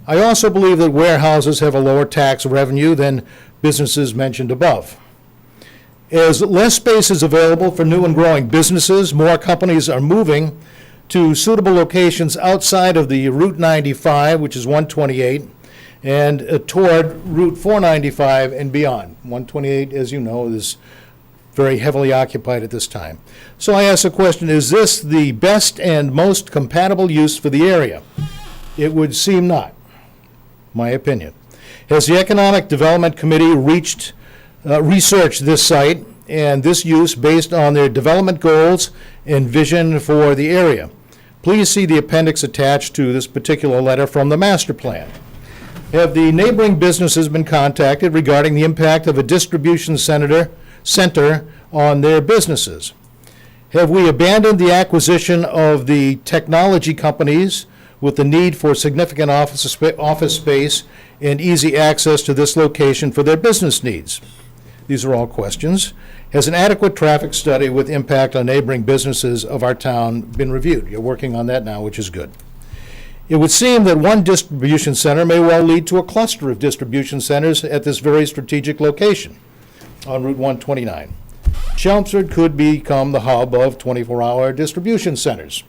I also believe that warehouses have a lower tax revenue than businesses mentioned above. As less space is available for new and growing businesses, more companies are moving to suitable locations outside of the Route 95, which is 128, and toward Route 495 and beyond. 128, as you know, is very heavily occupied at this time. So I ask the question, is this the best and most compatible use for the area? It would seem not, my opinion. Has the Economic Development Committee researched this site and this use based on their development goals and vision for the area? Please see the appendix attached to this particular letter from the master plan. Have the neighboring businesses been contacted regarding the impact of a distribution center on their businesses? Have we abandoned the acquisition of the technology companies with the need for significant office space and easy access to this location for their business needs? These are all questions. Has an adequate traffic study with impact on neighboring businesses of our town been reviewed? You're working on that now, which is good. It would seem that one distribution center may well lead to a cluster of distribution centers at this very strategic location on Route 129. Chelmsford could become the hub of 24-hour distribution centers.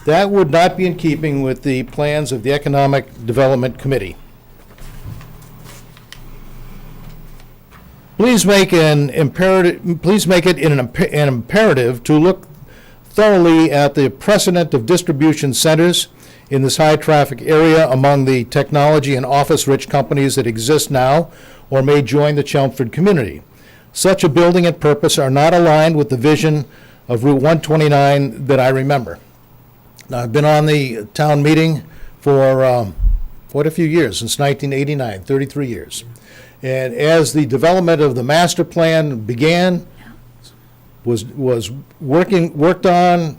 That would not be in keeping with the plans of the Economic Development Committee. Please make it an imperative to look thoroughly at the precedent of distribution centers in this high-traffic area among the technology and office-rich companies that exist now or may join the Chelmsford community. Such a building and purpose are not aligned with the vision of Route 129 that I remember. Now, I've been on the town meeting for quite a few years, since 1989, 33 years. And as the development of the master plan began, was worked on,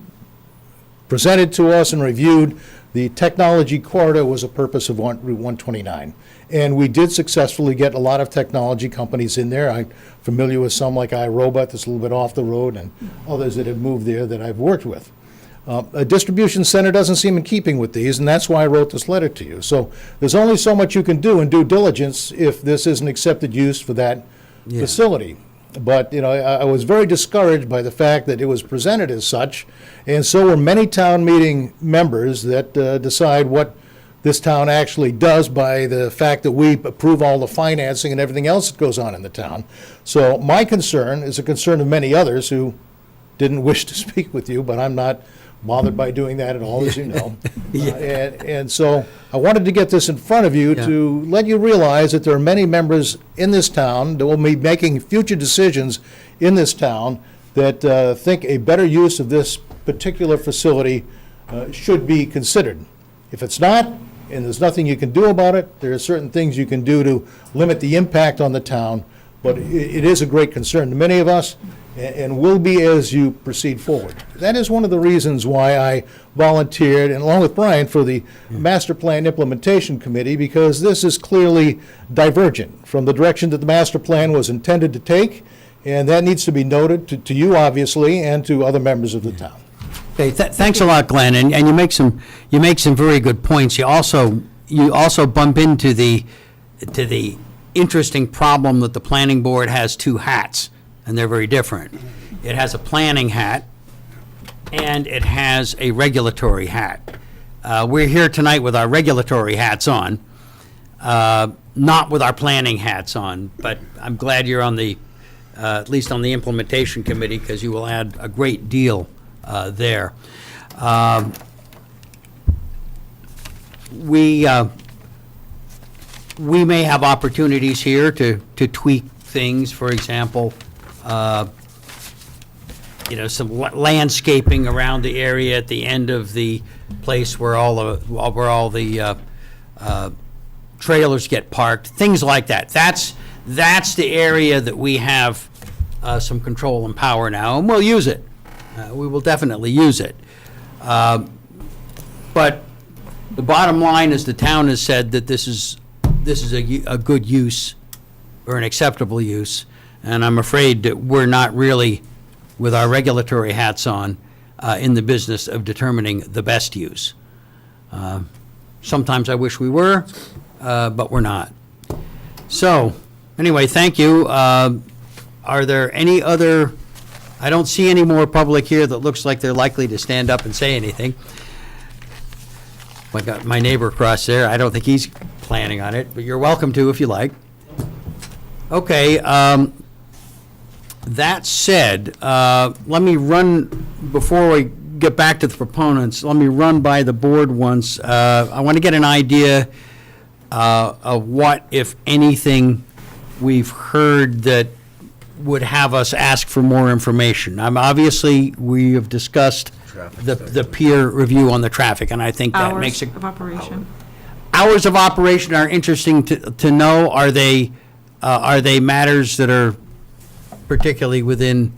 presented to us and reviewed, the technology corridor was a purpose of Route 129. And we did successfully get a lot of technology companies in there. I'm familiar with some like iRobot that's a little bit off the road, and others that have moved there that I've worked with. A distribution center doesn't seem in keeping with these, and that's why I wrote this letter to you. So there's only so much you can do in due diligence if this isn't accepted use for that facility. But, I was very discouraged by the fact that it was presented as such, and so were many town meeting members that decide what this town actually does by the fact that we approve all the financing and everything else that goes on in the town. So my concern is a concern of many others who didn't wish to speak with you, but I'm not bothered by doing that at all, as you know. And so I wanted to get this in front of you to let you realize that there are many members in this town that will be making future decisions in this town that think a better use of this particular facility should be considered. If it's not, and there's nothing you can do about it, there are certain things you can do to limit the impact on the town, but it is a great concern to many of us, and will be as you proceed forward. That is one of the reasons why I volunteered, and along with Brian, for the Master Plan Implementation Committee, because this is clearly divergent from the direction that the master plan was intended to take, and that needs to be noted to you, obviously, and to other members of the town. Okay, thanks a lot, Glenn, and you make some very good points. You also bump into the interesting problem that the planning board has two hats, and they're very different. It has a planning hat, and it has a regulatory hat. We're here tonight with our regulatory hats on, not with our planning hats on, but I'm glad you're on the, at least on the implementation committee, because you will add a great deal there. We may have opportunities here to tweak things, for example, some landscaping around the area at the end of the place where all the trailers get parked, things like that. That's the area that we have some control and power now, and we'll use it. We will definitely use it. But the bottom line is the town has said that this is a good use or an acceptable use, and I'm afraid that we're not really, with our regulatory hats on, in the business of determining the best use. Sometimes I wish we were, but we're not. So, anyway, thank you. Are there any other, I don't see any more public here that looks like they're likely to stand up and say anything. I got my neighbor across there. I don't think he's planning on it, but you're welcome to if you like. Okay, that said, let me run, before we get back to the proponents, let me run by the board once. I want to get an idea of what, if anything, we've heard that would have us ask for more information. Obviously, we have discussed the peer review on the traffic, and I think that makes it. Hours of operation. Hours of operation are interesting to know. Are they matters that are particularly within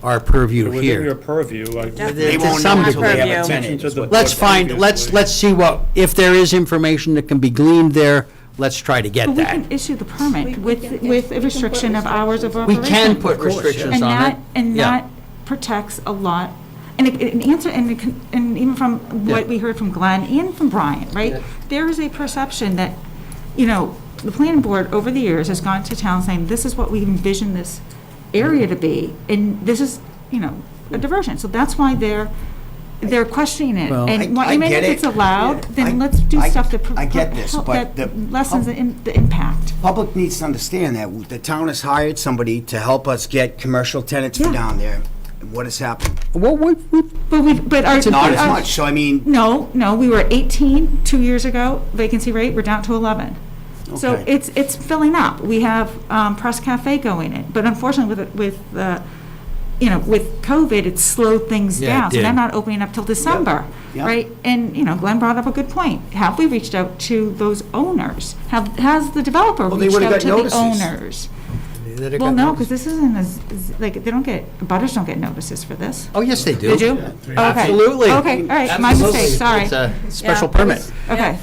our purview Within here? your purview, They won't know until they have attended. Let's see if there is information that can be gleaned there, let's try to get But we that. can issue the permit with a restriction of hours of We operation. can put restrictions on it. And Yeah. that protects a lot, and and even from what we heard from Glenn and from Brian, right? There is a perception that, the planning board over the years has gone to town saying, this is what we envision this area to be, and this is, a diversion. So that's why they're questioning it. Well, And I even get if it. it's allowed, then let's do stuff that I get this, help- but that the lessens the impact. Public needs to understand that the town has hired somebody to help us get commercial tenants down there. And what has happened? Well, but our, It's not as our- much, so I mean. No, we were 18 2 years ago, vacancy rate, we're down to 11. So Okay. it's filling up. We have Press Cafe going in, but unfortunately with COVID, it slowed things Yeah, it down. So did. they're not opening up till December, Yep. right? And, Glenn brought up a good point. Have we reached out to those owners? Has the developer Well, they reached would've out got to the notices. owners? Well, no, because this isn't like, they don't get, butters don't get notices for this. Oh, yes, they do. Did you? Okay. Absolutely. Okay, all right, my Absolutely. mistake, sorry. It's a special Yeah, permit. Okay.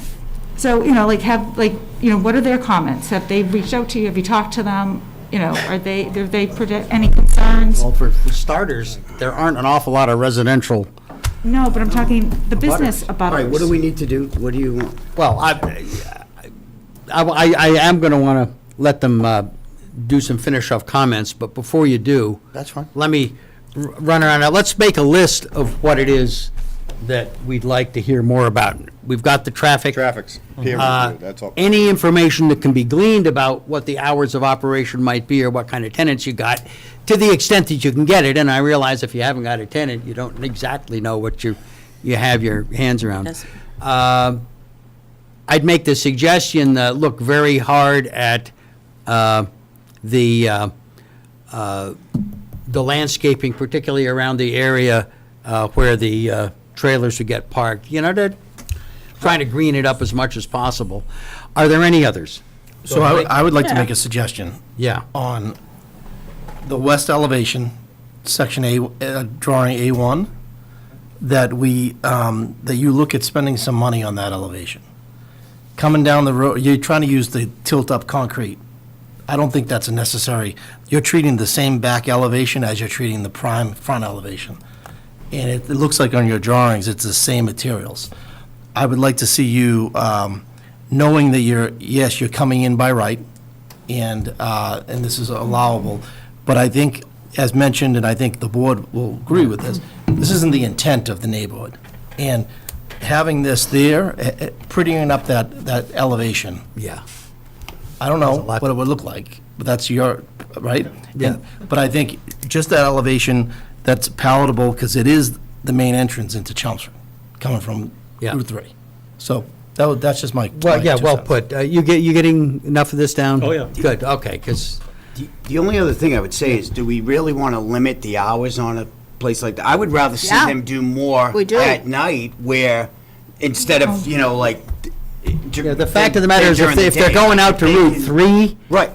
So, what are their comments? Have they reached out to you? Have you talked to them? Have they predict any concerns? Well, for starters, there aren't an awful lot of residential. No, but I'm talking the business about All right, what do we need to do? What do you want? Well, I am going to want to let them do some finish-off comments, but before you do. That's fine. Let me run around. Now, let's make a list of what it is that we'd like to hear more about. We've got the traffic. Traffic's peer review, that's all. Any information that can be gleaned about what the hours of operation might be or what kind of tenants you got, to the extent that you can get it. And I realize if you haven't got a tenant, you don't exactly know what you have your hands around. Yes. I'd make the suggestion, look very hard at the landscaping, particularly around the area where the trailers would get parked. trying to green it up as much as possible. Are there any others? So I would like to make a suggestion. Yeah. On the west elevation, section A, drawing A1, that that you look at spending some money on that elevation. Coming down the road, you're trying to use the tilt-up concrete. I don't think that's necessary. You're treating the same back elevation as you're treating the prime front elevation. And it looks like on your drawings, it's the same materials. I would like to see you, knowing that you're coming in by right, and this is allowable, but I think, as mentioned, and I think the board will agree with this isn't the intent of the neighborhood. And having this there, prettying up that elevation. Yeah. I don't know what it would look like, but that's your, right? Yeah. But I think just that elevation, that's palatable, because it is the main entrance into Chelmsford, coming from Route 3. So that's just my. Well, yeah, two well cents. put. You getting enough of this down? Oh, yeah. Good, okay, because, The only other thing I would say is, do we really want to limit the hours on a place like that? I would rather see Yeah. them do more We do. at night, where, instead of, like. the fact of the matter is, if they're going out to Route 3, Right,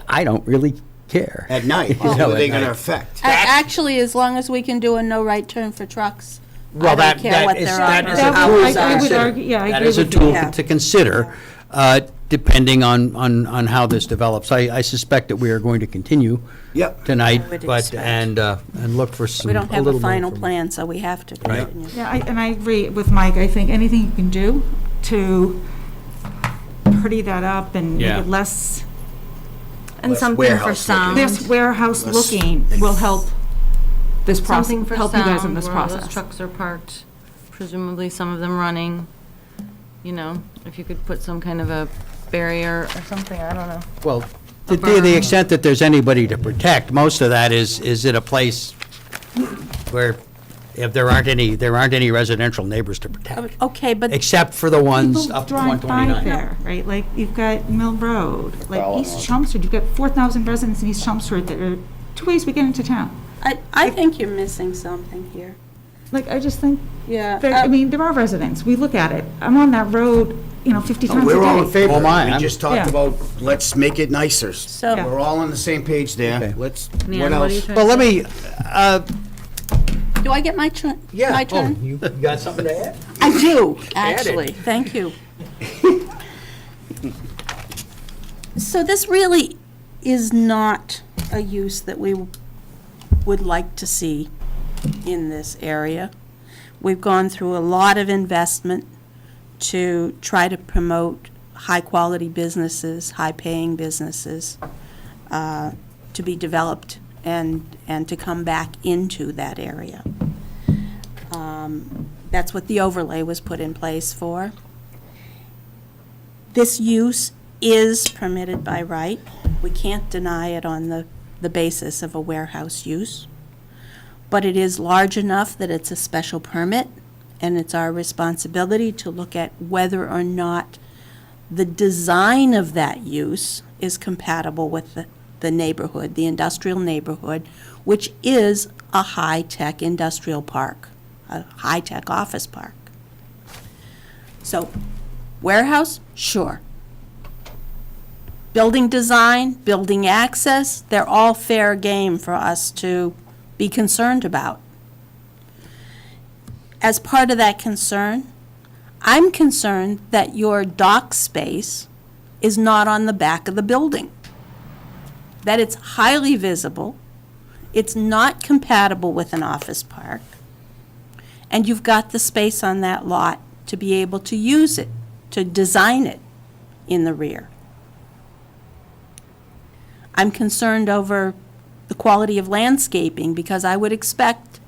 I don't really care. at night, You what know, are they at going to night. affect? Actually, as long as we can do a no right turn for trucks, I Well, don't care what their that is a hours tool are. to I would consider. argue- yeah, I That agree is a with you. tool Yeah. to consider, depending on how this develops. I suspect that we are going to continue Yep. tonight, I would but, expect. and look for some. We don't have little a more final information. plan, so we have to Right. continue. Yeah, and I agree with Mike. I think anything you can do to pretty that up and make Yeah. it less, And something for warehouse sound. this warehouse Less- looking will help this process, Something for help you guys in sound this where all those process. trucks are parked, presumably some of them running. If you could put some kind of a barrier or something, I don't know. Well, to the extent that there's anybody to protect, most of that is at a place where if there aren't any residential neighbors to protect, Okay, but except for the ones People up to drive by 129. there, right? Like, you've got Mill Road, like Well, East Chelmsford, you've got 4,000 residents in East Chelmsford that are two ways we get into town. I think you're missing something here. Like, I just think, Yeah. I mean, there are residents, we look at it. I'm on that road, 50 times a day. We're all in favor. Oh, my, We I'm- just talked Yeah. about, let's make it nicer. So- We're all on the same page there. Okay. Let's, Nan, what what are you else? trying Well, to let say? me, Do I get my turn? yeah, My turn? you got something to add? I do, actually. Thank you. So this really is not a use that we would like to see in this area. We've gone through a lot of investment to try to promote high-quality businesses, high-paying businesses, to be developed and to come back into that area. That's what the overlay was put in place for. This use is permitted by right. We can't deny it on the basis of a warehouse use. But it is large enough that it's a special permit, and it's our responsibility to look at whether or not the design of that use is compatible with the neighborhood, the industrial neighborhood, which is a high-tech industrial park, a high-tech office park. So, warehouse, sure. Building design, building access, they're all fair game for us to be concerned about. As part of that concern, I'm concerned that your dock space is not on the back of the building, that it's highly visible, it's not compatible with an office park, and you've got the space on that lot to be able to use it, to design it in the rear. I'm concerned over the quality of landscaping, because I would expect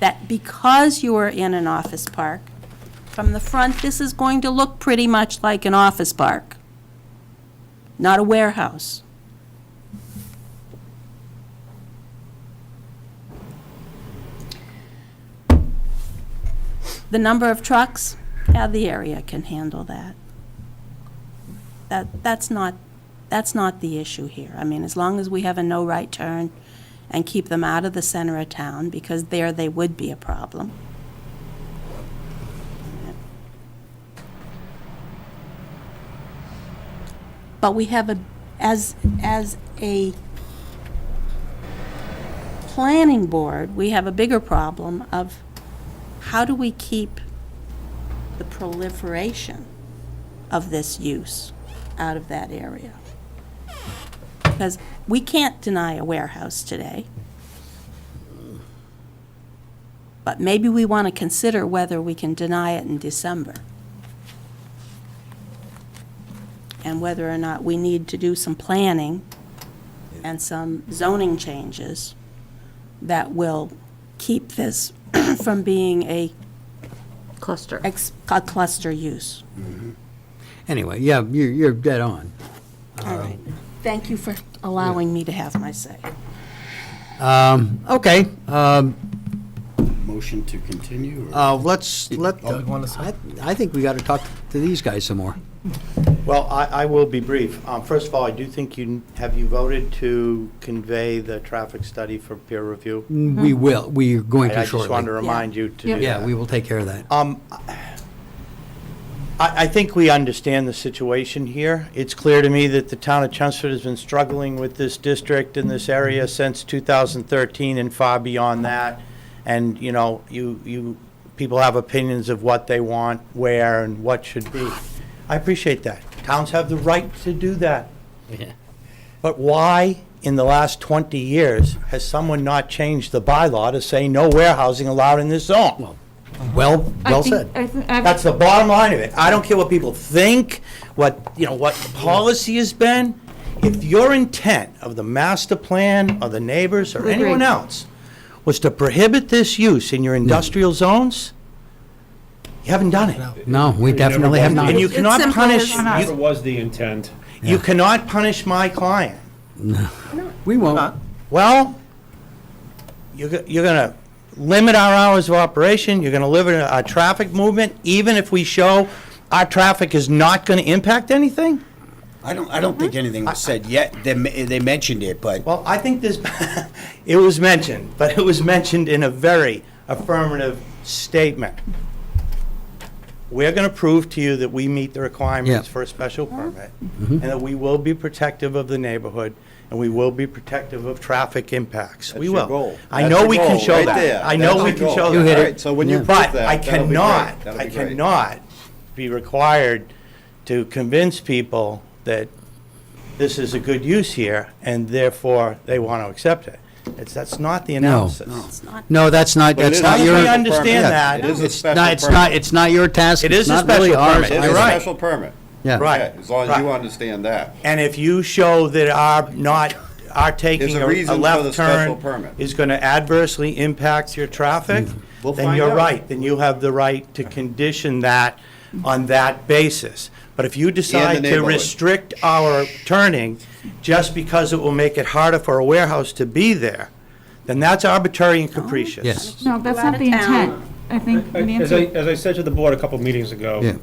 that because you are in an office park, from the front, this is going to look pretty much like an office park, not a warehouse. The number of trucks, yeah, the area can handle that. That's not the issue here. I mean, as long as we have a no right turn and keep them out of the center of town, because there they would be a problem. But we have as a planning board, we have a bigger problem of how do we keep the proliferation of this use out of that area? Because we can't deny a warehouse today. But maybe we want to consider whether we can deny it in December. And whether or not we need to do some planning and some zoning changes that will keep this from being a Cluster. a cluster use. Anyway, yeah, you're dead on. All right. Thank you for allowing me to have my say. Okay, Motion to continue? Doug want to say? I think we got to talk to these guys some more. Well, I will be brief. First of all, I do think have you voted to convey the traffic study for peer review? We will, we're going to I shortly. just wanted to remind you to do that. Yeah, we will take care of that. I think we understand the situation here. It's clear to me that the town of Chelmsford has been struggling with this district in this area since 2013 and far beyond that. And, you know, people have opinions of what they want, where, and what should be. I appreciate that. Towns have the right to do that. Yeah. But why, in the last 20 years, has someone not changed the bylaw to say no warehousing allowed in this zone? Well said. That's the bottom line of it. I don't care what people think, what the policy has been. If your intent of the master plan or the neighbors or anyone else was to prohibit this use in your industrial zones, you haven't done it. No, we definitely have not. And you cannot punish, Never was the intent. you cannot punish my client. We won't. Well, you're gonna limit our hours of operation, you're gonna limit our traffic movement, even if we show our traffic is not gonna impact anything? I don't think anything was said yet. They mentioned it, but. Well, I think it was mentioned, but it was mentioned in a very affirmative statement. We're gonna prove to you that we meet the requirements for a special permit, and that we will be protective of the neighborhood, and we will be protective of traffic impacts. We That's your will. goal. I That's know your we can goal, show right that. there. I know That's we your can goal. show All that. right, so when you prove But that, I that'll be great. That'll I be great. cannot be required to convince people that this is a good use here, and therefore they want to accept it. That's not the analysis. No, that's not, But it that's is not a your. special understand permit. that. It is a It's special not, permit. it's not your task. It It's is a not really special ours. permit. It's You're a right. special permit. Yeah. Right. Yeah, as long as you understand that. And if you show that our taking There's a a reason for the left special turn permit. is going to adversely impact your traffic, We'll then find you're out. right. Then you have the right to condition that on that basis. But if you decide to neighborhood. restrict our turning just because it will make it harder for a warehouse to be there, then that's arbitrary and capricious. Yes. No, that's not the intent. I think Nancy. As I said to the board a couple meetings ago, Yeah.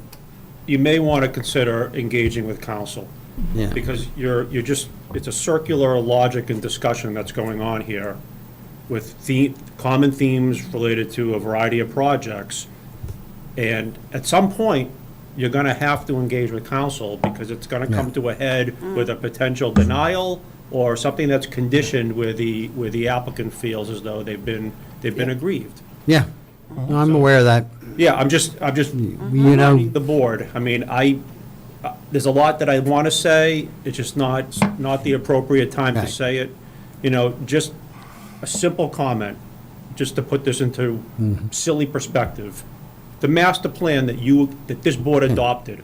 you may want to consider engaging with council. Yeah. Because it's a circular logic and discussion that's going on here with common themes related to a variety of projects. And at some point, you're going to have to engage with council because it's going to come to a head with a potential denial or something that's conditioned where the applicant feels as though they've been aggrieved. Yeah, No, I'm aware of that. Yeah, I'm just You know, the board. I mean, there's a lot that I want to say, it's just not the appropriate time to Right. say it. You know, just a simple comment, just to put this into silly perspective. The master plan that this board adopted,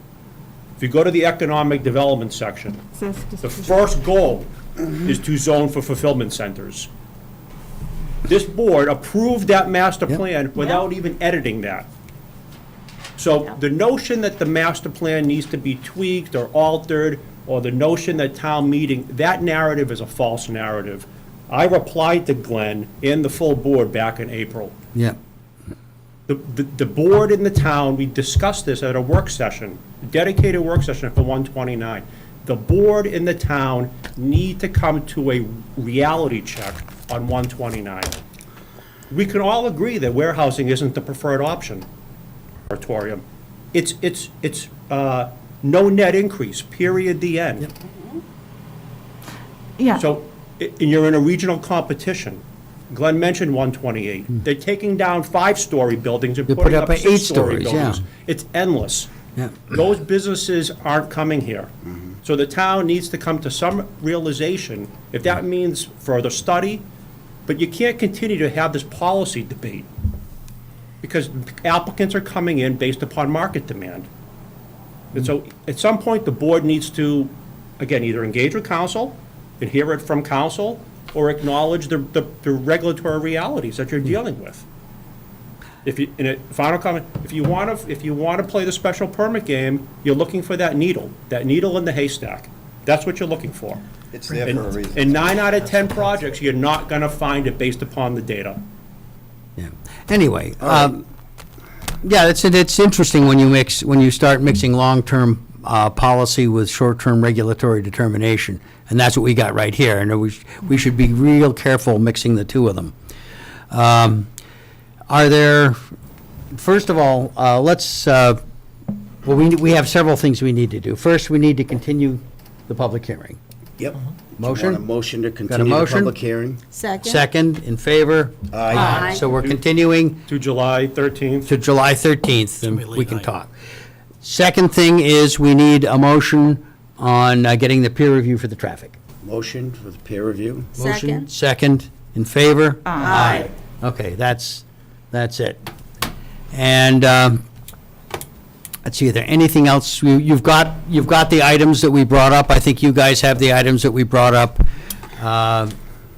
if you go to the economic development section, the first goal is to zone for fulfillment centers. This board approved that master plan without even editing that. So the notion that the master plan needs to be tweaked or altered, or the notion that town meeting, that narrative is a false narrative. I replied to Glenn and the full board back in April. yeah. The board in the town, we discussed this at a work session, a dedicated work session for 129. The board in the town need to come to a reality check on 129. We can all agree that warehousing isn't the preferred option, moratorium. It's no net increase, period, the end. Yeah. So, and you're in a regional competition. Glenn mentioned 128. They're taking down 5-story buildings and They putting put up up 8 6-story stories, yeah. buildings. It's endless. Yeah. Those businesses aren't coming here. So the town needs to come to some realization, if that means further study, but you can't continue to have this policy debate, because applicants are coming in based upon market demand. And so, at some point, the board needs to, again, either engage with council and hear it from council, or acknowledge the regulatory realities that you're dealing with. If you, in a final comment, if you want to play the special permit game, you're looking for that needle in the haystack. That's what you're looking for. It's there for a reason. In 9 out of 10 projects, you're not going to find it based upon the data. Yeah. Anyway, yeah, it's interesting when you start mixing long-term policy with short-term regulatory determination, and that's what we got right here. And we should be real careful mixing the two of them. Are there? First of all, well, we have several things we need to do. First, we need to continue the public hearing. Yep. Motion? Want a motion to Got a continue the motion? public hearing? Second, in favor? Aye. So we're continuing To July 13th. to July 13th, and we can talk. Second thing is, we need a motion on getting the peer review for the traffic. Motion for the peer review? Motion, second, in favor? Aye. Okay, that's it. And, let's see, is there anything else? You've got the items that we brought up. I think you guys have the items that we brought up.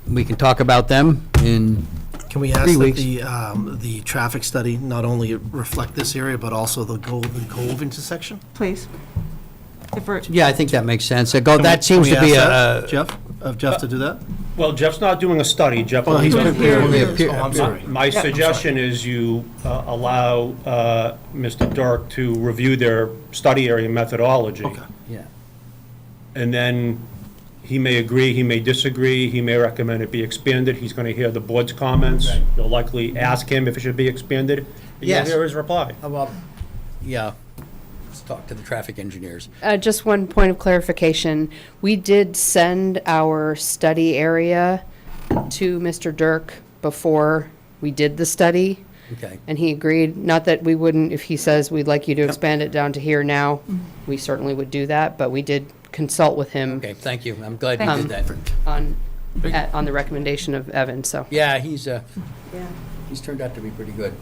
We can talk about them in Can we ask 3 that weeks. the traffic study not only reflect this area, but also the Golden Cove intersection? Please. If we're, Yeah, I think that makes sense. That Can seems we to be ask a. that, Jeff, of Jeff to do that? Well, Jeff's not doing a study, Jeff. Oh, he's only- prepared. Oh, I'm sorry. My suggestion is you allow Mr. Dirk to review their study area methodology. Okay. Yeah. And then he may agree, he may disagree, he may recommend it be expanded. He's going to hear the board's comments. You'll likely ask him if it should be expanded. And you'll Yes. hear his reply. Well, yeah, let's talk to the traffic engineers. Just one point of clarification. We did send our study area to Mr. Dirk before we did the study, Okay. and he agreed. Not that we wouldn't, if he says we'd like you to expand it down to here now, we certainly would do that, but we did consult with him Okay, thank you. I'm glad you Thank did that. on the recommendation of Evan, so. Yeah, he's turned out to be pretty good.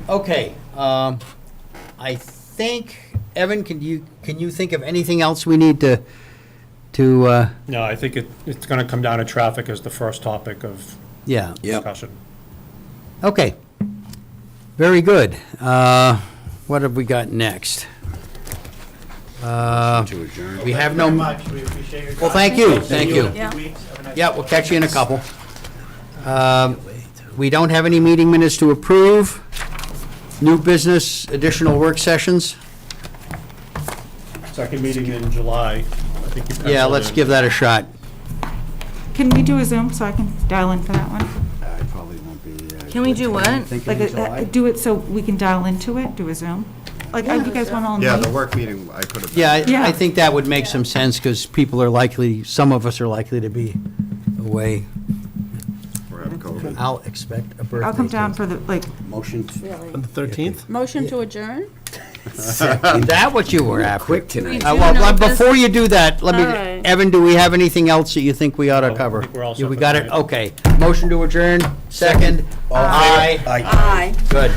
Okay, I think, Evan, can you think of anything else we need to No, I think it's going to come down to traffic as the first topic of yeah. discussion. Okay. Very good. What have we got next? We have no. We appreciate your time. Well, thank you, thank you. Yeah. Yeah, we'll catch you in a couple. We don't have any meeting minutes to approve. New business, additional work sessions. Second meeting in July. I think you Yeah, penciled let's in. give that a shot. can we do a Zoom so I can dial in for that one? I probably won't be. Can we do what? Like, do it so we can dial into it, do a Zoom? Like, you guys want all Yeah, night? the work meeting, I could have. Yeah, Yeah. I think that would make some sense, because people are likely, some of us are likely to be away. Or have COVID. I'll expect a birthday. I'll come down cake. for the, like, Motion. On the 13th? Motion to adjourn? Is that what you were after? Quick tonight. Well, before you do that, let me, All right. Evan, do we have anything else that you think we ought to cover? I think we're all Yeah, set we for got it? tonight. Okay. Motion to adjourn, second. Aye. Aye. Good.